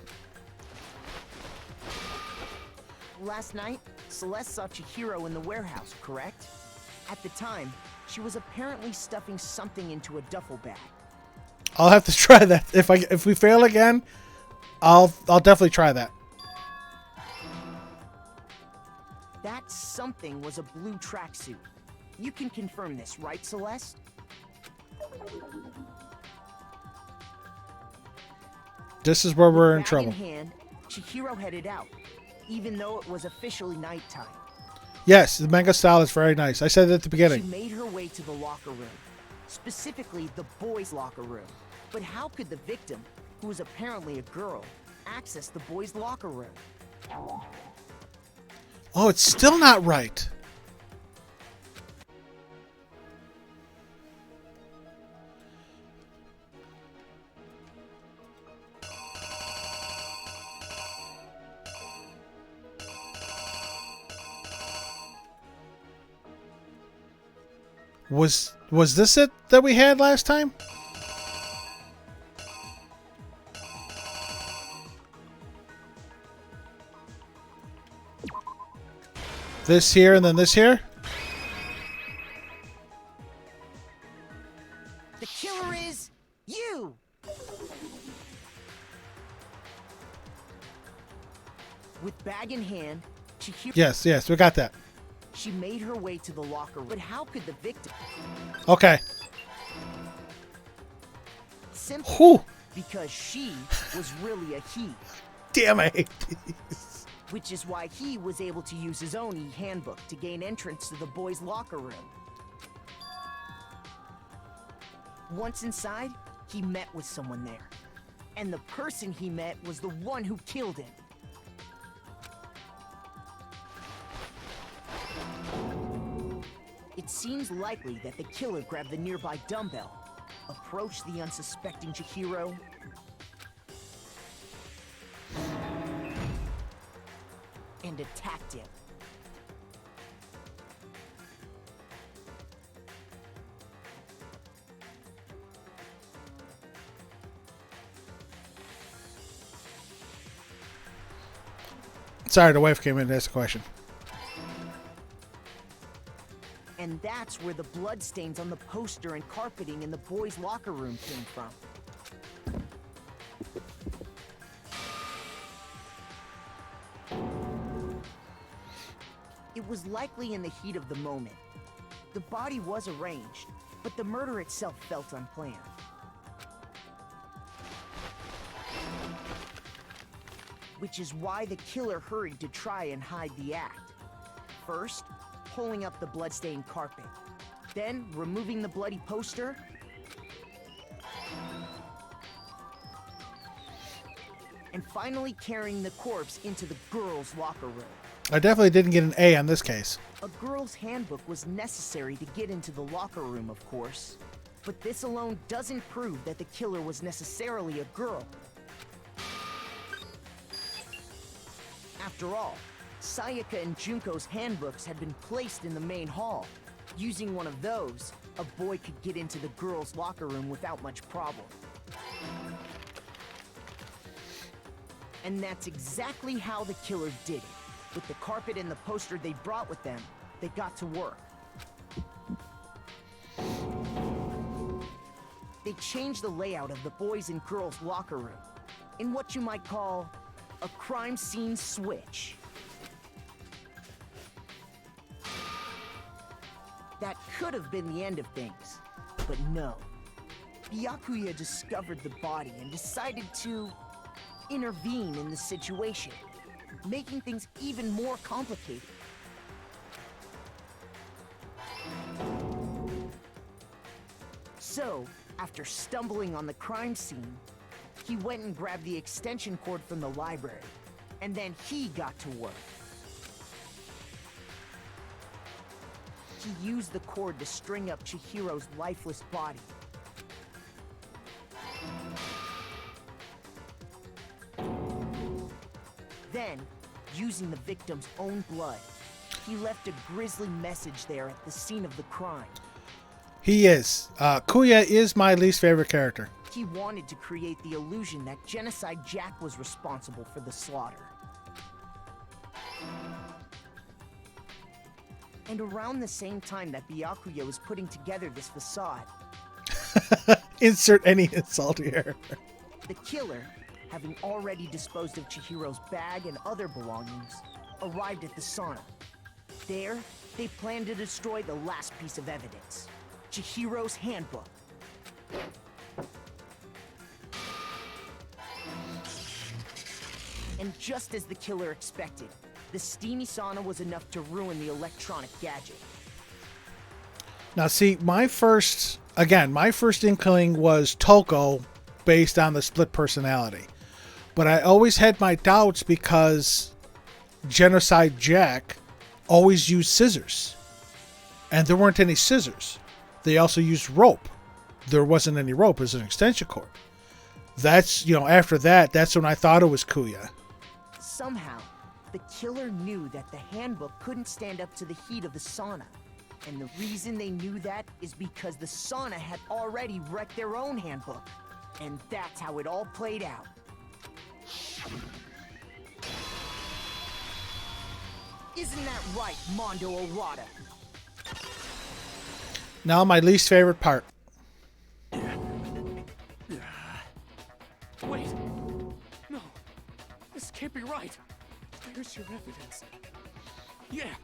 Last night, Celeste saw Chihiro in the warehouse, correct? At the time, she was apparently stuffing something into a duffel bag. I'll have to try that. If we fail again, I'll definitely try that. That something was a blue tracksuit. You can confirm this, right, Celeste? This is where we're in Bag trouble. in hand, Chihiro headed out, even though it was officially nighttime. Yes, the manga style is very nice. I said it at the beginning. She made her way to the locker room, specifically the boys' locker room. But how could the victim, who was apparently a girl, access the boys' locker room? Oh, it's still not right. Was this it that we had last time? This here and then this here? The killer is you! With bag in hand, Chihiro... Yes, we got that. She made her way to the locker room. But how could the victim... Okay. Simply Whew. because she was really a he. Damn, I hate these. Which is why he was able to use his own e-handbook to gain entrance to the boys' locker room. Once inside, he met with someone there. And the person he met was the one who killed him. It seems likely that the killer grabbed the nearby dumbbell, approached the unsuspecting Chihiro, and attacked him. Sorry, the wife came in to ask a question. And that's where the bloodstains on the poster and carpeting in the boys' locker room came from. It was likely in the heat of the moment. The body was arranged, but the murder itself felt unplanned. Which is why the killer hurried to try and hide the act. First, pulling up the bloodstained carpet. Then, removing the bloody poster. And finally carrying the corpse into the girls' locker room. I definitely didn't get an A on this case. A girl's handbook was necessary to get into the locker room, of course. But this alone doesn't prove that the killer was necessarily a girl. After all, Sayaka and Junko's handbooks had been placed in the main hall. Using one of those, a boy could get into the girls' locker room without much problem. And that's exactly how the killer did it. With the carpet and the poster they brought with them, they got to work. They changed the layout of the boys' and girls' locker room in what you might call a crime scene switch. That could have been the end of things, but no. Byakuya discovered the body and decided to intervene in the situation, making things even more complicated. So, after stumbling on the crime scene, he went and grabbed the extension cord from the library, and then he got to work. He used the cord to string up Chihiro's lifeless body. Then, using the victim's own blood, he left a grisly message there at the scene of the crime. He is. Kuya is my least favorite character. He wanted to create the illusion that Genocide Jack was responsible for the slaughter. And around the same time that Byakuya was putting together this facade, Insert any insult here. the killer, having already disposed of Chihiro's bag and other belongings, arrived at the sauna. There, they planned to destroy the last piece of evidence, Chihiro's handbook. And just as the killer expected, the steamy sauna was enough to ruin the electronic gadget. Now, see, my first inkling was Toko based on the split personality. But I always had my doubts because Genocide Jack always used scissors. And there weren't any scissors. They also used rope. There wasn't any rope. It was an extension cord. That's, after that, that's when I thought it was Kuya. Somehow, the killer knew that the handbook couldn't stand up to the heat of the sauna. And the reason they knew that is because the sauna had already wrecked their own handbook. And that's how it all played out. Isn't that right, Mondo Orada? Now my least favorite part. Wait! No! This can't be right! Where's your evidence? Yeah,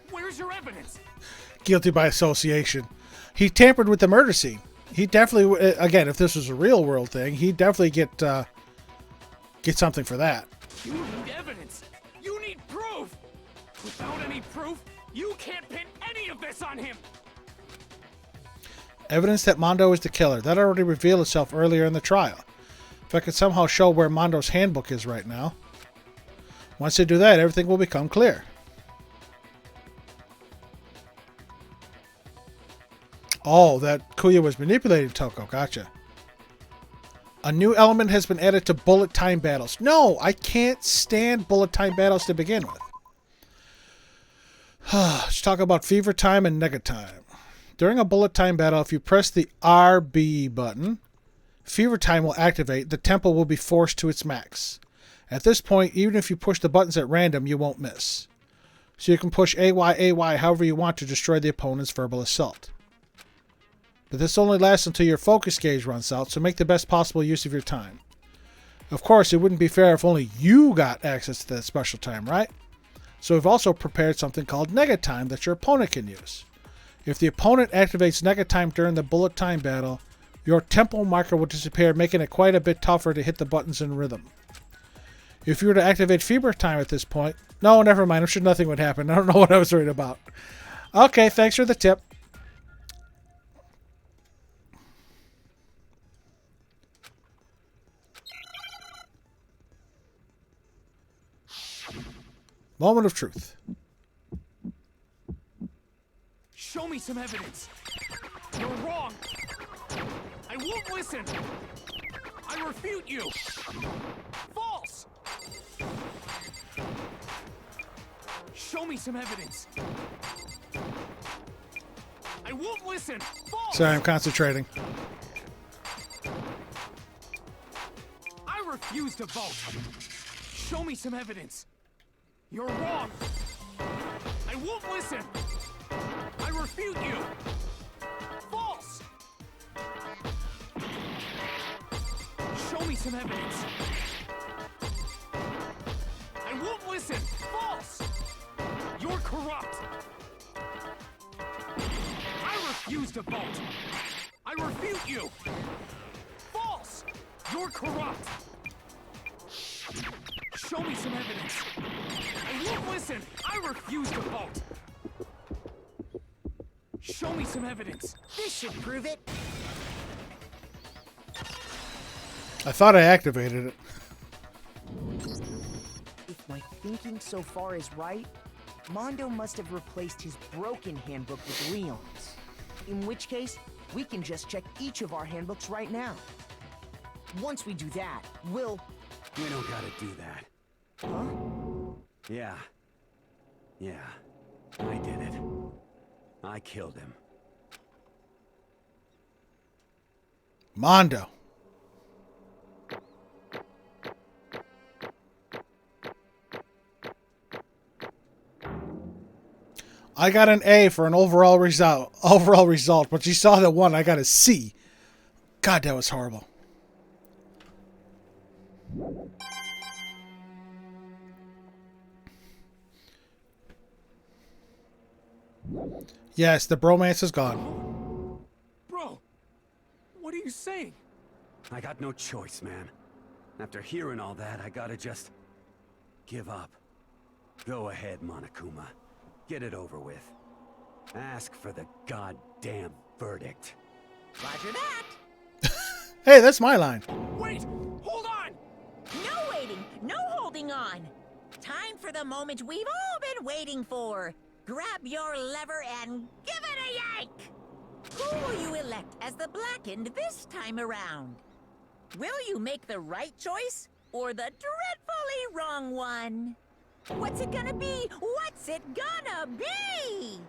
where's your evidence? Guilty by association. He tampered with the murder scene. He definitely, again, if this was a real world thing, he'd definitely get something for that. You need evidence. You need proof. Without any proof, you can't pin any of this on him. Evidence that Mondo is the killer. That already revealed itself earlier in the trial. If I could somehow show where Mondo's handbook is right now. Once they do that, everything will become clear. Oh, that Kuya was manipulating Toko. Gotcha. A new element has been added to bullet time battles. No, I can't stand bullet time battles to begin with. Let's talk about fever time and nega time. During a bullet time battle, if you press the RB button, fever time will activate. The tempo will be forced to its max. At this point, even if you push the buttons at random, you won't miss. So you can push AY however you want to destroy the opponent's verbal assault. But this only lasts until your focus gauge runs out, so make the best possible use of your time. Of course, it wouldn't be fair if only you got access to that special time, right? So we've also prepared something called nega time that your opponent can use. If the opponent activates nega time during the bullet time battle, your tempo marker will disappear, making it quite a bit tougher to hit the buttons in rhythm. If you were to activate fever time at this point... No, never mind. I'm sure nothing would happen. I don't know what I was worried about. Okay, thanks for the tip. Moment of truth. Show me some evidence. You're wrong. I won't listen. I refute you. False. Show me some evidence. I won't listen. False. Sorry, I'm concentrating. I refuse to vote. Show me some evidence. You're wrong. I won't listen. I refute you. False. Show me some evidence. I won't listen. False. You're corrupt. I refuse to vote. I refute you. False. You're corrupt. Show me some evidence. I won't listen. I refuse to vote. Show me some evidence. This should prove it. I thought I activated it. If my thinking so far is right, Mondo must have replaced his broken handbook with Leon's. In which case, we can just check each of our handbooks right now. Once we do that, we'll... We don't gotta do that. Huh? Yeah. I did it. I killed him. Mondo. I got an A for an overall result, but you saw the one, I got a C. God, that was horrible. Yes, the bromance is gone. Bro, what are you saying? I got no choice, man. After hearing all that, I gotta just give up. Go ahead, Monokuma. Get it over with. Ask for the goddamn verdict. Roger that. Hey, that's my line. Wait! Hold on! No waiting, no holding on. Time for the moment we've all been waiting for. Grab your lever and give it a yank! Who will you elect as the Blackened this time around? Will you make the right choice or the dreadfully wrong one? What's it gonna be? What's it gonna be?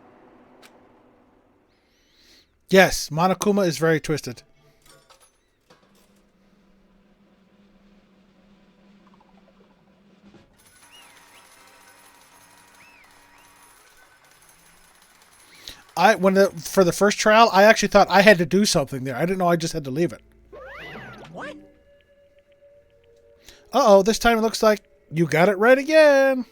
Yes, Monokuma is very twisted. For the first trial, I actually thought I had to do something there. I didn't know I just had to leave it. What? Uh-oh, this time it looks like You got it right again.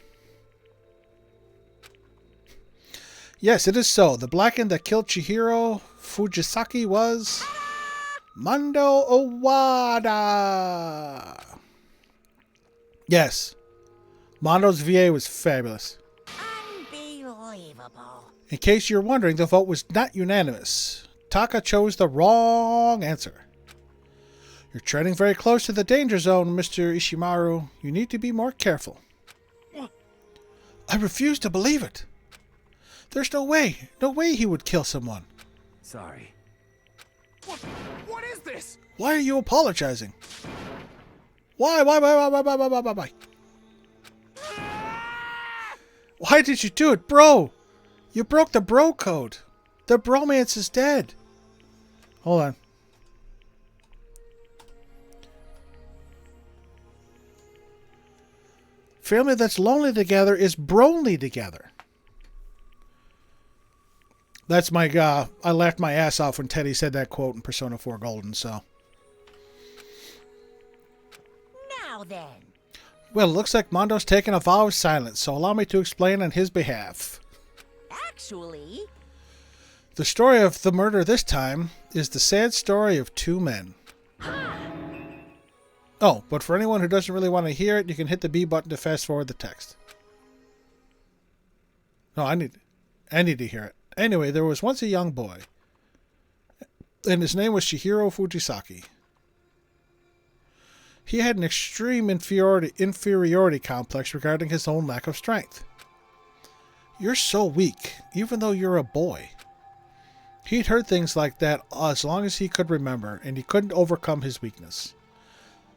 Yes, it is so. The Blackened that killed Chihiro Fujisaki was Mando Owada. Yes. Mondo's VA was fabulous. Unbelievable. In case you're wondering, the vote was not unanimous. Taka chose the wrong answer. You're treading very close to the danger zone, Mr. Ishimaru. You need to be more careful. I refuse to believe it. There's no way he would kill someone. Sorry. What is this? Why are you apologizing? Why? Why did you do it, bro? You broke the bro code. The bromance is dead. Hold on. Family that's lonely together is bronely together. That's my, I laughed my ass off when Teddy said that quote in Persona 4 Golden, so. Now then. Well, it looks like Mondo's taken a vow of silence, so allow me to explain on his behalf. Actually... The story of the murder this time is the sad story of two men. Oh, but for anyone who doesn't really want to hear it, you can hit the B button to fast forward the text. No, I need to hear it. Anyway, there was once a young boy, and his name was Chihiro Fujisaki. He had an extreme inferiority complex regarding his own lack of strength. You're so weak, even though you're a boy. He'd heard things like that as long as he could remember, and he couldn't overcome his weakness.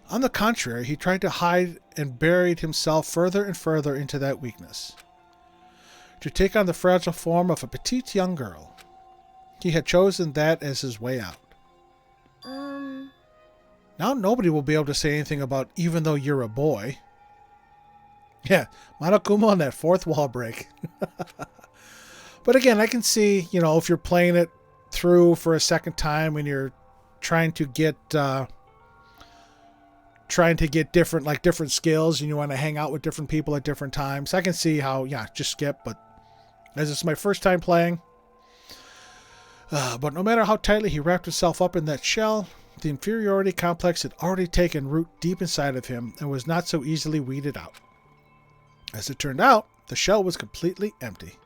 On the contrary, he tried to hide and buried himself further and further into that weakness, to take on the fragile form of a petite young girl. He had chosen that as his way out. Now nobody will be able to say anything about even though you're a boy. Yeah, Monokuma on that fourth wall break. But again, I can see, if you're playing it through for a second time and you're trying to get different skills and you want to hang out with different people at different times. I can see how, just skip, but as it's my first time playing. But no matter how tightly he wrapped himself up in that shell, the inferiority complex had already taken root deep inside of him and was not so easily weeded out. As it turned out, the shell was completely empty.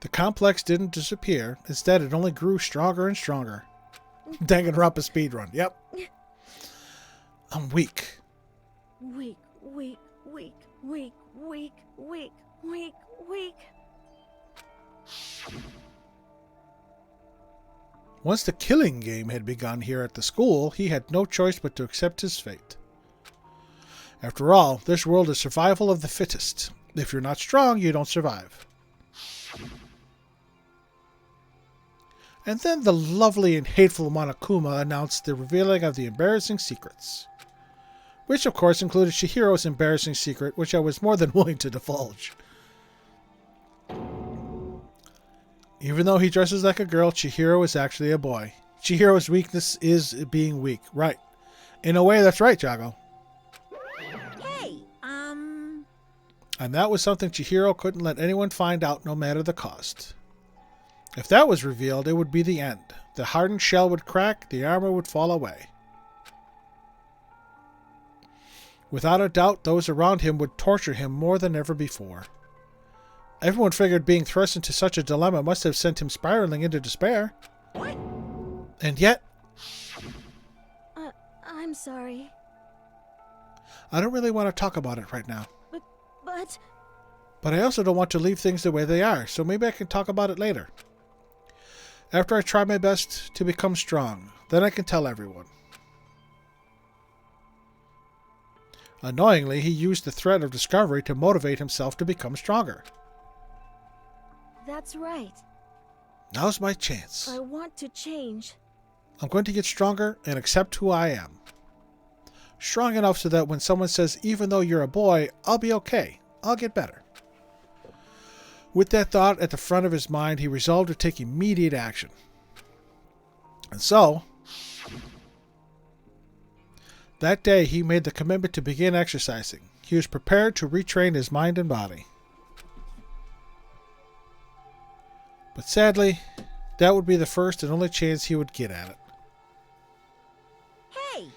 The complex didn't disappear. Instead, it only grew stronger and stronger. Danganronpa speedrun. Yep. I'm weak. Weak. Once the killing game had begun here at the school, he had no choice but to accept his fate. After all, this world is survival of the fittest. If you're not strong, you don't survive. And then the lovely and hateful Monokuma announced the revealing of the embarrassing secrets. Which, of course, included Chihiro's embarrassing secret, which I was more than willing to divulge. Even though he dresses like a girl, Chihiro is actually a boy. Chihiro's weakness is being weak. Right. In a way, that's right, Jago. Hey, And that was something Chihiro couldn't let anyone find out, no matter the cost. If that was revealed, it would be the end. The hardened shell would crack, the armor would fall away. Without a doubt, those around him would torture him more than ever before. Everyone figured being thrust into such a dilemma must have sent him spiraling into despair. What? And yet... I'm sorry. I don't really want to talk about it right now. But... But I also don't want to leave things the way they are, so maybe I can talk about it later. After I try my best to become strong, then I can tell everyone. Annoyingly, he used the threat of discovery to motivate himself to become stronger. That's right. Now's my chance. I want to change. I'm going to get stronger and accept who I am. Strong enough so that when someone says, even though you're a boy, I'll be okay. I'll get better. With that thought at the front of his mind, he resolved to take immediate action. And so, that day he made the commitment to begin exercising. He was prepared to retrain his mind and body. But sadly, that would be the first and only chance he would get at it. Hey,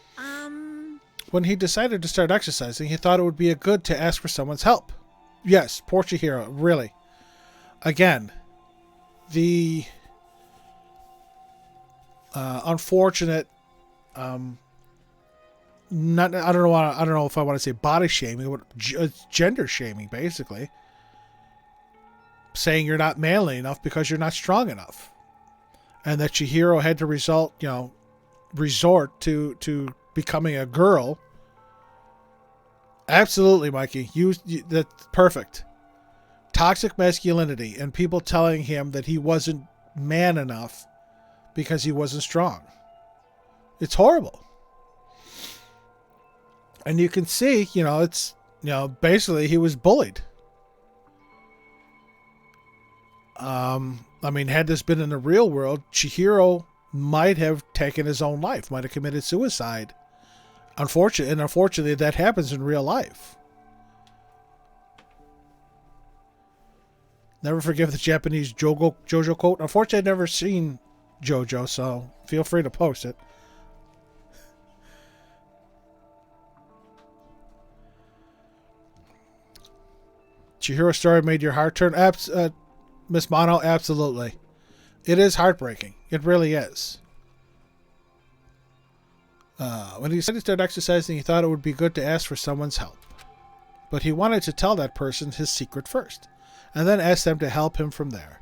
When he decided to start exercising, he thought it would be a good to ask for someone's help. Yes, poor Chihiro, really. Again, the unfortunate, I don't know if I want to say body shaming, but gender shaming, basically. Saying you're not manly enough because you're not strong enough, and that Chihiro had to resort to becoming a girl. Absolutely, Mikey. That's perfect. Toxic masculinity and people telling him that he wasn't man enough because he wasn't strong. It's horrible. And you can see, basically he was bullied. Had this been in the real world, Chihiro might have taken his own life, might have committed suicide. Unfortunately, that happens in real life. Never forgive the Japanese JoJo quote. Unfortunately, I've never seen JoJo, so feel free to post it. Chihiro's story made your heart turn. Miss Mono, absolutely. It is heartbreaking. It really is. When he decided to start exercising, he thought it would be good to ask for someone's help. But he wanted to tell that person his secret first, and then ask them to help him from there.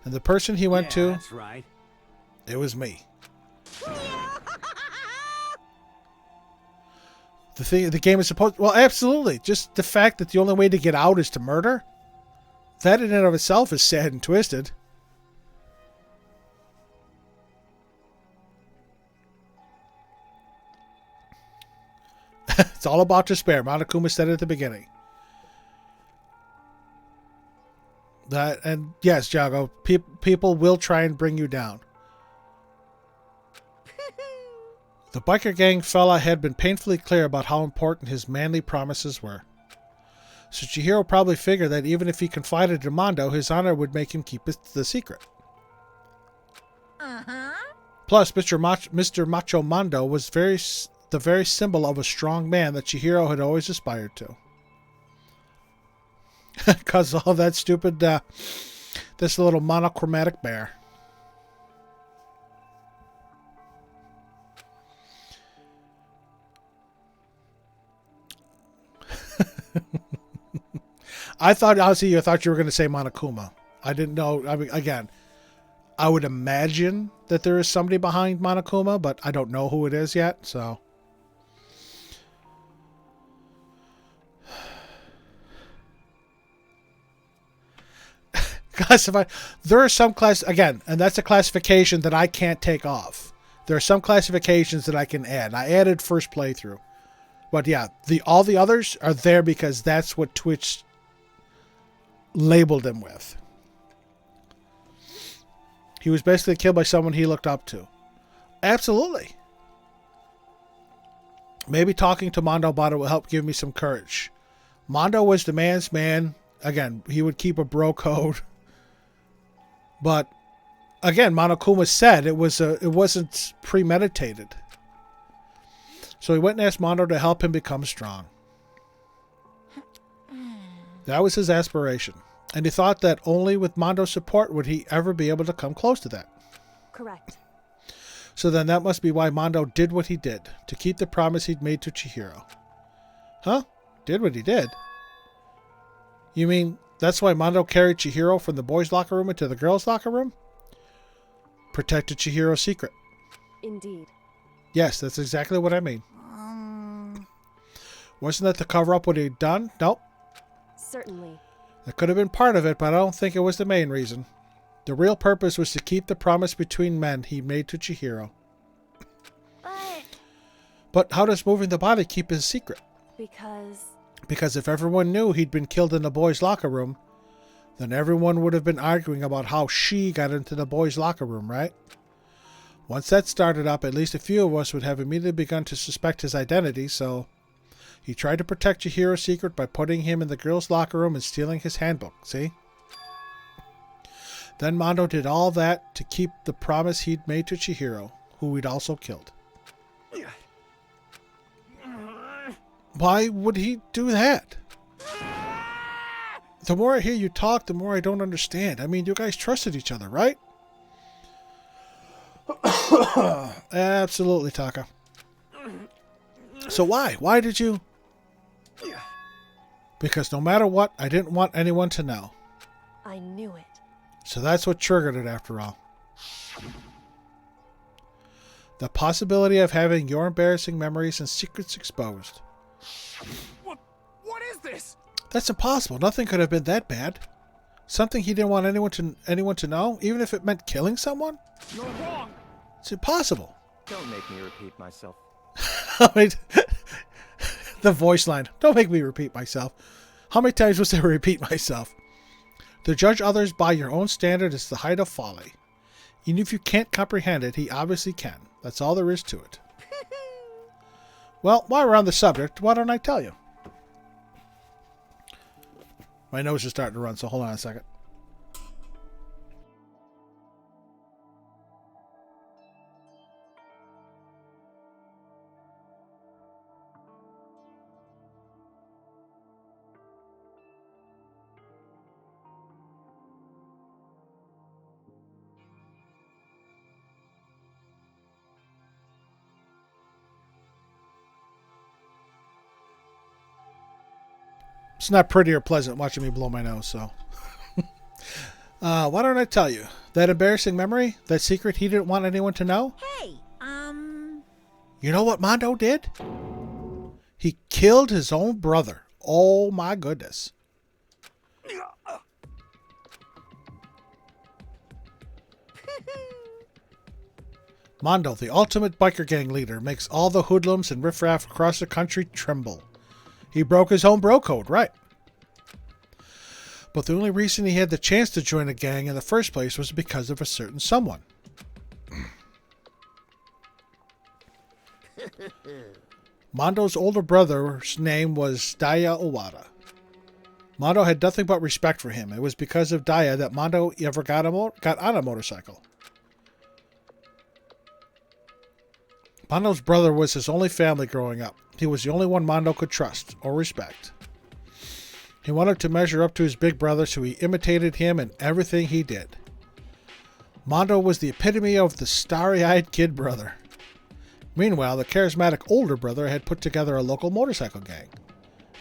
And the person he went to... That's right. It was me. The game is supposed... Well, absolutely. Just the fact that the only way to get out is to murder... That in and of itself is sad and twisted. It's all about despair. Monokuma said it at the beginning. And yes, Jago, people will try and bring you down. The biker gang fella had been painfully clear about how important his manly promises were. So Chihiro probably figured that even if he confided in Mondo, his honor would make him keep the secret. Plus, Mr. Macho Mondo was the very symbol of a strong man that Chihiro had always aspired to. Because of all that stupid, this little monochromatic bear. I thought you were going to say Monokuma. I didn't know. I mean, again, I would imagine that there is somebody behind Monokuma, but I don't know who it is yet, so. There are some again, and that's a classification that I can't take off. There are some classifications that I can add. I added first playthrough. But yeah, all the others are there because that's what Twitch labeled him with. He was basically killed by someone he looked up to. Absolutely. Maybe talking to Mondo about it will help give me some courage. Mondo was the man's man. Again, he would keep a bro code. But again, Monokuma said it wasn't premeditated. So he went and asked Mondo to help him become strong. That was his aspiration. And he thought that only with Mondo's support would he ever be able to come close to that. Correct. So then that must be why Mondo did what he did, to keep the promise he'd made to Chihiro. Huh? Did what he did? You mean that's why Mondo carried Chihiro from the boys' locker room into the girls' locker room? Protected Chihiro's secret. Indeed. Yes, that's exactly what I mean. Wasn't that to cover up what he'd done? Nope. Certainly. That could have been part of it, but I don't think it was the main reason. The real purpose was to keep the promise between men he made to Chihiro. But how does moving the body keep his secret? Because if everyone knew he'd been killed in the boys' locker room, then everyone would have been arguing about how she got into the boys' locker room, right? Once that started up, at least a few of us would have immediately begun to suspect his identity, so He tried to protect Chihiro's secret by putting him in the girls' locker room and stealing his handbook, see? Then Mondo did all that to keep the promise he'd made to Chihiro, who he'd also killed. Why would he do that? The more I hear you talk, the more I don't understand. I mean, you guys trusted each other, right? Absolutely, Taka. So why? Why did you? Because no matter what, I didn't want anyone to know. I knew it. So that's what triggered it after all. The possibility of having your embarrassing memories and secrets exposed. What is this? That's impossible. Nothing could have been that bad. Something he didn't want anyone to know, even if it meant killing someone? You're wrong. It's impossible. Don't make me repeat myself. The voice line. Don't make me repeat myself. How many times must I repeat myself? To judge others by your own standard is the height of folly. Even if you can't comprehend it, he obviously can. That's all there is to it. Well, while we're on the subject, why don't I tell you? My nose is starting to run, so hold on a second. It's not pretty or pleasant watching me blow my nose, so. Why don't I tell you? That embarrassing memory? That secret he didn't want anyone to know? Hey, You know what Mondo did? He killed his own brother. Oh my goodness. Mondo, the ultimate biker gang leader, makes all the hoodlums and riffraff across the country tremble. He broke his own bro code, right? But the only reason he had the chance to join a gang in the first place was because of a certain someone. Mondo's older brother's name was Daya Owada. Mondo had nothing but respect for him. It was because of Daya that Mondo ever got on a motorcycle. Mondo's brother was his only family growing up. He was the only one Mondo could trust or respect. He wanted to measure up to his big brother, so he imitated him in everything he did. Mondo was the epitome of the starry-eyed kid brother. Meanwhile, the charismatic older brother had put together a local motorcycle gang.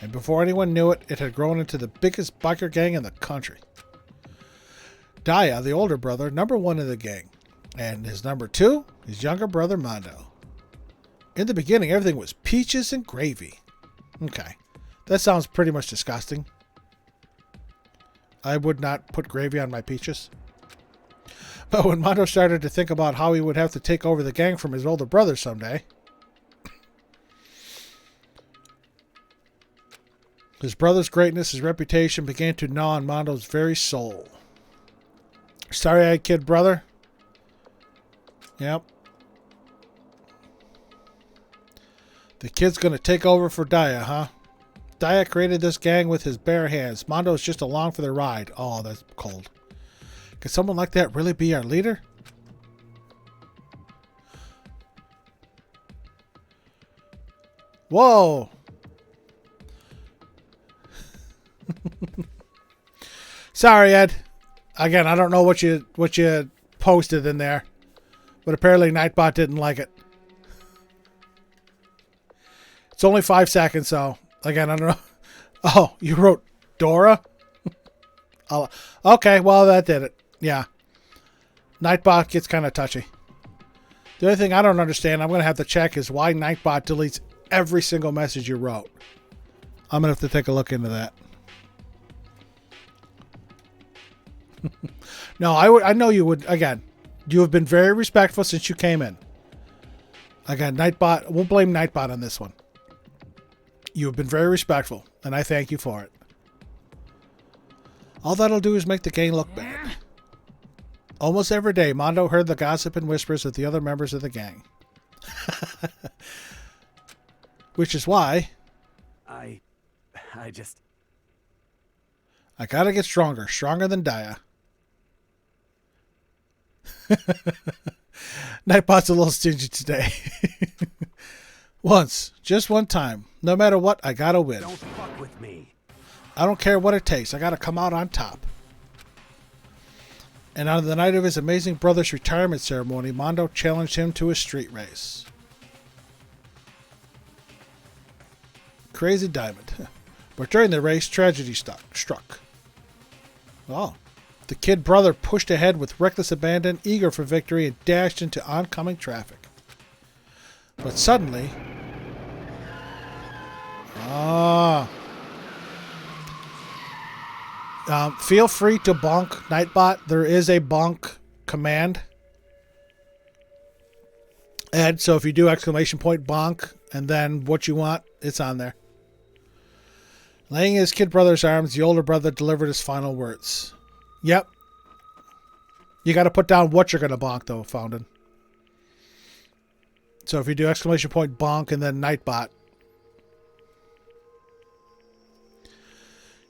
And before anyone knew it, it had grown into the biggest biker gang in the country. Daya, the older brother, number one in the gang. And his number two, his younger brother Mondo. In the beginning, everything was peaches and gravy. Okay, that sounds pretty much disgusting. I would not put gravy on my peaches. But when Mondo started to think about how he would have to take over the gang from his older brother someday, his brother's greatness, his reputation began to gnaw on Mondo's very soul. Starry-eyed kid brother? Yep. The kid's gonna take over for Daya, huh? Daya created this gang with his bare hands. Mondo's just along for the ride. Oh, that's cold. Could someone like that really be our leader? Whoa! Sorry, Ed. Again, I don't know what you posted in there, but apparently Nightbot didn't like it. It's only 5 seconds, so again, I don't know. Oh, you wrote Dora? Oh, okay, well, that did it. Yeah. Nightbot gets kind of touchy. The only thing I don't understand, I'm going to have to check, is why Nightbot deletes every single message you wrote. I'm going to have to take a look into that. No, I know you would. Again, you have been very respectful since you came in. Again, Nightbot, we'll blame Nightbot on this one. You have been very respectful, and I thank you for it. All that'll do is make the gang look bad. Almost every day, Mondo heard the gossip and whispers of the other members of the gang. Which is why I gotta get stronger. Stronger than Daya. Nightbot's a little stingy today. Once. Just one time. No matter what, I gotta win. Don't fuck with me. I don't care what it takes. I gotta come out on top. And on the night of his amazing brother's retirement ceremony, Mondo challenged him to a street race. Crazy Diamond. But during the race, tragedy struck. Oh. The kid brother pushed ahead with reckless abandon, eager for victory, and dashed into oncoming traffic. But suddenly... feel free to bonk Nightbot. There is a bonk command. Ed, so if you do exclamation point bonk and then what you want, it's on there. Laying in his kid brother's arms, the older brother delivered his final words. Yep. You got to put down what you're going to bonk, though, Fountain. So if you do exclamation point bonk and then Nightbot.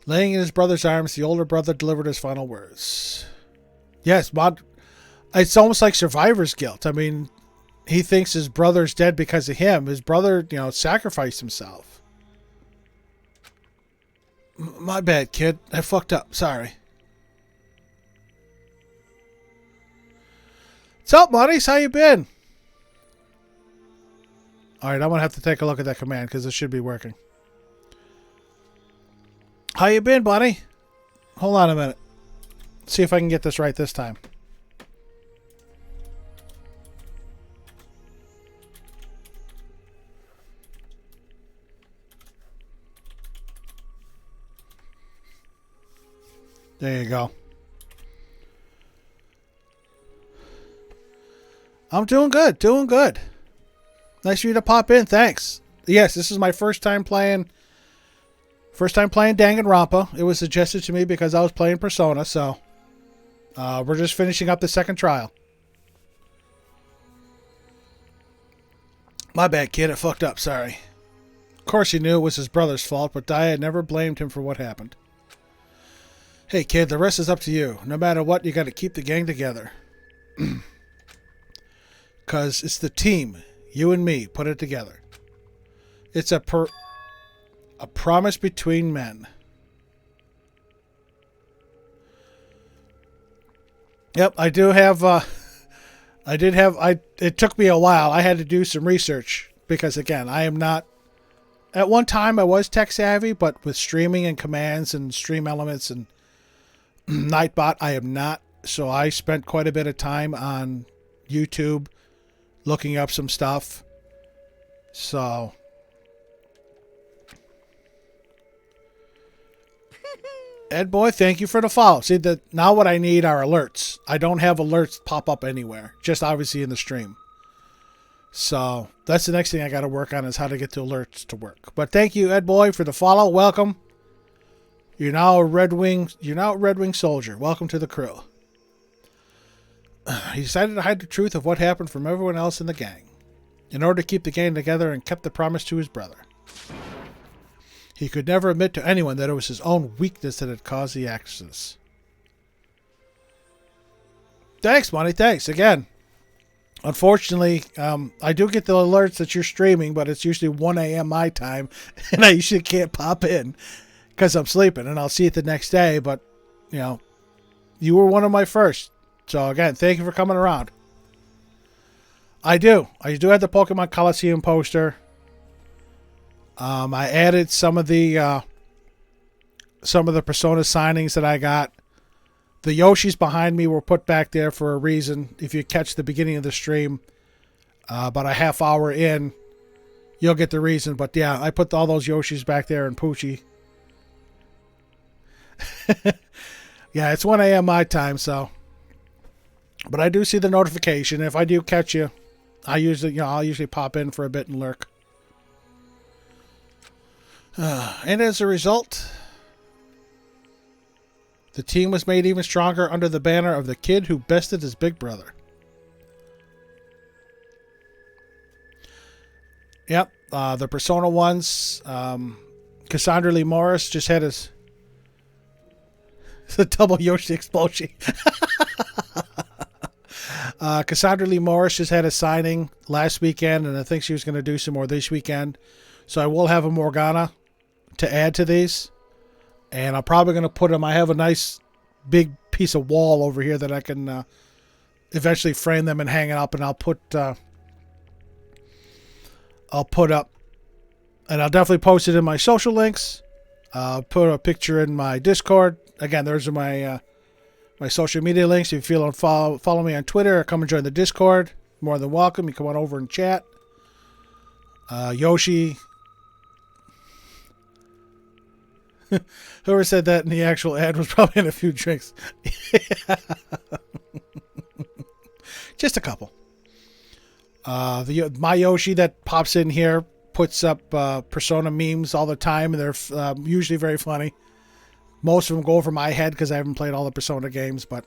Laying in his brother's arms, the older brother delivered his final words. Yes, it's almost like survivor's guilt. I mean, he thinks his brother's dead because of him. His brother, sacrificed himself. My bad, kid. I fucked up. Sorry. What's up, Muddies? How you been? Alright, I'm going to have to take a look at that command because it should be working. How you been, buddy? Hold on a minute. See if I can get this right this time. There you go. I'm doing good. Doing good. Nice for you to pop in. Thanks. Yes, this is my first time playing Danganronpa. It was suggested to me because I was playing Persona, so we're just finishing up the second trial. My bad, kid. I fucked up. Sorry. Of course he knew it was his brother's fault, but Daya never blamed him for what happened. Hey, kid, the rest is up to you. No matter what, you got to keep the gang together. Because it's the team. You and me put it together. It's a promise between men. Yep, I do have, it took me a while. I had to do some research because, again, I am not, at one time I was tech savvy, but with streaming and commands and stream elements and Nightbot, I am not. So I spent quite a bit of time on YouTube looking up some stuff. So... Ed Boy, thank you for the follow. See, now what I need are alerts. I don't have alerts pop up anywhere. Just obviously in the stream. So, that's the next thing I got to work on is how to get the alerts to work. But thank you, Ed Boy, for the follow. Welcome. You're now a Red Wing soldier. Welcome to the crew. He decided to hide the truth of what happened from everyone else in the gang. In order to keep the gang together and kept the promise to his brother. He could never admit to anyone that it was his own weakness that had caused the accidents. Thanks, Money. Thanks. Again, unfortunately, I do get the alerts that you're streaming, but it's usually 1 a.m. my time, and I usually can't pop in because I'm sleeping, and I'll see it the next day, but, you were one of my first. So, again, thank you for coming around. I do have the Pokemon Coliseum poster. I added some of the Persona signings that I got. The Yoshis behind me were put back there for a reason. If you catch the beginning of the stream, about a half hour in, you'll get the reason. But yeah, I put all those Yoshis back there and Poochie. Yeah, it's 1 a.m. my time, so. But I do see the notification. If I do catch you, I'll usually pop in for a bit and lurk. And as a result, the team was made even stronger under the banner of the kid who bested his big brother. Yep, the Persona ones, Cassandra Lee Morris just had his... It's a double Yoshi explosion. Cassandra Lee Morris just had a signing last weekend, and I think she was going to do some more this weekend. So I will have a Morgana to add to these. And I'm probably going to put them... I have a nice big piece of wall over here that I can eventually frame them and hang it up, and I'll put up... And I'll definitely post it in my social links. I'll put a picture in my Discord. Again, those are my my social media links. If you feel follow me on Twitter or come and join the Discord, more than welcome. You come on over and chat. Yoshi. Whoever said that in the actual ad was probably in a few drinks. Just a couple. My Yoshi that pops in here puts up Persona memes all the time, and they're usually very funny. Most of them go over my head because I haven't played all the Persona games, but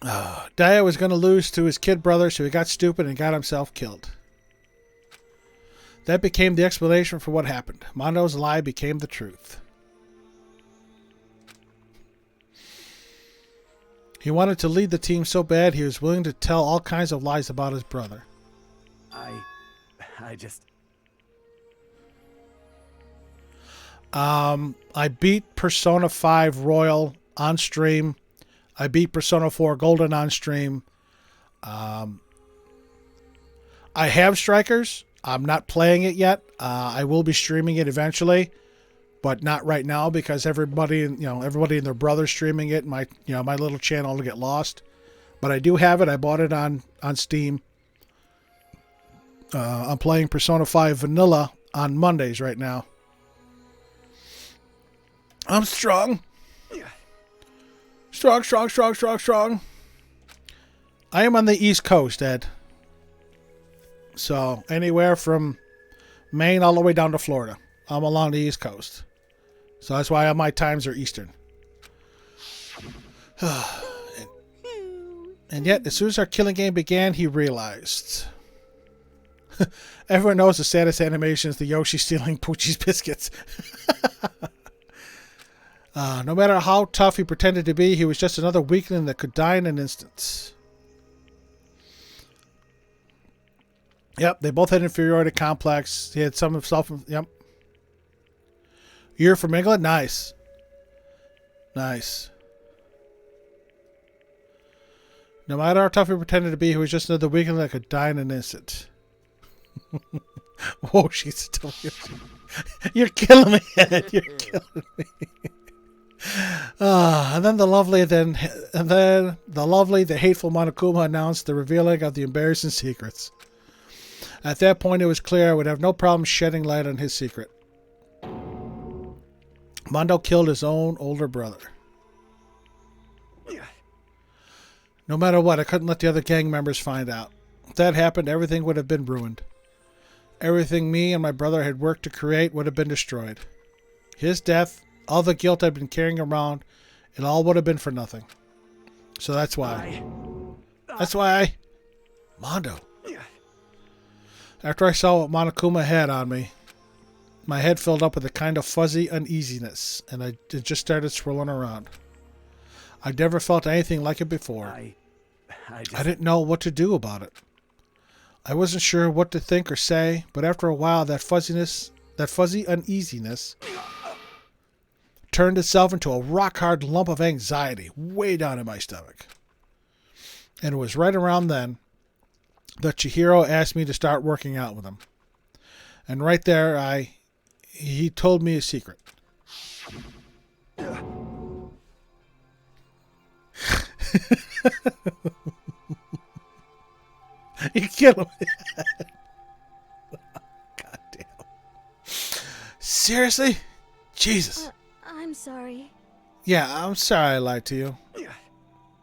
Daya was going to lose to his kid brother, so he got stupid and got himself killed. That became the explanation for what happened. Mondo's lie became the truth. He wanted to lead the team so bad he was willing to tell all kinds of lies about his brother. I just... I beat Persona 5 Royal on stream. I beat Persona 4 Golden on stream. I have Strikers. I'm not playing it yet. I will be streaming it eventually, but not right now because everybody and their brother streaming it. My little channel will get lost. But I do have it. I bought it on Steam. I'm playing Persona 5 Vanilla on Mondays right now. I'm strong. Strong. I am on the East Coast, Ed. So, anywhere from Maine all the way down to Florida. I'm along the East Coast. So, that's why my times are Eastern. And yet, as soon as our killing game began, he realized. Everyone knows the saddest animation is the Yoshi stealing Poochie's biscuits. No matter how tough he pretended to be, he was just another weakling that could die in an instant. Yep, they both had inferiority complex. He had some himself. Yep. You're from England? Nice. Nice. No matter how tough he pretended to be, he was just another weakling that could die in an instant. Whoa, she's still here. You're killing me, Ed. You're killing me. And then the lovely, the hateful Monokuma announced the revealing of the embarrassing secrets. At that point, it was clear I would have no problem shedding light on his secret. Mondo killed his own older brother. No matter what, I couldn't let the other gang members find out. If that happened, everything would have been ruined. Everything me and my brother had worked to create would have been destroyed. His death, all the guilt I'd been carrying around, it all would have been for nothing. So that's why. Mondo. After I saw what Monokuma had on me, my head filled up with a kind of fuzzy uneasiness, and it just started swirling around. I'd never felt anything like it before. I didn't know what to do about it. I wasn't sure what to think or say, but after a while, that fuzzy uneasiness turned itself into a rock-hard lump of anxiety way down in my stomach. And it was right around then that Chihiro asked me to start working out with him. And right there, he told me a secret. You killing me. God damn. Seriously? Jesus. I'm sorry. Yeah, I'm sorry I lied to you.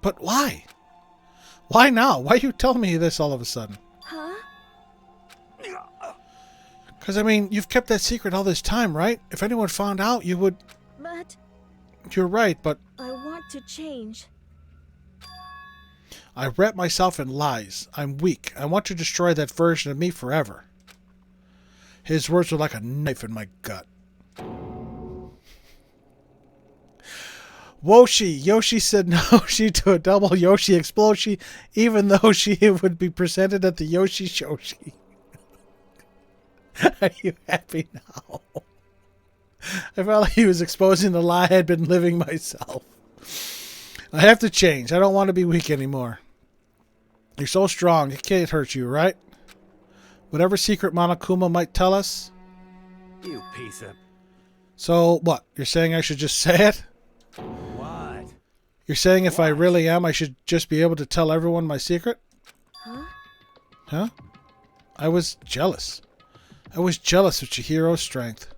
But why? Why now? Why are you telling me this all of a sudden? Huh? Because, I mean, you've kept that secret all this time, right? If anyone found out, you would... But... You're right, but... I want to change. I wrap myself in lies. I'm weak. I want to destroy that version of me forever. His words were like a knife in my gut. Yoshi said no to a double Yoshi explosion, even though she would be presented at the Yoshi Shoshi. Are you happy now? I felt like he was exposing the lie I had been living myself. I have to change. I don't want to be weak anymore. You're so strong. It can't hurt you, right? Whatever secret Monokuma might tell us. You piece of... So, what? You're saying I should just say it? What? You're saying if I really am, I should just be able to tell everyone my secret? Huh? Huh? I was jealous. I was jealous of Chihiro's strength.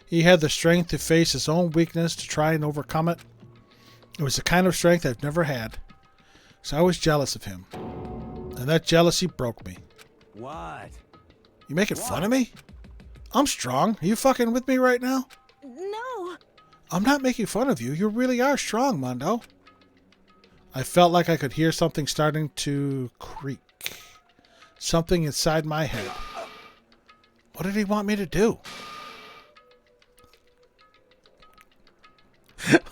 He had the strength to face his own weakness, to try and overcome it. It was the kind of strength I've never had. So I was jealous of him. And that jealousy broke me. What? You making fun of me? I'm strong. Are you fucking with me right now? No. I'm not making fun of you. You really are strong, Mondo. I felt like I could hear something starting to creak. Something inside my head. What did he want me to do?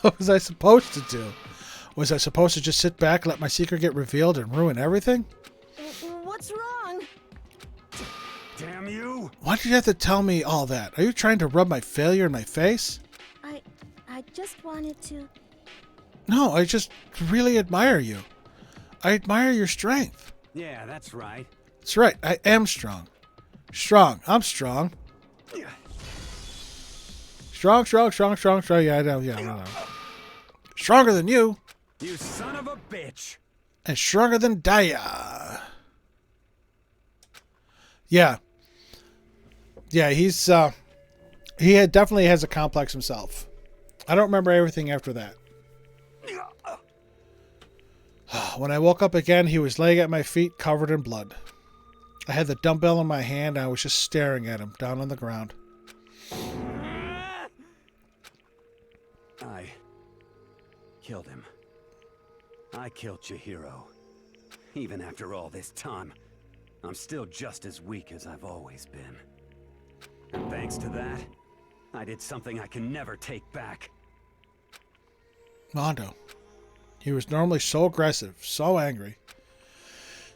What was I supposed to do? Was I supposed to just sit back, let my secret get revealed, and ruin everything? What's wrong? Damn you! Why did you have to tell me all that? Are you trying to rub my failure in my face? I just wanted to... No, I just really admire you. I admire your strength. Yeah, that's right. That's right. I am strong. Strong. I'm strong. Strong. Yeah, I know. Yeah, I know. Stronger than you. You son of a bitch. And stronger than Daya. Yeah. Yeah, he definitely has a complex himself. I don't remember everything after that. When I woke up again, he was laying at my feet, covered in blood. I had the dumbbell in my hand, and I was just staring at him, down on the ground. I killed him. I killed Chihiro. Even after all this time, I'm still just as weak as I've always been. And thanks to that, I did something I can never take back. Mondo. He was normally so aggressive, so angry.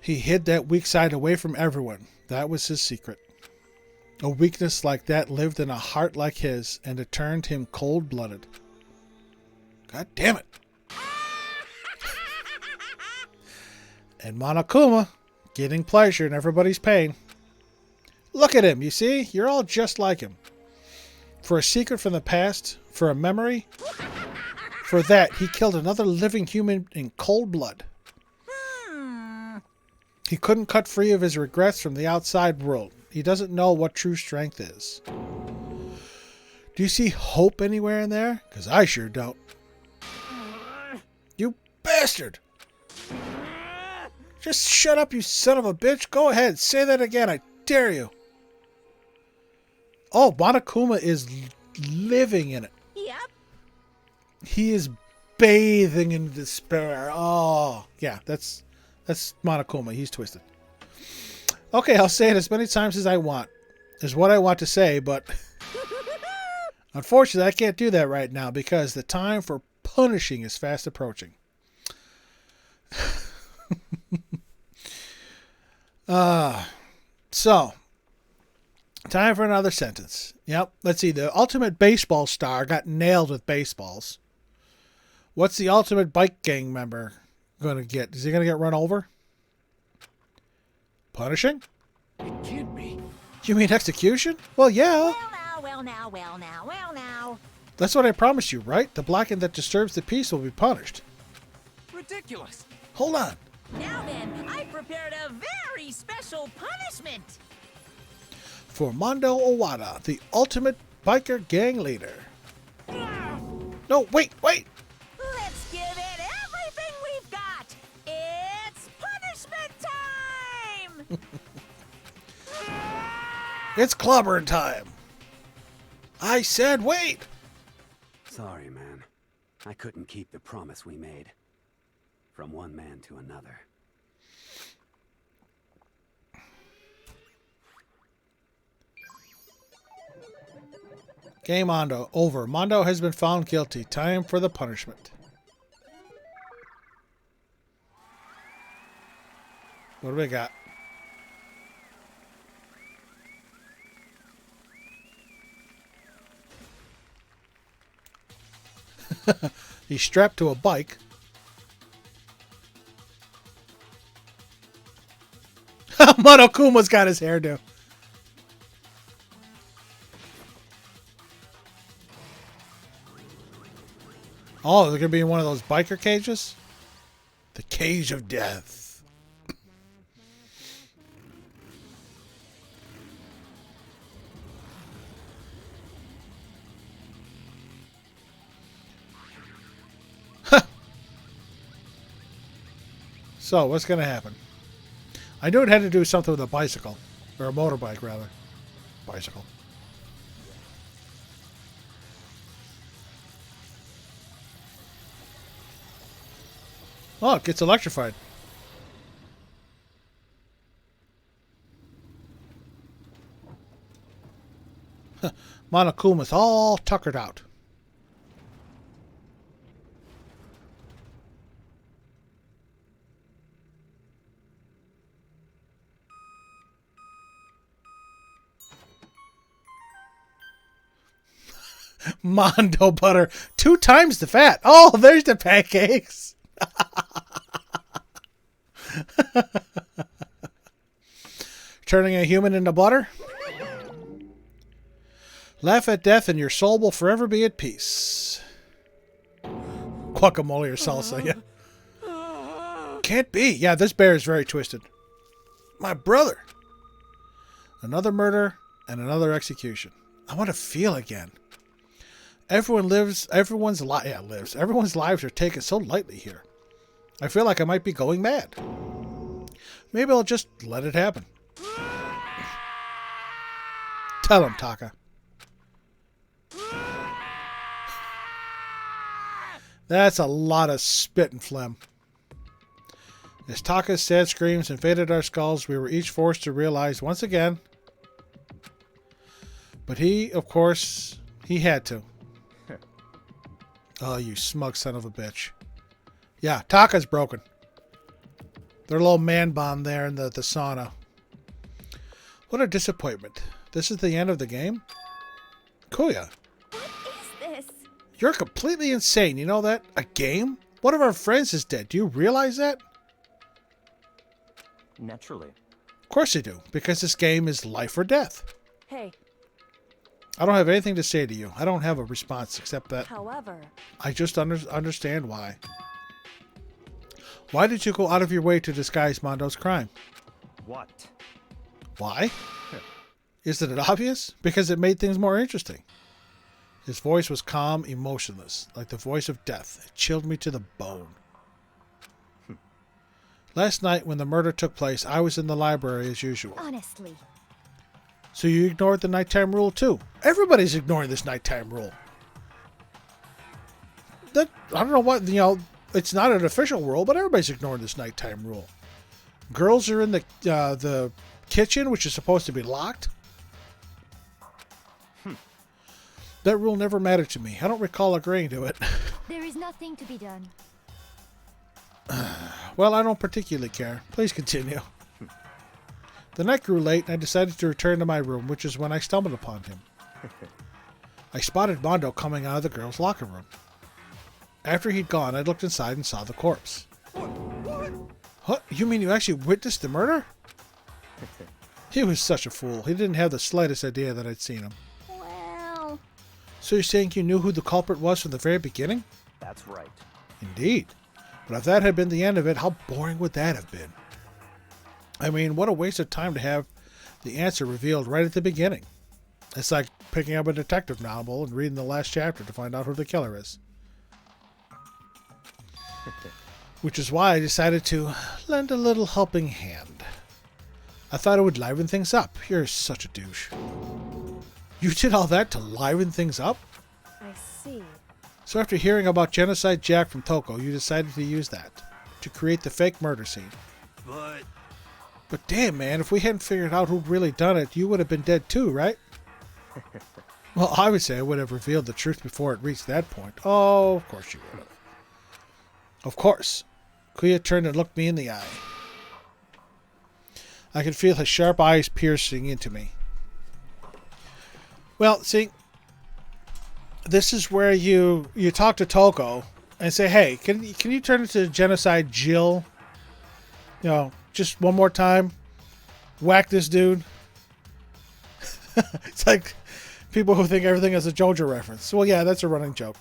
He hid that weak side away from everyone. That was his secret. A weakness like that lived in a heart like his, and it turned him cold-blooded. God damn it. And Monokuma, getting pleasure in everybody's pain. Look at him, you see? You're all just like him. For a secret from the past, for a memory, for that, he killed another living human in cold blood. He couldn't cut free of his regrets from the outside world. He doesn't know what true strength is. Do you see hope anywhere in there? Because I sure don't. You bastard! Just shut up, you son of a bitch. Go ahead, say that again. I dare you. Oh, Monokuma is living in it. Yep. He is bathing in despair. Oh, yeah, that's Monokuma. He's twisted. Okay, I'll say it as many times as I want. Is what I want to say, but unfortunately, I can't do that right now because the time for punishing is fast approaching. So, time for another sentence. Yep, let's see. The ultimate baseball star got nailed with baseballs. What's the ultimate bike gang member going to get? Is he going to get run over? Punishing? It can't be. You mean execution? Well, yeah. Well now. That's what I promised you, right? The blackened that disturbs the peace will be punished. Ridiculous. Hold on. Now then, I prepared a very special punishment. For Mondo Owada, the ultimate biker gang leader. No, wait. Let's give it everything we've got. It's punishment time. It's clobbering time. I said wait. Sorry, man. I couldn't keep the promise we made. From one man to another. Game Mondo over. Mondo has been found guilty. Time for the punishment. What do we got? He's strapped to a bike. Monokuma's got his hairdo. Oh, they're going to be in one of those biker cages? The cage of death. So, what's going to happen? I knew it had to do something with a bicycle. Or a motorbike, rather. Bicycle. Oh, it gets electrified. Monokuma's all tuckered out. Mondo butter. 2 times the fat. Oh, there's the pancakes. Turning a human into butter? Laugh at death and your soul will forever be at peace. Guacamole or salsa, yeah. Can't be. Yeah, this bear is very twisted. My brother. Another murder and another execution. I want to feel again. Everyone's lives are taken so lightly here. I feel like I might be going mad. Maybe I'll just let it happen. Tell him, Taka. That's a lot of spit and phlegm. As Taka's sad screams invaded our skulls, we were each forced to realize once again. But he, of course, he had to. Oh, you smug son of a bitch. Yeah, Taka's broken. Their little man bond there in the sauna. What a disappointment. This is the end of the game? Kuya. What is this? You're completely insane. You know that? A game? One of our friends is dead. Do you realize that? Naturally. Of course you do. Because this game is life or death. Hey. I don't have anything to say to you. I don't have a response except that... However... I just understand why. Why did you go out of your way to disguise Mondo's crime? What? Why? Isn't it obvious? Because it made things more interesting. His voice was calm, emotionless, like the voice of death. It chilled me to the bone. Last night, when the murder took place, I was in the library as usual. Honestly. So you ignored the nighttime rule too? Everybody's ignoring this nighttime rule. I don't know what, it's not an official rule, but everybody's ignoring this nighttime rule. Girls are in the kitchen, which is supposed to be locked. That rule never mattered to me. I don't recall agreeing to it. There is nothing to be done. Well, I don't particularly care. Please continue. The night grew late, and I decided to return to my room, which is when I stumbled upon him. I spotted Mondo coming out of the girls' locker room. After he'd gone, I looked inside and saw the corpse. What? You mean you actually witnessed the murder? He was such a fool. He didn't have the slightest idea that I'd seen him. Well... So you're saying you knew who the culprit was from the very beginning? That's right. Indeed. But if that had been the end of it, how boring would that have been? I mean, what a waste of time to have the answer revealed right at the beginning. It's like picking up a detective novel and reading the last chapter to find out who the killer is. Which is why I decided to lend a little helping hand. I thought it would liven things up. You're such a douche. You did all that to liven things up? I see. So after hearing about Genocide Jack from Toko, you decided to use that to create the fake murder scene. But damn, man, if we hadn't figured out who'd really done it, you would have been dead too, right? Well, obviously I would have revealed the truth before it reached that point. Oh, of course you would have. Of course. Kuya turned and looked me in the eye. I could feel his sharp eyes piercing into me. Well, see, this is where you talk to Toko and say, hey, can you turn into Genocide Jill? You know, just one more time. Whack this dude. It's like people who think everything is a JoJo reference. Well, yeah, that's a running joke.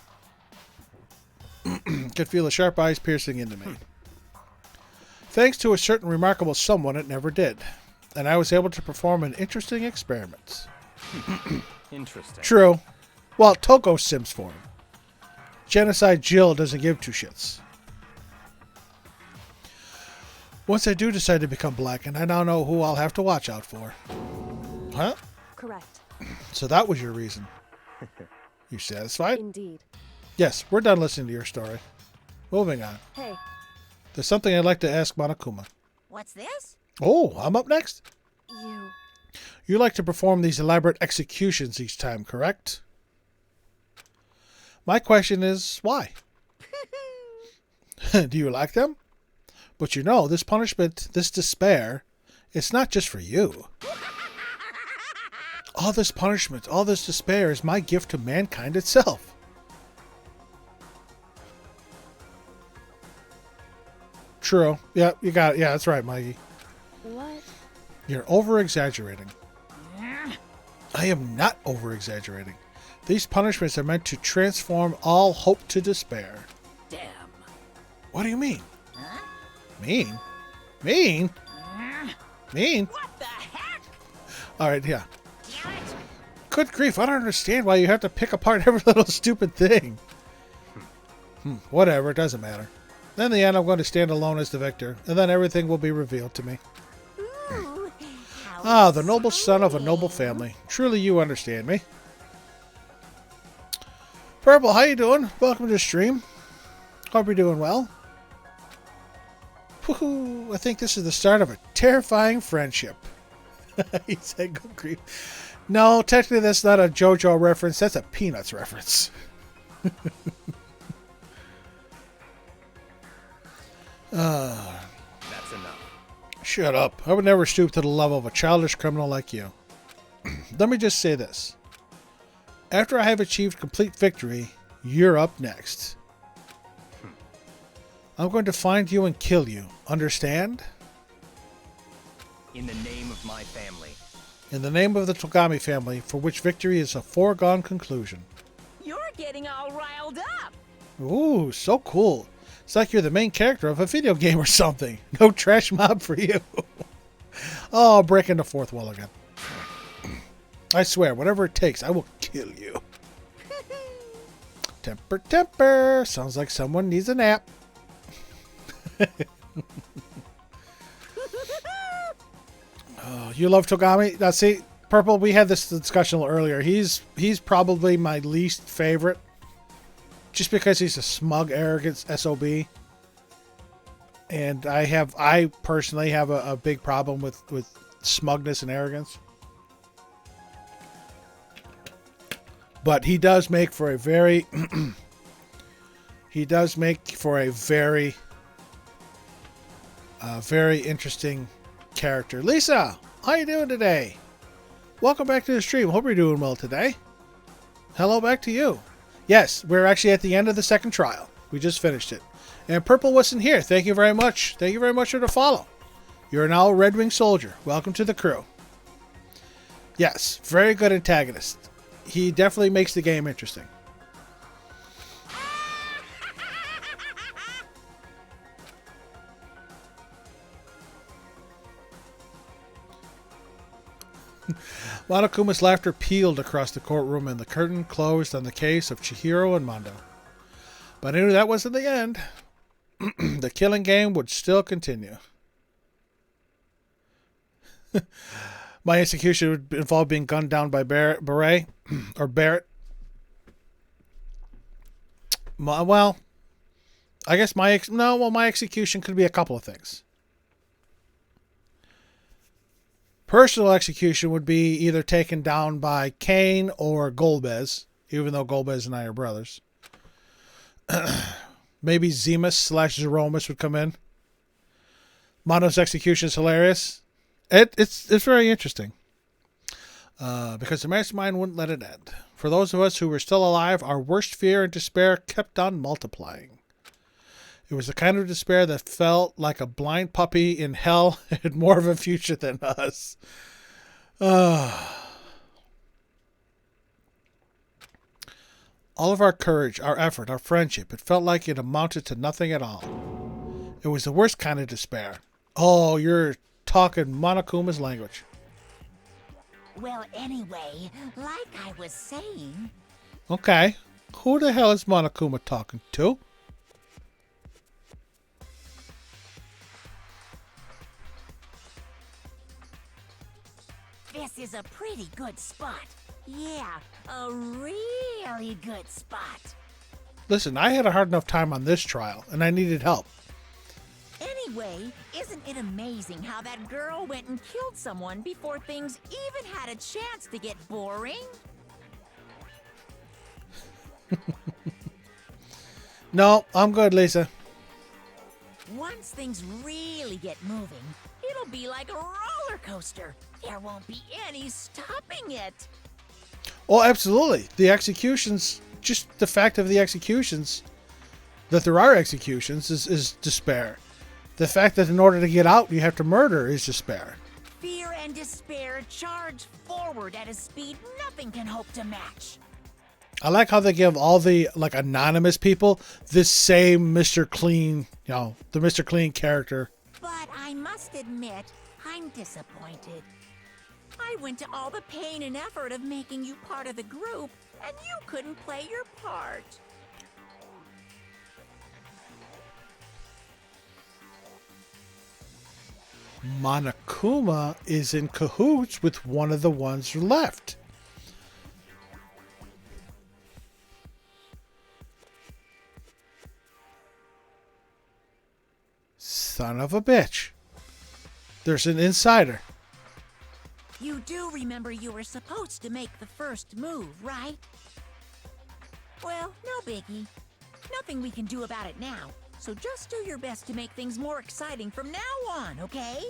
Could feel the sharp eyes piercing into me. Thanks to a certain remarkable someone, it never did. And I was able to perform an interesting experiment. Interesting. True. Well, Toko sims for him. Genocide Jill doesn't give two shits. Once I do decide to become blackened, I now know who I'll have to watch out for. Huh? Correct. So that was your reason. You satisfied? Indeed. Yes, we're done listening to your story. Moving on. Hey. There's something I'd like to ask Monokuma. What's this? Oh, I'm up next? You... You like to perform these elaborate executions each time, correct? My question is, why? Do you like them? But you know, this punishment, this despair, it's not just for you. All this punishment, all this despair is my gift to mankind itself. True. Yeah, you got it. Yeah, that's right, Mikey. What? You're over-exaggerating. I am not over-exaggerating. These punishments are meant to transform all hope to despair. Damn. What do you mean? Huh? Mean? Mean? Mean? What the heck? Alright, yeah. Damn it. Good grief, I don't understand why you have to pick apart every little stupid thing. Whatever, it doesn't matter. In the end, I'm going to stand alone as the victor, and then everything will be revealed to me. Ooh, Ah, the noble son of a noble family. Truly, you understand me. Purple, how you doing? Welcome to the stream. Hope you're doing well. Woohoo! I think this is the start of a terrifying friendship. He said, good grief. No, technically that's not a JoJo reference. That's a Peanuts reference. That's enough. Shut up. I would never stoop to the level of a childish criminal like you. Let me just say this. After I have achieved complete victory, you're up next. I'm going to find you and kill you. Understand? In the name of my family. In the name of the Togami family, for which victory is a foregone conclusion. You're getting all riled up. Ooh, so cool. It's like you're the main character of a video game or something. No trash mob for you. Oh, breaking the fourth wall again. I swear, whatever it takes, I will kill you. Temper, temper. Sounds like someone needs a nap. Oh, you love Togami? Now, see, Purple, we had this discussion a little earlier. He's probably my least favorite. Just because he's a smug, arrogant SOB. And I personally have a big problem with smugness and arrogance. But he does make for a very very interesting character. Lisa, how you doing today? Welcome back to the stream. Hope you're doing well today. Hello back to you. Yes, we're actually at the end of the second trial. We just finished it. And Purple wasn't here. Thank you very much. Thank you very much for the follow. You're now a Red Wing soldier. Welcome to the crew. Yes, very good antagonist. He definitely makes the game interesting. Monokuma's laughter pealed across the courtroom and the curtain closed on the case of Chihiro and Mondo. But I knew that wasn't the end. The killing game would still continue. My execution would involve being gunned down by Barrett. Well, I guess my execution could be a couple of things. Personal execution would be either taken down by Kane or Golbez, even though Golbez and I are brothers. Maybe Zemus/Zeromus would come in. Mono's execution is hilarious. It's very interesting. Because the mastermind wouldn't let it end. For those of us who were still alive, our worst fear and despair kept on multiplying. It was the kind of despair that felt like a blind puppy in hell had more of a future than us. All of our courage, our effort, our friendship, it felt like it amounted to nothing at all. It was the worst kind of despair. Oh, you're talking Monokuma's language. Well, anyway, like I was saying... Okay. Who the hell is Monokuma talking to? This is a pretty good spot. Yeah, a really good spot. Listen, I had a hard enough time on this trial, and I needed help. Anyway, isn't it amazing how that girl went and killed someone before things even had a chance to get boring? No, I'm good, Lisa. Once things really get moving, it'll be like a roller coaster. There won't be any stopping it. Oh, absolutely. The executions, just the fact of the executions, that there are executions, is despair. The fact that in order to get out, you have to murder is despair. Fear and despair charge forward at a speed nothing can hope to match. I like how they give all the, like, anonymous people this same Mr. Clean, you know, the Mr. Clean character. But I must admit, I'm disappointed. I went to all the pain and effort of making you part of the group, and you couldn't play your part. Monokuma is in cahoots with one of the ones left. Son of a bitch. There's an insider. You do remember you were supposed to make the first move, right? Well, no biggie. Nothing we can do about it now. So just do your best to make things more exciting from now on, okay?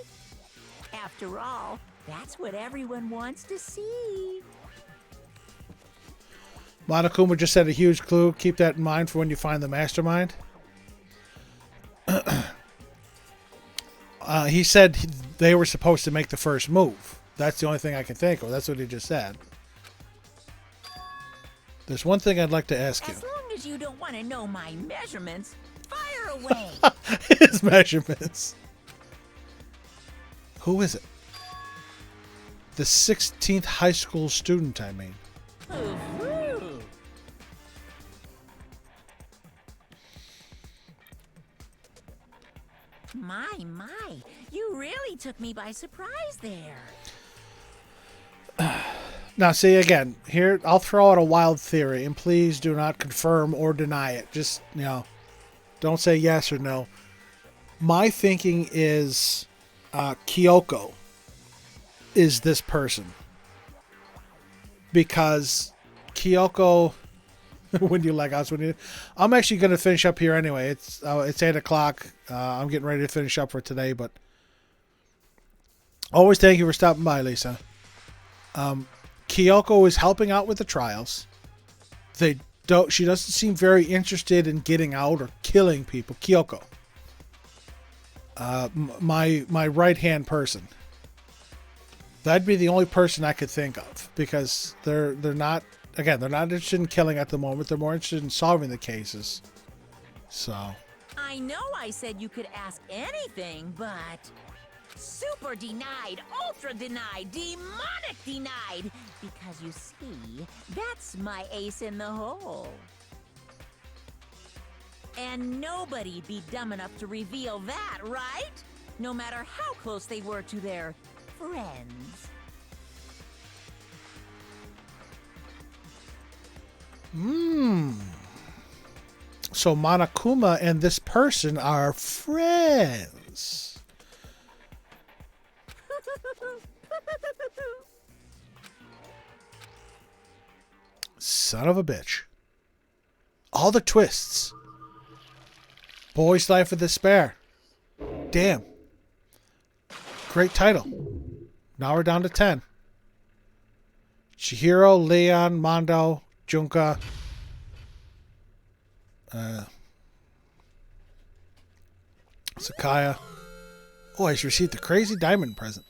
After all, that's what everyone wants to see. Monokuma just said a huge clue. Keep that in mind for when you find the mastermind. He said they were supposed to make the first move. That's the only thing I can think of. That's what he just said. There's one thing I'd like to ask you. As long as you don't want to know my measurements, fire away. His measurements. Who is it? The 16th high school student, I mean. My, you really took me by surprise there. Now, see, again, here, I'll throw out a wild theory, and please do not confirm or deny it. Just, you know, don't say yes or no. My thinking is Kyoko is this person. Because Kyoko, when you like us, I'm actually going to finish up here anyway. It's 8 o'clock. I'm getting ready to finish up for today, but always thank you for stopping by, Lisa. Kyoko is helping out with the trials. She doesn't seem very interested in getting out or killing people. Kyoko. My right-hand person. That'd be the only person I could think of, because they're not, again, they're not interested in killing at the moment. They're more interested in solving the cases. So. I know I said you could ask anything, but super denied, ultra denied, demonic denied, because you see, that's my ace in the hole. And nobody'd be dumb enough to reveal that, right? No matter how close they were to their friends. So Monokuma and this person are friends. Son of a bitch. All the twists. Boy's Life of Despair. Damn. Great title. Now we're down to 10. Chihiro, Leon, Mondo, Junka. Sakaya. Oh, I just received a crazy diamond present.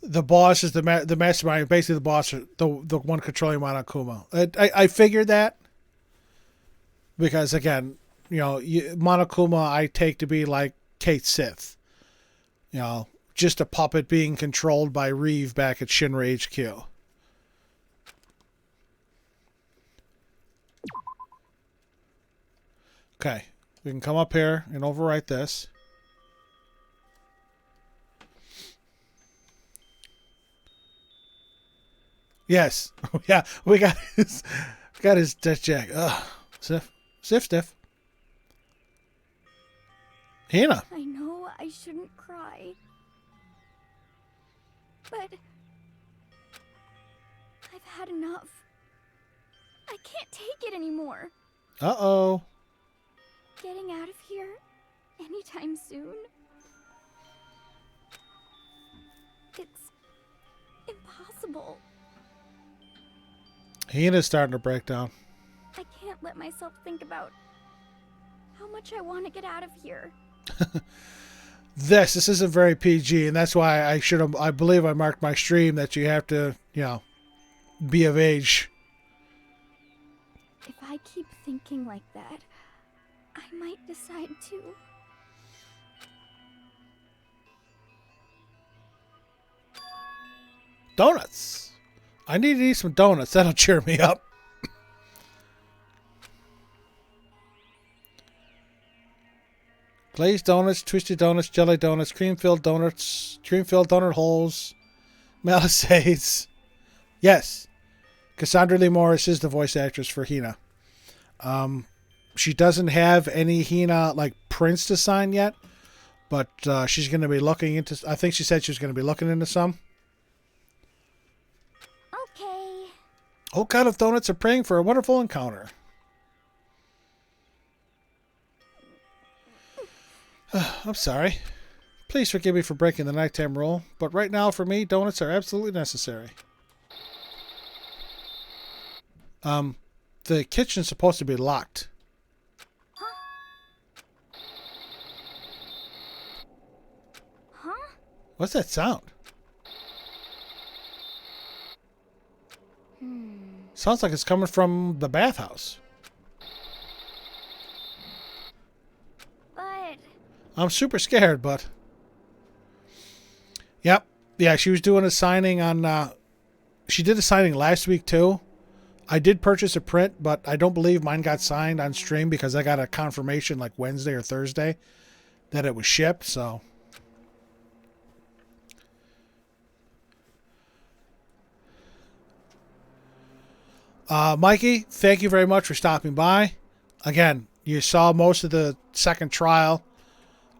The boss is the mastermind. Basically, the boss, the one controlling Monokuma. I figured that because again, you know, Monokuma I take to be like Kate Sith. You know, just a puppet being controlled by Reeve back at Shinra HQ. Okay, we can come up here and overwrite this. Yes. Yeah, we got his death jack. Ugh. Stiff. Hina. I know I shouldn't cry. But I've had enough. I can't take it anymore. Uh-oh. Getting out of here anytime soon. It's impossible. Hina's starting to break down. I can't let myself think about how much I want to get out of here. This isn't very PG, and that's why I believe I marked my stream that you have to, you know, be of age. If I keep thinking like that, I might decide to. Donuts. I need to eat some donuts. That'll cheer me up. Glazed donuts, twisty donuts, jelly donuts, cream-filled donuts, cream-filled donut holes, Malisades. Yes. Cassandra Lee Morris is the voice actress for Hina. She doesn't have any Hina, like, prints to sign yet, but she's going to be looking into... I think she said she was going to be looking into some. Okay. Whole kind of donuts are praying for a wonderful encounter. I'm sorry. Please forgive me for breaking the nighttime rule, but right now for me, donuts are absolutely necessary. The kitchen's supposed to be locked. Huh? What's that sound? Sounds like it's coming from the bathhouse. But I'm super scared, but... Yep. Yeah, she was doing a signing on... She did a signing last week, too. I did purchase a print, but I don't believe mine got signed on stream because I got a confirmation like Wednesday or Thursday that it was shipped, so... Mikey, thank you very much for stopping by. Again, you saw most of the second trial.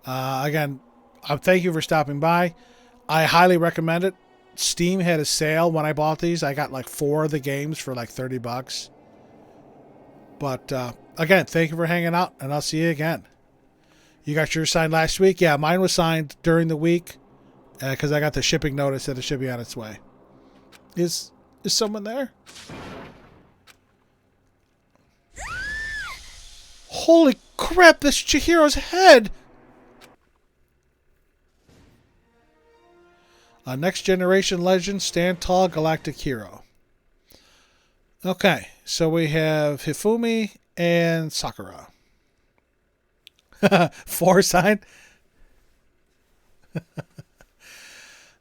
Again, thank you for stopping by. I highly recommend it. Steam had a sale when I bought these. I got like 4 of the games for like $30. But again, thank you for hanging out, and I'll see you again. You got yours signed last week? Yeah, mine was signed during the week because I got the shipping notice that it should be on its way. Is someone there? Holy crap, that's Chihiro's head! Next Generation Legend, Stand Tall, Galactic Hero. Okay, so we have Hifumi and Sakura. 4 signed?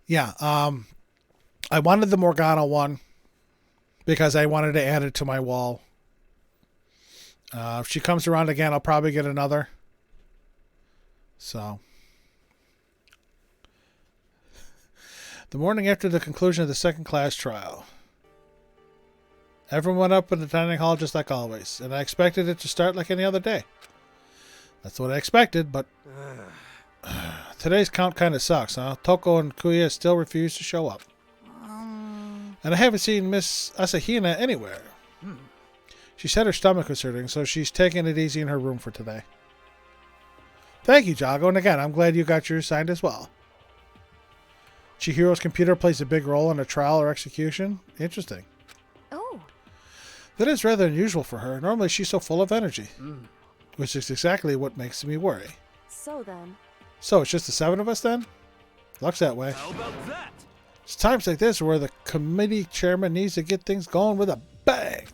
Yeah, I wanted the Morgana one because I wanted to add it to my wall. If she comes around again, I'll probably get another. So. The morning after the conclusion of the second class trial. Everyone went up in the dining hall just like always, and I expected it to start like any other day. That's what I expected, but Today's count kind of sucks, huh? Toko and Kuya still refuse to show up. And I haven't seen Miss Asahina anywhere. She said her stomach was hurting, so she's taking it easy in her room for today. Thank you, Jago, and again, I'm glad you got yours signed as well. Chihiro's computer plays a big role in a trial or execution? Interesting. Oh. That is rather unusual for her. Normally she's so full of energy. Which is exactly what makes me worry. So then... So, it's just the 7 of us then? Looks that way. How about that? It's times like this where the committee chairman needs to get things going with a bang.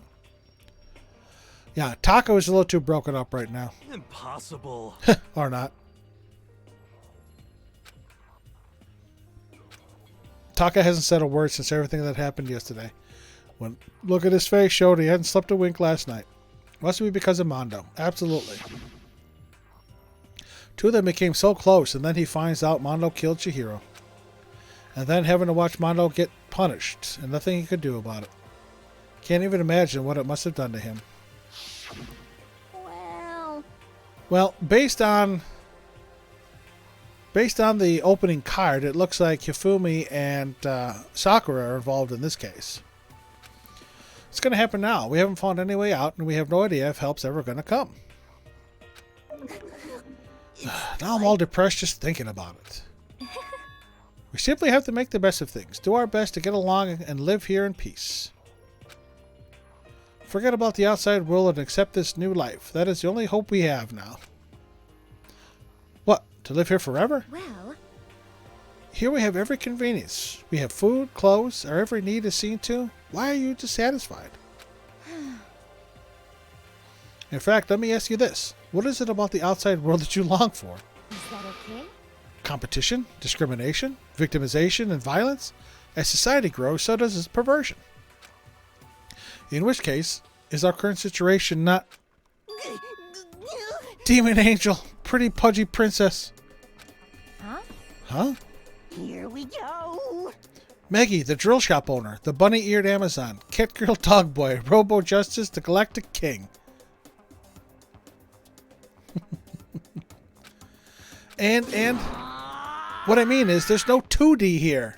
Yeah, Taco is a little too broken up right now. Impossible. Or not. Taka hasn't said a word since everything that happened yesterday. When look at his face showed he hadn't slept a wink last night. Must be because of Mondo. Absolutely. Two of them became so close, and then he finds out Mondo killed Chihiro. And then having to watch Mondo get punished, and nothing he could do about it. Can't even imagine what it must have done to him. Well, based on the opening card, it looks like Hifumi and Sakura are involved in this case. It's going to happen now. We haven't found any way out, and we have no idea if help's ever going to come. Now I'm all depressed just thinking about it. We simply have to make the best of things, do our best to get along and live here in peace. Forget about the outside world and accept this new life. That is the only hope we have now. What? To live here forever? Well... Here we have every convenience. We have food, clothes, our every need is seen to. Why are you dissatisfied? In fact, let me ask you this. What is it about the outside world that you long for? Is that okay? Competition, discrimination, victimization, and violence? As society grows, so does its perversion. In which case, is our current situation not... Demon Angel, pretty pudgy princess. Huh? Huh? Here we go. Meggy, the drill shop owner, the bunny-eared Amazon, Cat Girl Dog Boy, Robo Justice, the Galactic King. and what I mean is there's no 2D here.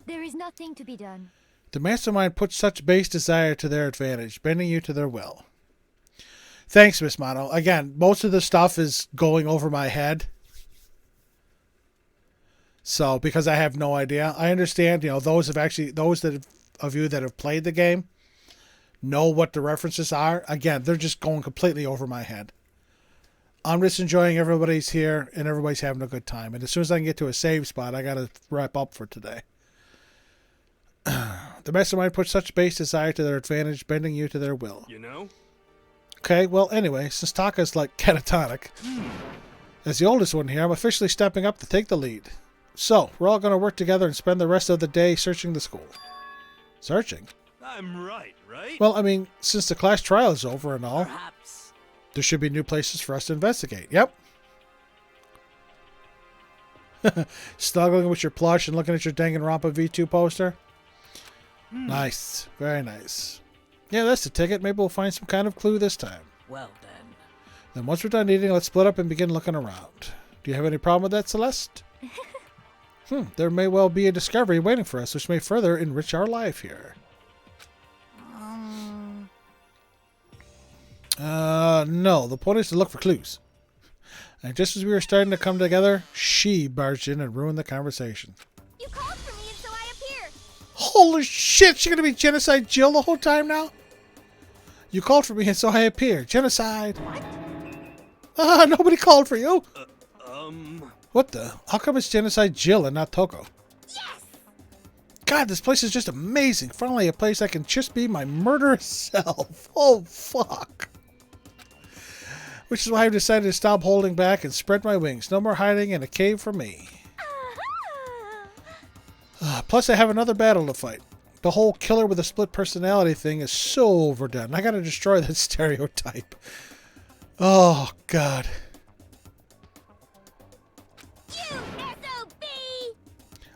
There is nothing to be done. The mastermind puts such base desire to their advantage, bending you to their will. Thanks, Miss Mono. Again, most of the stuff is going over my head. So, because I have no idea. I understand, those of you that have played the game know what the references are. Again, they're just going completely over my head. I'm just enjoying everybody's here and everybody's having a good time. And as soon as I can get to a save spot, I got to wrap up for today. The mastermind puts such base desire to their advantage, bending you to their will. You know? Okay, well, anyway, since Taka's like catatonic, as the oldest one here, I'm officially stepping up to take the lead. So, we're all going to work together and spend the rest of the day searching the school. Searching? I'm right? Well, I mean, since the class trial is over and all, Perhaps. there should be new places for us to investigate. Yep. Snuggling with your plush and looking at your Danganronpa V2 poster. Nice. Very nice. Yeah, that's the ticket. Maybe we'll find some kind of clue this time. Well then. Then once we're done eating, let's split up and begin looking around. Do you have any problem with that, Celeste? There may well be a discovery waiting for us, which may further enrich our life here. No. The point is to look for clues. And just as we were starting to come together, she barged in and ruined the conversation. You called for me and so I appeared. Holy shit, she's gonna be Genocide Jill the whole time now? You called for me and so I appeared. Genocide. What? Nobody called for you. What the? How come it's Genocide Jill and not Toko? Yes! God, this place is just amazing. Finally, a place I can just be my murderous self. Oh, fuck. Which is why I've decided to stop holding back and spread my wings. No more hiding in a cave for me. Plus, I have another battle to fight. The whole killer with a split personality thing is so overdone. I gotta destroy that stereotype. Oh, God.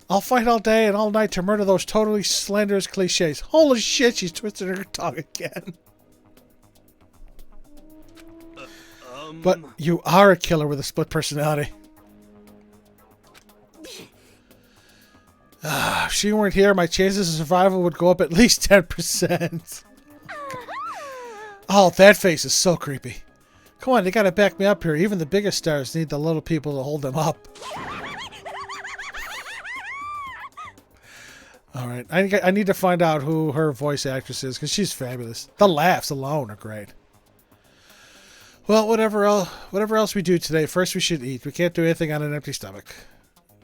I'll fight all day and all night to murder those totally slanderous cliches. Holy shit, she's twisted her tongue again. But you are a killer with a split personality. If she weren't here, my chances of survival would go up at least 10%. Oh, that face is so creepy. Come on, they gotta back me up here. Even the biggest stars need the little people to hold them up. Alright, I need to find out who her voice actress is, because she's fabulous. The laughs alone are great. Well, whatever else we do today, first we should eat. We can't do anything on an empty stomach.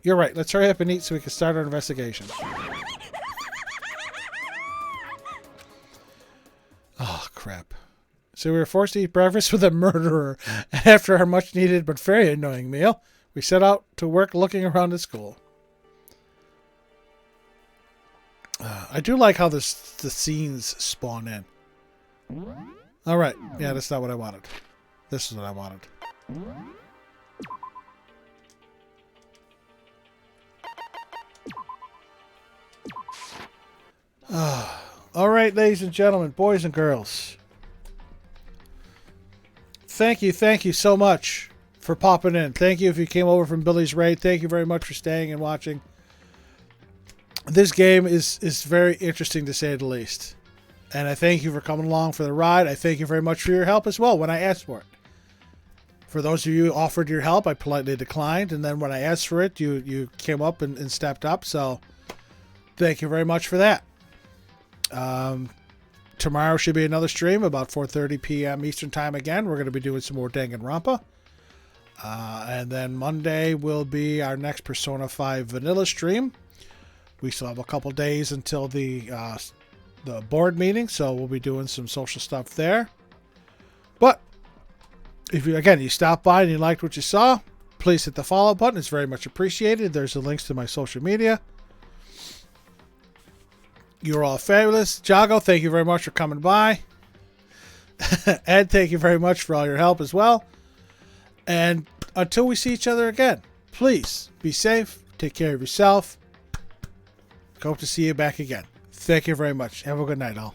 You're right, let's hurry up and eat so we can start our investigation. Oh, crap. So we were forced to eat breakfast with a murderer, and after our much-needed but very annoying meal, we set out to work looking around the school. I do like how the scenes spawn in. Alright, yeah, that's not what I wanted. This is what I wanted. Alright, ladies and gentlemen, boys and girls. Thank you so much for popping in. Thank you if you came over from Billy's Raid. Thank you very much for staying and watching. This game is very interesting, to say the least. And I thank you for coming along for the ride. I thank you very much for your help as well when I asked for it. For those of you who offered your help, I politely declined. And then when I asked for it, you came up and stepped up. So thank you very much for that. Tomorrow should be another stream about 4:30 p.m. Eastern Time again. We're going to be doing some more Danganronpa. And then Monday will be our next Persona 5 Vanilla stream. We still have a couple days until the board meeting, so we'll be doing some social stuff there. But if you stopped by and you liked what you saw, please hit the follow button. It's very much appreciated. There's the links to my social media. You're all fabulous. Jago, thank you very much for coming by. Ed, thank you very much for all your help as well. And until we see each other again, please be safe. Take care of yourself. Hope to see you back again. Thank you very much. Have a good night, all.